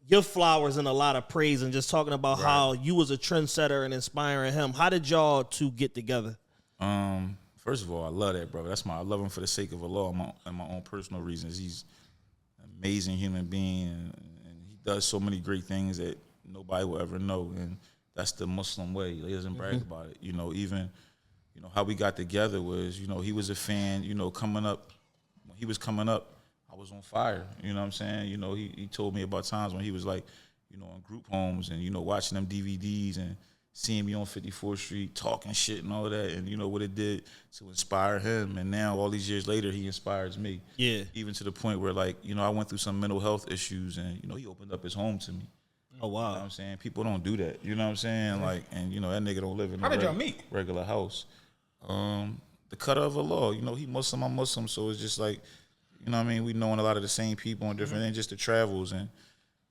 your flowers and a lot of praise and just talking about how you was a trendsetter and inspiring him. How did y'all two get together? First of all, I love that, brother. I love him for the sake of Allah and my own personal reasons. He's an amazing human being, and he does so many great things that nobody will ever know. And that's the Muslim way. He doesn't brag about it. You know, even, you know, how we got together was, you know, he was a fan, you know, coming up. When he was coming up, I was on fire. You know what I'm saying? You know, he told me about times when he was like, you know, in group homes and, you know, watching them DVDs and seeing me on 54th Street talking shit and all that, and you know what it did to inspire him. And now all these years later, he inspires me. Yeah. Even to the point where, like, you know, I went through some mental health issues, and you know, he opened up his home to me. Oh wow. You know what I'm saying? People don't do that. You know what I'm saying? Like, and you know, that nigga don't live in a regular house. The cutter of Allah. You know, he Muslim, I'm Muslim, so it's just like, you know what I mean? We knowing a lot of the same people and different things, just the travels. And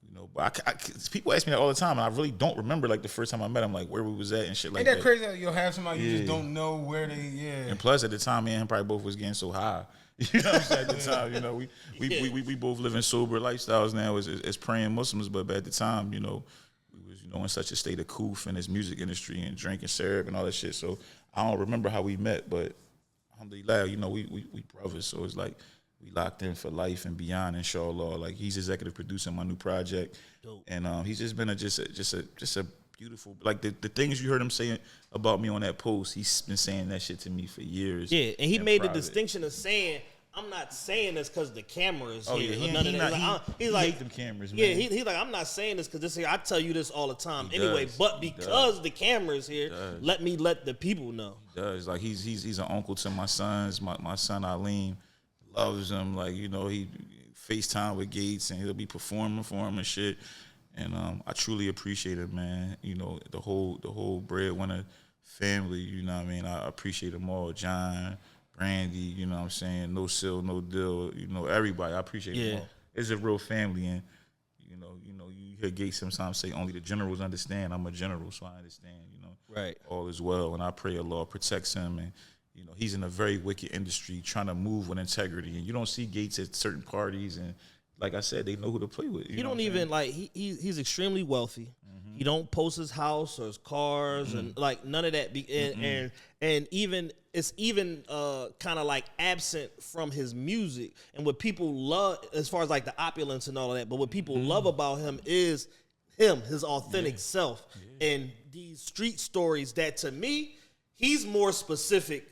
you know, but people ask me that all the time, and I really don't remember like the first time I met him, like where we was at and shit like that. Ain't that crazy that you'll have somebody you just don't know where they, And plus, at the time, me and him probably both was getting so high. You know what I'm saying? At the time, you know, we both living sober lifestyles now as praying Muslims, but at the time, you know, we was, you know, in such a state of koof in this music industry and drinking syrup and all that shit. So I don't remember how we met, but alhamdulillah, you know, we brothers. So it's like, we locked in for life and beyond, inshallah. Like, he's executive producing my new project. Dope. And he's just been just a beautiful, like the things you heard him saying about me on that post, he's been saying that shit to me for years. Yeah, and he made the distinction of saying, I'm not saying this because the camera is here. He's like, hate them cameras, man. Yeah, he's like, I'm not saying this because this here. I tell you this all the time anyway, but because the camera is here, let the people know. He does. Like, he's an uncle to my sons. My son Aleem loves him. Like, you know, he FaceTime with Gates and he'll be performing for him and shit. And I truly appreciate it, man. You know, the whole breadwinner family, you know what I mean? I appreciate them all. John, Brandy, you know what I'm saying? No Sill, No Deal, you know, everybody. I appreciate them all. It's a real family, and you know, you hear Gates sometimes say only the generals understand. I'm a general, so I understand, you know. Right. All is well, and I pray Allah protects him, and you know, he's in a very wicked industry trying to move with integrity. And you don't see Gates at certain parties. And like I said, they know who to play with. He don't even, like, he's extremely wealthy. He don't post his house or his cars and, like, none of that. And even it's even kind of like absent from his music. And what people love, as far as like the opulence and all of that, but what people love about him is his authentic self. And these street stories that, to me, he's more specific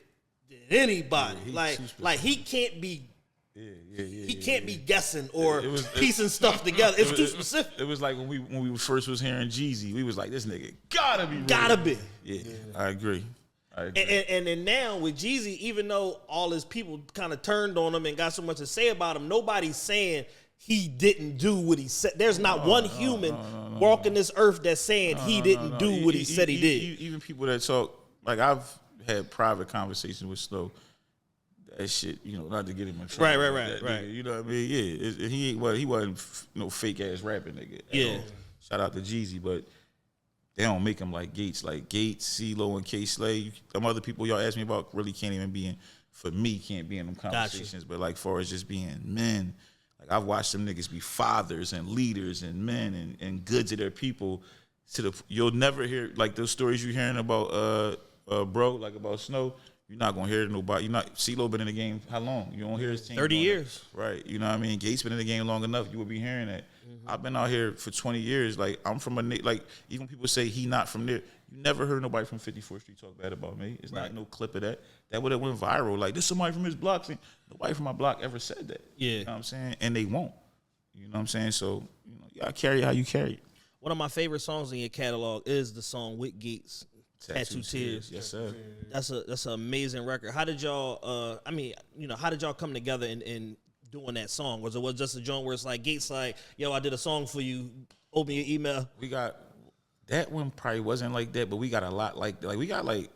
than anybody. Like he can't be he can't be guessing or piecing stuff together. It's too specific. It was like when we first was hearing Jeezy, we was like, this nigga gotta be real. Gotta be. Yeah, I agree. And then now with Jeezy, even though all his people kind of turned on him and got so much to say about him, nobody's saying he didn't do what he said. There's not one human walking this earth that's saying he didn't do what he said he did. Even people that talk, like I've had private conversations with Snow. That shit, you know, not to get him in trouble. Right. Nigga, you know what I mean? Yeah, he wasn't no fake ass rapping nigga. Yeah. Shout out to Jeezy, but they don't make him like Gates. Like Gates, CeeLo, and K Slay. Them other people y'all ask me about really can't even be in. For me, can't be in them conversations. But like, far as just being men, like I've watched them niggas be fathers and leaders and men and good to their people. You'll never hear like those stories you hearing about bro, like about Snow. You're not gonna hear nobody. CeeLo been in the game how long? You don't hear his team. 30 years. Right. You know what I mean? Gates been in the game long enough. You will be hearing that. I've been out here for 20 years. Like I'm from like even people say he not from there. You never heard nobody from 54th Street talk bad about me. It's not no clip of that. That would have went viral. Like this somebody from his block. Nobody from my block ever said that. Yeah. You know what I'm saying? And they won't. You know what I'm saying? So you gotta carry it how you carry it. One of my favorite songs in your catalog is the song with Gates. Tattoo Tears. Yes, sir. That's an amazing record. How did y'all how did y'all come together in doing that song? Was it just a joint where it's like Gates like, yo, I did a song for you, open your email? We got that one probably wasn't like that, but we got a lot like that. Like we got a lot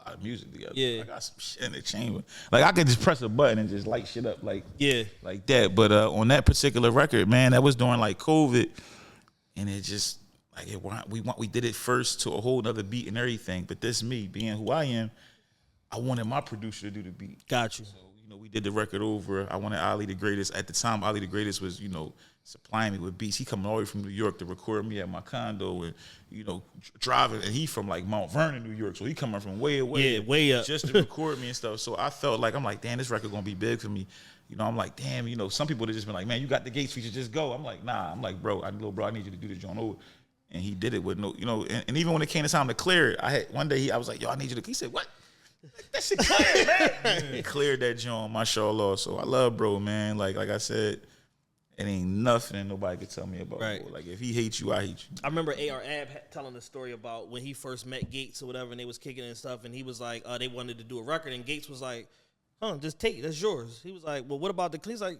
of music together. Yeah. I got some shit in the chamber. Like I could just press a button and just light shit up like that. But on that particular record, man, that was during like COVID, and it just we did it first to a whole nother beat and everything. But this me being who I am, I wanted my producer to do the beat. Got you. So, we did the record over. I wanted Ali the Greatest. At the time, Ali the Greatest was, supplying me with beats. He coming all the way from New York to record me at my condo and, driving. And he from like Mount Vernon, New York. So he coming from way away. Yeah, way up. Just to record me and stuff. So I felt like, I'm like, damn, this record gonna be big for me. I'm like, damn, some people have just been like, man, you got the Gates feature, just go. I'm like, nah. I'm like, bro, I need you to do this joint over. And he did it with and even when it came to time to clear it, one day I was like, yo, I need you to, he said, what? That shit cleared, man. He cleared that joint, mashallah. So I love bro, man. Like I said, it ain't nothing nobody could tell me about. Right. Bro. Like if he hates you, I hate you. I remember AR Ab telling the story about when he first met Gates or whatever, and they was kicking and stuff, and he was like, they wanted to do a record, and Gates was like, just take it, that's yours. He was like, well, what about the, he's like,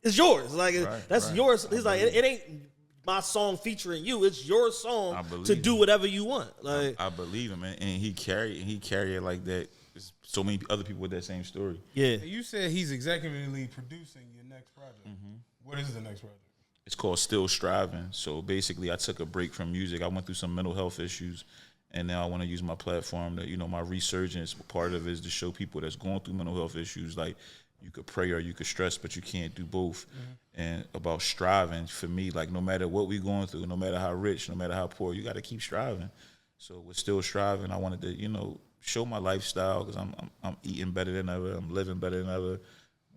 it's yours. Like, that's yours. He's like, it ain't my song featuring you. It's your song to do whatever you want. Like I believe him, man. And he carry it like that. There's so many other people with that same story. Yeah. You said he's executively producing your next project. What is the next project? It's called Still Striving. So basically, I took a break from music. I went through some mental health issues, and now I want to use my platform to, my resurgence. Part of it is to show people that's going through mental health issues, like you could pray or you could stress, but you can't do both. And about striving, for me, like no matter what we going through, no matter how rich, no matter how poor, you got to keep striving. So we're still striving. I wanted to, show my lifestyle because I'm eating better than ever. I'm living better than ever.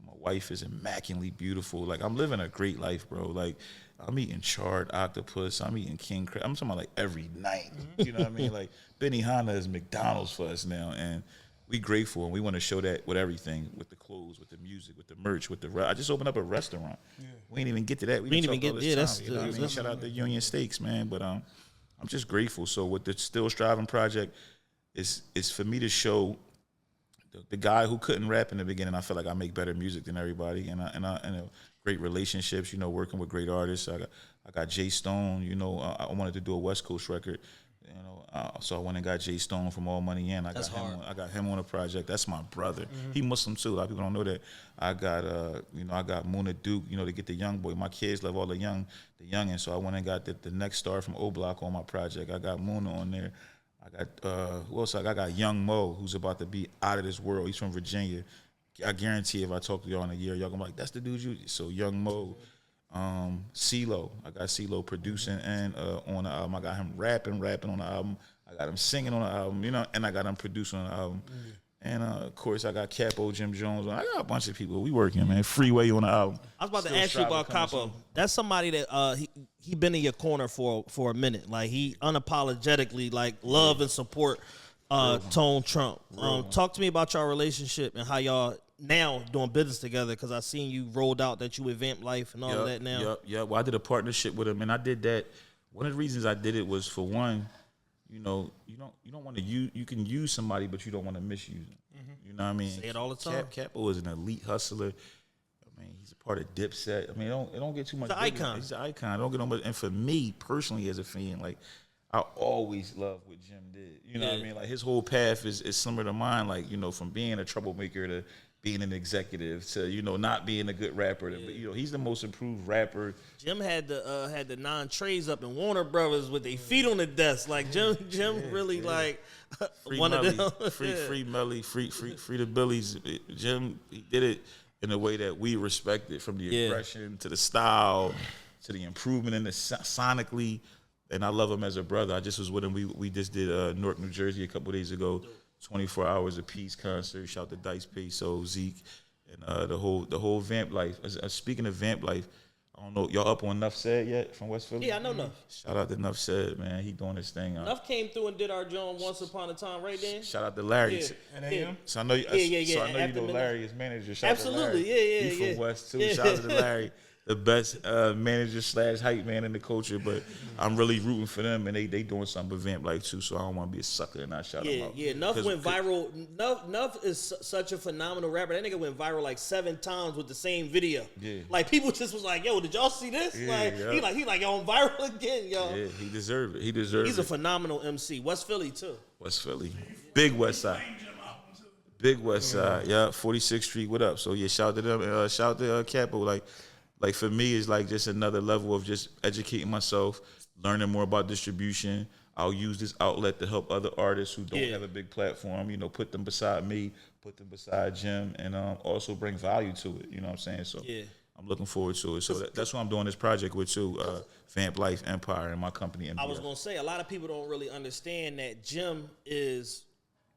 My wife is immaculately beautiful. Like I'm living a great life, bro. Like I'm eating charred octopus. I'm eating king crab. I'm talking about like every night. You know what I mean? Like Benihana is McDonald's for us now, and we grateful, and we want to show that with everything, with the clothes, with the music, with the merch, with the. I just opened up a restaurant. Yeah. We ain't even get to that. We didn't even get. Yeah, that's. You know what I mean? Shout out to Union Steaks, man. But I'm just grateful. So with the Still Striving project, it's for me to show the guy who couldn't rap in the beginning. I feel like I make better music than everybody, and I great relationships. Working with great artists. I got Jay Stone. I wanted to do a West Coast record. So I went and got Jay Stone from All Money In. I got him on a project. That's my brother. He Muslim too. A lot of people don't know that. I got I got Muna Duke. To get the young boy. My kids love all the youngins. So I went and got the next star from O Block on my project. I got Muna on there. I got who else? I got Young Mo, who's about to be out of this world. He's from Virginia. I guarantee if I talk to y'all in a year, y'all gonna be like, that's the dude you. So Young Mo. CeeLo, I got CeeLo producing and on the album. I got him rapping on the album. I got him singing on the album, you know, and I got him producing on the album. And of course, I got Capo, Jim Jones. I got a bunch of people. We working, man. Freeway on the album. I was about to ask you about Capo. That's somebody that he been in your corner for a minute. Like he unapologetically like love and support Tone Trump. Talk to me about your relationship and how y'all now doing business together, because I seen you rolled out that you with Vamp Life and all of that now. Yep. Well, I did a partnership with him, and I did that. One of the reasons I did it was, for one, you know, you don't want to use. You can use somebody, but you don't want to misuse them. You know what I mean? Say it all the time. Capo is an elite hustler. I mean, he's a part of Dipset. I mean, it don't get too much. He's an icon. He's an icon. Don't get no much. And for me personally, as a fan, like I always loved what Jim did. You know what I mean? Like his whole path is similar to mine. Like, you know, from being a troublemaker to being an executive to, you know, not being a good rapper. To, you know, he's the most improved rapper. Jim had the 9 trays up in Warner Brothers with their feet on the desk. Like Jim really like Free one Melly, of them. free Melly, free the Billies. Jim, he did it in a way that we respected, from the aggression to the style to the improvement in the sonically. And I love him as a brother. I just was with him. We just did Newark, New Jersey a couple days ago. 24 Hours of Peace concert. Shout out to Dice Peso, Zeke, and the whole Vamp Life. Speaking of Vamp Life, I don't know, y'all up on Nuff Said yet from West Philly? Yeah, I know Nuff. Shout out to Nuff Said, man. He doing his thing. Nuff came through and did our joint once upon a time, right then. Shout out to Larry. Yeah. So I know, so I know you know Larry is manager. Shout Absolutely, out to Larry. yeah. He from West too. Shout out to Larry. The best manager / hype man in the culture, but I'm really rooting for them, and they doing something with Vamp Life too. So I don't want to be a sucker and not shout them out. Yeah. Nuff went viral. Nuff is such a phenomenal rapper. That nigga went viral like 7 times with the same video. Yeah. Like people just was like, "Yo, did y'all see this?" He like, "Yo, I'm viral again, yo." Yeah, he deserved it. He's a phenomenal MC. West Philly too. West Philly, big West Side. Big West Side, 46th Street. What up? So yeah, shout to them. Shout to Capo. Like for me, it's like just another level of just educating myself, learning more about distribution. I'll use this outlet to help other artists who don't have a big platform, you know, put them beside me, put them beside Jim, and also bring value to it. You know what I'm saying? So I'm looking forward to it. So that's what I'm doing this project with too, Vamp Life Empire and my company. MBF. I was going to say, a lot of people don't really understand that Jim is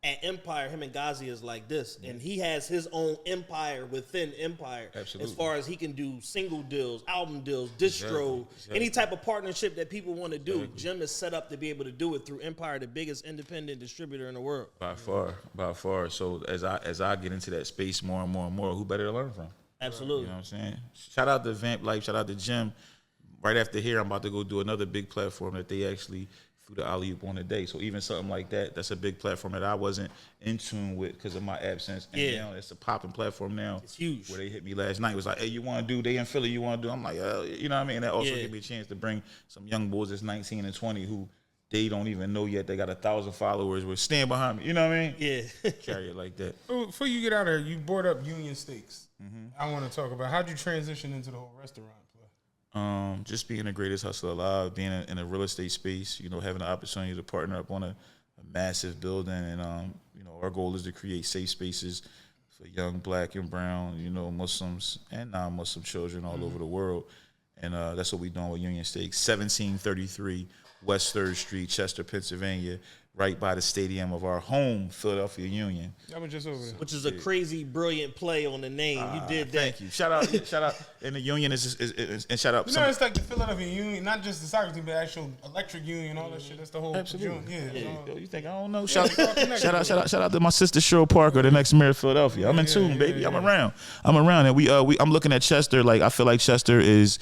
at Empire, him and Ghazi is like this, and he has his own empire within Empire. Absolutely. As far as he can do single deals, album deals, distro, any type of partnership that people want to do. Jim is set up to be able to do it through Empire, the biggest independent distributor in the world. By far. So as I get into that space more and more, who better to learn from? Absolutely. You know what I'm saying? Shout out to Vamp Life, shout out to Jim. Right after here, I'm about to go do another big platform that they actually threw the alley-oop on today. So even something like that, that's a big platform that I wasn't in tune with because of my absence. And now it's a popping platform now. It's huge. Where they hit me last night. It was like, hey, you want to do, they in Philly, you want to do? I'm like, you know what I mean? That also gave me a chance to bring some young boys that's 19 and 20 who they don't even know yet. They got 1,000 followers. Will stand behind me. You know what I mean? Yeah. Carry it like that. Before you get out of there, you brought up Union Steaks. I want to talk about how'd you transition into the whole restaurant play? Just being the greatest hustler alive, being in a real estate space, you know, having the opportunity to partner up on a massive building, and you know, our goal is to create safe spaces for young Black and brown, you know, Muslims and non-Muslim children all over the world, and that's what we're doing with Union Steaks, 1733 West 3rd Street, Chester, Pennsylvania, right by the stadium of our home, Philadelphia Union. I was just over there. Which is a crazy, brilliant play on the name. You did that. Thank you. Shout out. And the Union is and shout out. You know, it's like the Philadelphia Union, not just the soccer team, but actual electric union, all that shit. That's the whole. Absolutely. Yeah. You think I don't know? Shout out to my sister Cheryl Parker, the next mayor of Philadelphia. I'm in tune, baby. Yeah. I'm around, and I'm looking at Chester. Like I feel like Chester is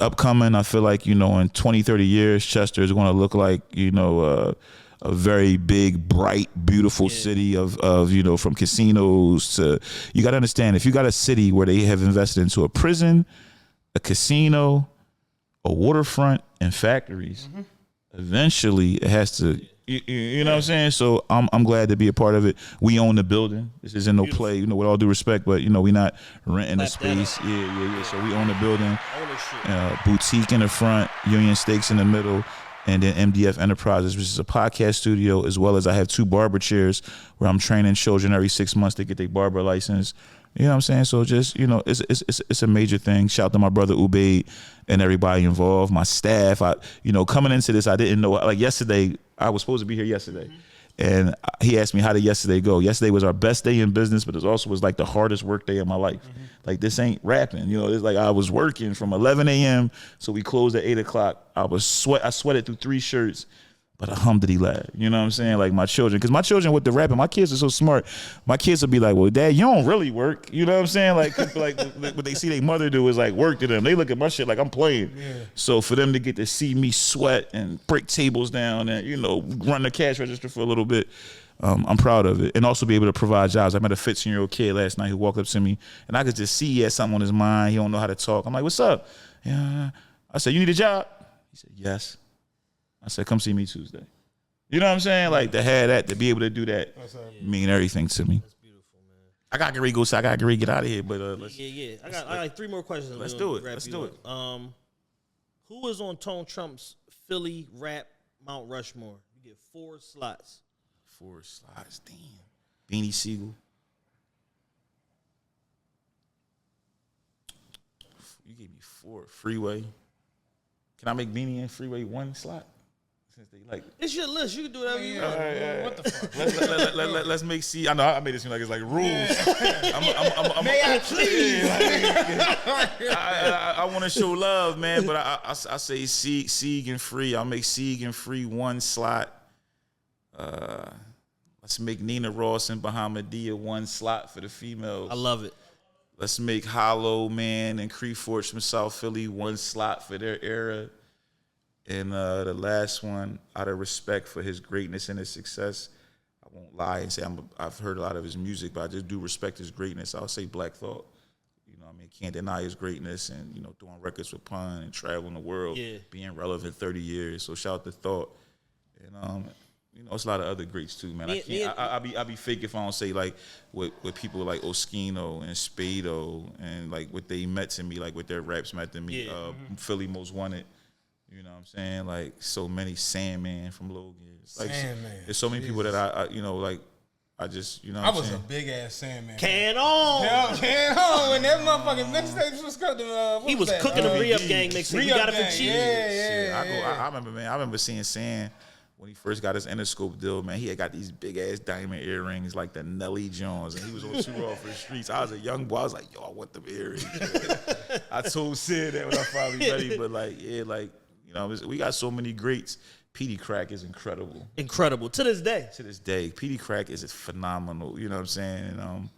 upcoming. I feel like, you know, in 20, 30 years, Chester is going to look like, you know, a very big, bright, beautiful city of, you know, from casinos to, you got to understand, if you got a city where they have invested into a prison, a casino, a waterfront, and factories, eventually it has to, you know what I'm saying? So I'm glad to be a part of it. We own the building. This isn't no play, you know, with all due respect, but, you know, we're not renting the space. Yeah. So we own the building. Boutique in the front, Union Steaks in the middle, and then MDF Enterprises, which is a podcast studio, as well as I have 2 barber chairs where I'm training children every 6 months to get their barber license. You know what I'm saying? So just, you know, it's a major thing. Shout out to my brother Ubaid and everybody involved, my staff. Coming into this, I didn't know. Like yesterday, I was supposed to be here yesterday. And he asked me, how did yesterday go? Yesterday was our best day in business, but it also was like the hardest work day of my life. Like this ain't rapping. You know, it's like I was working from 11 a.m. So we closed at 8 o'clock. I sweated through 3 shirts. But alhamdulillah, you know what I'm saying? Like my children, because my children with the rapping, my kids are so smart. My kids will be like, well, Dad, you don't really work. You know what I'm saying? Like what they see their mother do is like work to them. They look at my shit like I'm playing. Yeah. So for them to get to see me sweat and break tables down and, you know, run the cash register for a little bit, I'm proud of it. And also be able to provide jobs. I met a 15-year-old kid last night who walked up to me and I could just see he had something on his mind. He don't know how to talk. I'm like, what's up? Yeah. I said, you need a job? He said, yes. I said, come see me Tuesday. You know what I'm saying? Like to have that, to be able to do that, mean everything to me. That's beautiful, man. I got to get out of here, but let's. Yeah. I got like 3 more questions. Let's do it. Who is on Tone Trump's Philly rap Mount Rushmore? You get 4 slots. 4 slots, damn. Beanie Siegel. You gave me 4. Freeway. Can I make Beanie and Freeway 1 slot? Since they like it's your list, you can do whatever you want. What the fuck? Let's make C. I know I made it seem like it's like rules. May I please? I want to show love, man, but I say Sieg and Free. I'll make Sieg and Free 1 slot. Let's make Nina Ross and Bahamadia 1 slot for the females. I love it. Let's make Hollow Man and Cree Forge from South Philly 1 slot for their era. And the last one, out of respect for his greatness and his success, I won't lie and say I've heard a lot of his music, but I just do respect his greatness. I'll say Black Thought. You know, I mean, can't deny his greatness and, you know, doing records with Pun and traveling the world, being relevant 30 years. So shout out to Thought. And, you know, it's a lot of other greats too, man. I'll be fake if I don't say like with people like Oskino and Spado and like what they meant to me, like what their raps meant to me. Philly Most Wanted. You know what I'm saying? Like, so many Sandman from Logan. Like, Sandman. There's so many people that I you know, like, I just, you know what I'm saying? was a big-ass Sandman. Can on! Yeah, can on. When that motherfucking mixtapes was coming, he was cooking the Re-Up Gang mixtape. You got it for cheap. Yeah. I remember, man. I remember seeing Sand when he first got his Interscope deal, man. He had got these big-ass diamond earrings like the Nelly Jones, and he was on tour off the streets. I was a young boy. I was like, yo, I want them earrings. I told Sid that when I finally ready, but like, yeah, like, you know, we got so many greats. Petey Crack is incredible. Incredible. To this day. To this day. Petey Crack is phenomenal. You know what I'm saying? And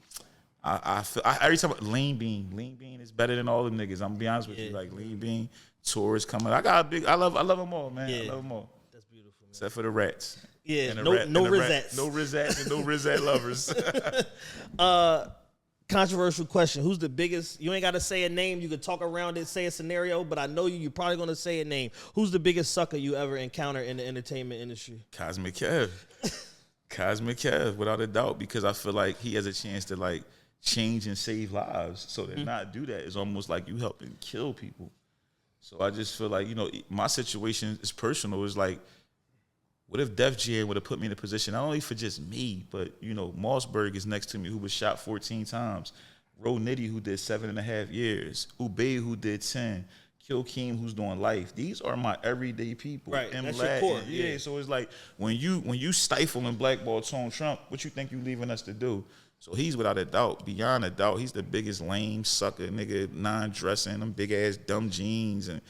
I feel every time Lean Bean is better than all the niggas. I'm gonna be honest with you. Like Lean Bean, Taurus coming. I love them all, man. Yeah. I love them all. That's beautiful, man. Except for the Rats. Yeah, and no Rizettes. No Rizettes and no Rizette lovers. Controversial question. Who's the biggest? You ain't got to say a name. You could talk around it, say a scenario, but I know you're probably going to say a name. Who's the biggest sucker you ever encountered in the entertainment industry? Cosmic Kev. Cosmic Kev, without a doubt, because I feel like he has a chance to, like, change and save lives. So to not do that is almost like you helping kill people. So I just feel like, you know, my situation is personal. It's like, what if Def Jam would have put me in a position, not only for just me, but, you know, Mossberg is next to me, who was shot 14 times. Ro Nitty, who did 7.5 years. Ube, who did 10. Kill Keem, who's doing life. These are my everyday people. Right, and that's your core. Yeah, so it's like, when you stifle and blackball Tone Trump, what you think you leaving us to do? So he's without a doubt, beyond a doubt, he's the biggest lame sucker, nigga, non-dressing, them big-ass dumb jeans, and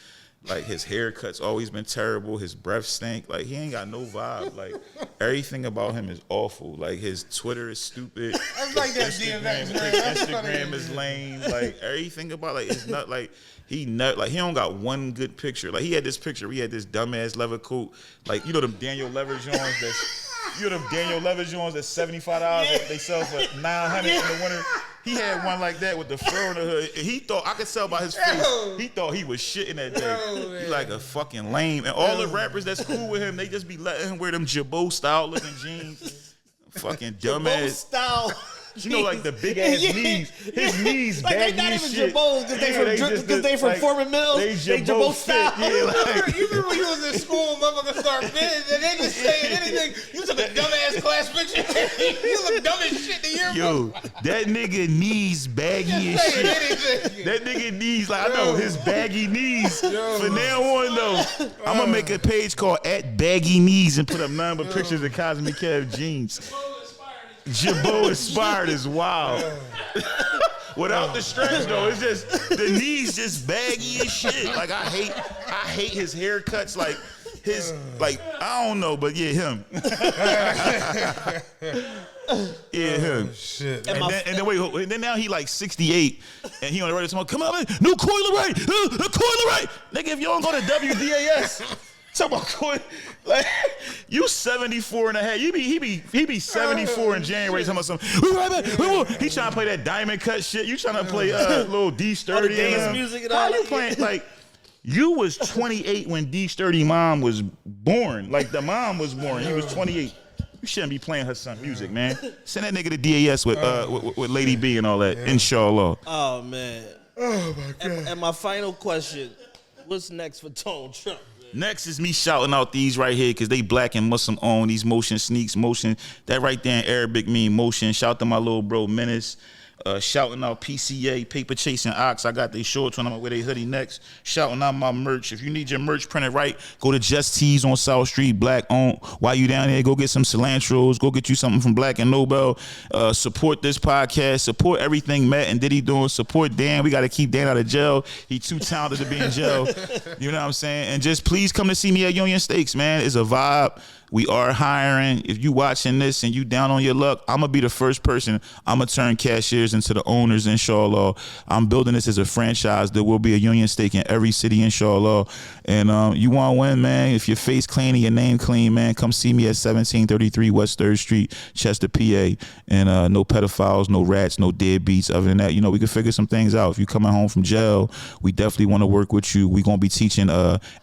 like his haircut's always been terrible. His breath stink. Like he ain't got no vibe. Like everything about him is awful. Like his Twitter is stupid. That's like that Instagram is lame. Like everything about like it's not like he don't got one good picture. Like he had this picture. We had this dumbass leather coat. Like you know them Daniel Leather Jones that's that's $75 they sell for $900 in the winter. He had one like that with the fur on the hood. He thought, I could tell by his face, he thought he was shitting that day. He like a fucking lame. And all the rappers that's cool with him, they just be letting him wear them Jabot style looking jeans. Fucking dumbass. Style. You know, like the big ass knees. His knees like baggy they not as even shit. Jabos because they from Foreman Mills. They Jabot style. Yeah, like, You remember when you was in school, motherfuckers start bidding, and they just saying anything. You took a dumbass class picture. You look dumb as shit to your yo, that nigga knees baggy as shit. anything. That nigga knees, like, I know his baggy knees. From now on, though, I'm gonna make a page called @BaggyKnees and put up none but pictures of Cosmic Kev jeans. Jabot inspired is wild. Without the stretch though, it's just the knees just baggy as shit. Like I hate his haircuts. Like I don't know, but yeah, him. Yeah, him. Shit. And then now he like 68, and he on the radio tomorrow. Come on, man, new Coil Ray, Coil Ray. Nigga, if you don't go to WDAS. Talk about coin, like you 74 and a half. He be 74 in January. Talking about something. He trying to play that diamond cut shit. You trying to play little D Sturdy dance music and all How you that, playing like? You was 28 when D Sturdy mom was born. Like the mom was born. He was 28. You shouldn't be playing her son music, man. Send that nigga to DAS with Lady B and all that. Inshallah. Oh man. Oh my god. And my final question: what's next for Tone Trump? Next is me shouting out these right here because they black and Muslim owned. These motion sneaks, motion. That right there in Arabic mean motion. Shout to my little bro Menace. Shouting out PCA, Paper Chasing Ox. I got they shorts on. I'm gonna wear they hoodie next. Shouting out my merch. If you need your merch printed right, go to Just Tees on South Street, black owned. While you down there, go get some cilantros. Go get you something from Black and Nobel. Support this podcast. Support everything Matt and Diddy doing. Support Dan. We got to keep Dan out of jail. He too talented to be in jail. You know what I'm saying? And just please come to see me at Union Steaks, man. It's a vibe. We are hiring. If you watching this and you down on your luck, I'm going to be the first person. I'm going to turn cashiers into the owners, inshallah. I'm building this as a franchise. There will be a Union Steak in every city, inshallah. And you want to win, man. If your face clean and your name clean, man, come see me at 1733 West 3rd Street, Chester, PA. And no pedophiles, no rats, no deadbeats. Other than that, you know, we can figure some things out. If you're coming home from jail, we definitely want to work with you. We're going to be teaching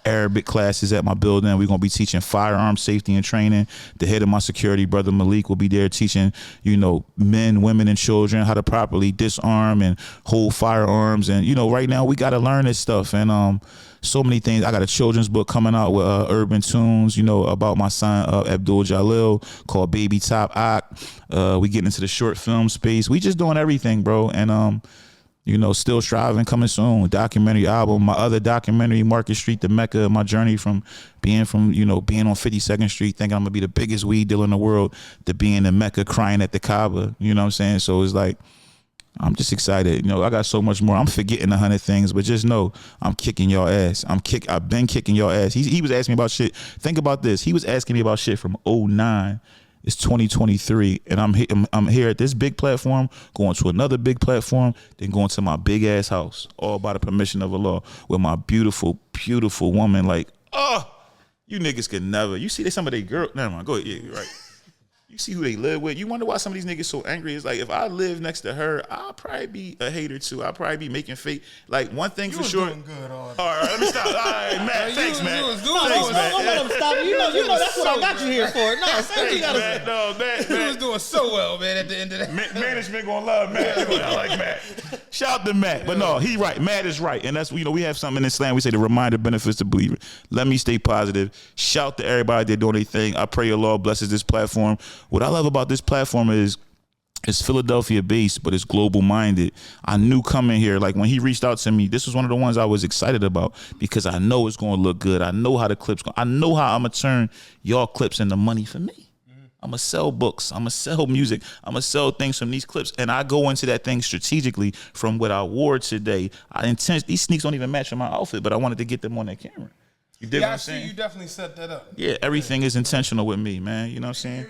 Arabic classes at my building. We're going to be teaching firearm safety and training. The head of my security, brother Malik, will be there teaching, you know, men, women, and children how to properly disarm and hold firearms. And, you know, right now we got to learn this stuff. And so many things. I got a children's book coming out with urban tunes, you know, about my son, Abdul Jalil, called Baby Top Ock. We getting into the short film space. We just doing everything, bro. And, you know, still striving, coming soon. Documentary album, my other documentary, Market Street, the Mecca, my journey from being on 52nd Street, thinking I'm gonna be the biggest weed dealer in the world, to being the Mecca, crying at the Kaaba. You know what I'm saying? So it's like, I'm just excited. You know, I got so much more. I'm forgetting 100 things, but just know I'm kicking y'all ass. I've been kicking y'all ass. He was asking me about shit. Think about this. He was asking me about shit from 2009. It's 2023, and I'm here at this big platform, going to another big platform, then going to my big ass house, all by the permission of Allah, with my beautiful, beautiful woman. Like, you niggas could never. You see, some of they girl. Never mind. Go ahead. Yeah, you're right. You see who they live with. You wonder why some of these niggas so angry. It's like, if I live next to her, I'll probably be a hater too. I'll probably be making fake. Like, one thing for sure. Doing good, all right, let me stop. All right, Matt. Thanks, man. Thanks, man. Don't let him stop. You know that's what I got you here for. No, say what you gotta say. No, Matt. You was doing so well, man, at the end of that. Management gonna love Matt. I like Matt. Shout out to Matt. But no, he right. Matt is right. And that's, you know, we have something in Islam. We say the reminder benefits to believer. Let me stay positive. Shout to everybody that doing their thing. I pray Allah blesses this platform. What I love about this platform is it's Philadelphia based, but it's global minded. I knew coming here, like when he reached out to me, this was one of the ones I was excited about because I know it's going to look good. I know how the clips go. I know how I'm going to turn y'all clips into money for me. I'm going to sell books. I'm going to sell music. I'm going to sell things from these clips. And I go into that thing strategically from what I wore today. These sneaks don't even match with my outfit, but I wanted to get them on that camera. You dig what I'm saying? You definitely set that up. Yeah, everything is intentional with me, man. You know what I'm saying?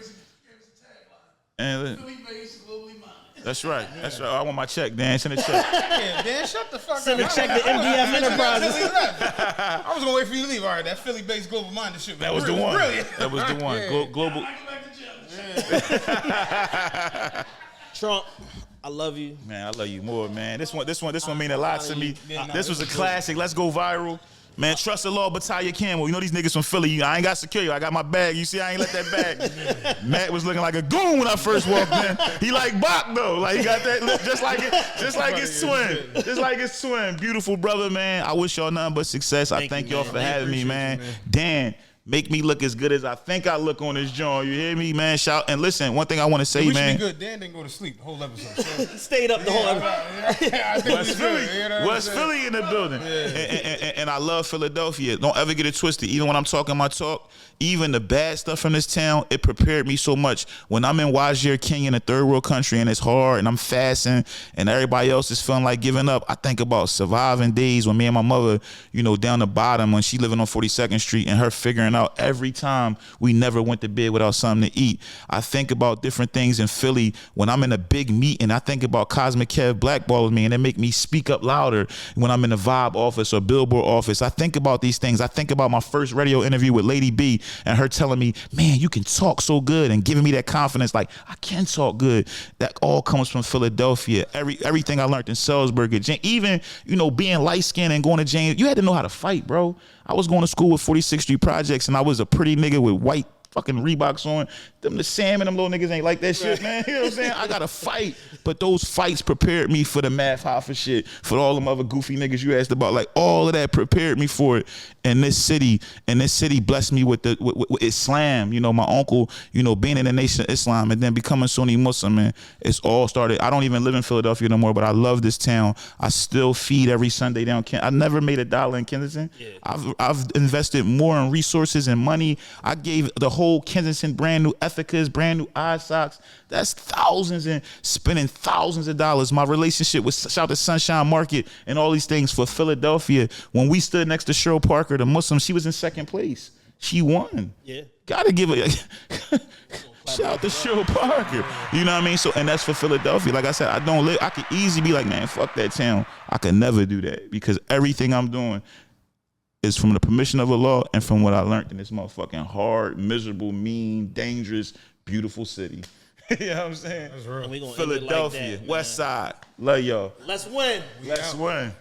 And that's right. That's right. I want my check, Dan. Send a check. Yeah, Dan, shut the fuck up. Send a check to MDF Enterprises. I was gonna wait for you to leave. All right, that Philly-based global minded shit. That was the one. Brilliant. That was the one. Yeah. Global. Trump, I love you. Man, I love you more, man. This one mean a lot to me. This was a classic. Let's go viral. Man, trust the law, but tie your camel. You know these niggas from Philly. I ain't got security. I got my bag. You see, I ain't let that bag. Matt was looking like a goon when I first walked in. He like Bach though. Like he got that look just like his twin. Just like his twin. Beautiful brother, man. I wish y'all nothing but success. I thank y'all for having me, man. Dan, make me look as good as I think I look on this joint. You hear me, man? Shout and listen. One thing I want to say, man. Be good. Dan didn't go to sleep the whole episode. So. Stayed up the whole episode. West Philly in the building. Yeah. And I love Philadelphia. Don't ever get it twisted. Even when I'm talking my talk, even the bad stuff from this town, it prepared me so much. When I'm in Wajir, Kenya, in a third world country, and it's hard, and I'm fasting, and everybody else is feeling like giving up, I think about surviving days when me and my mother, you know, down the bottom, when she living on 42nd Street, and her figuring out every time we never went to bed without something to eat. I think about different things in Philly when I'm in a big meeting. I think about Cosmic Kev blackballing me, and they make me speak up louder when I'm in the Vibe office or Billboard office. I think about these things. I think about my first radio interview with Lady B, and her telling me, man, you can talk so good, and giving me that confidence, like, I can talk good. That all comes from Philadelphia. Everything I learned in Salisbury, even, you know, being light-skinned and going to James, you had to know how to fight, bro. I was going to school with 46th Street Projects, and I was a pretty nigga with white fucking Reeboks on. Them the Sam and them little niggas ain't like that shit, man. You know what I'm saying? I gotta fight. But those fights prepared me for the Math Hoffa shit, for all them other goofy niggas you asked about. Like, all of that prepared me for it. And this city blessed me with Islam. You know, my uncle, you know, being in the Nation of Islam and then becoming Sunni Muslim, man. It's all started. I don't even live in Philadelphia no more, but I love this town. I still feed every Sunday down Kensington. I never made $1 in Kensington. Yeah. I've invested more in resources and money. I gave the whole Kensington brand new Ethicas, brand new eye socks. That's thousands and spending thousands of dollars. My relationship with shout to Sunshine Market and all these things for Philadelphia. When we stood next to Cheryl Parker, the Muslim, she was in second place. She won. Yeah. Gotta give it. Shout out to Cheryl Parker. You know what I mean? So, and that's for Philadelphia. Like I said, I could easily be like, man, fuck that town. I could never do that because everything I'm doing is from the permission of Allah and from what I learned in this motherfucking hard, miserable, mean, dangerous, beautiful city. You know what I'm saying? That's real. Philadelphia, like that, West Side. Love y'all. Let's win. Let's win.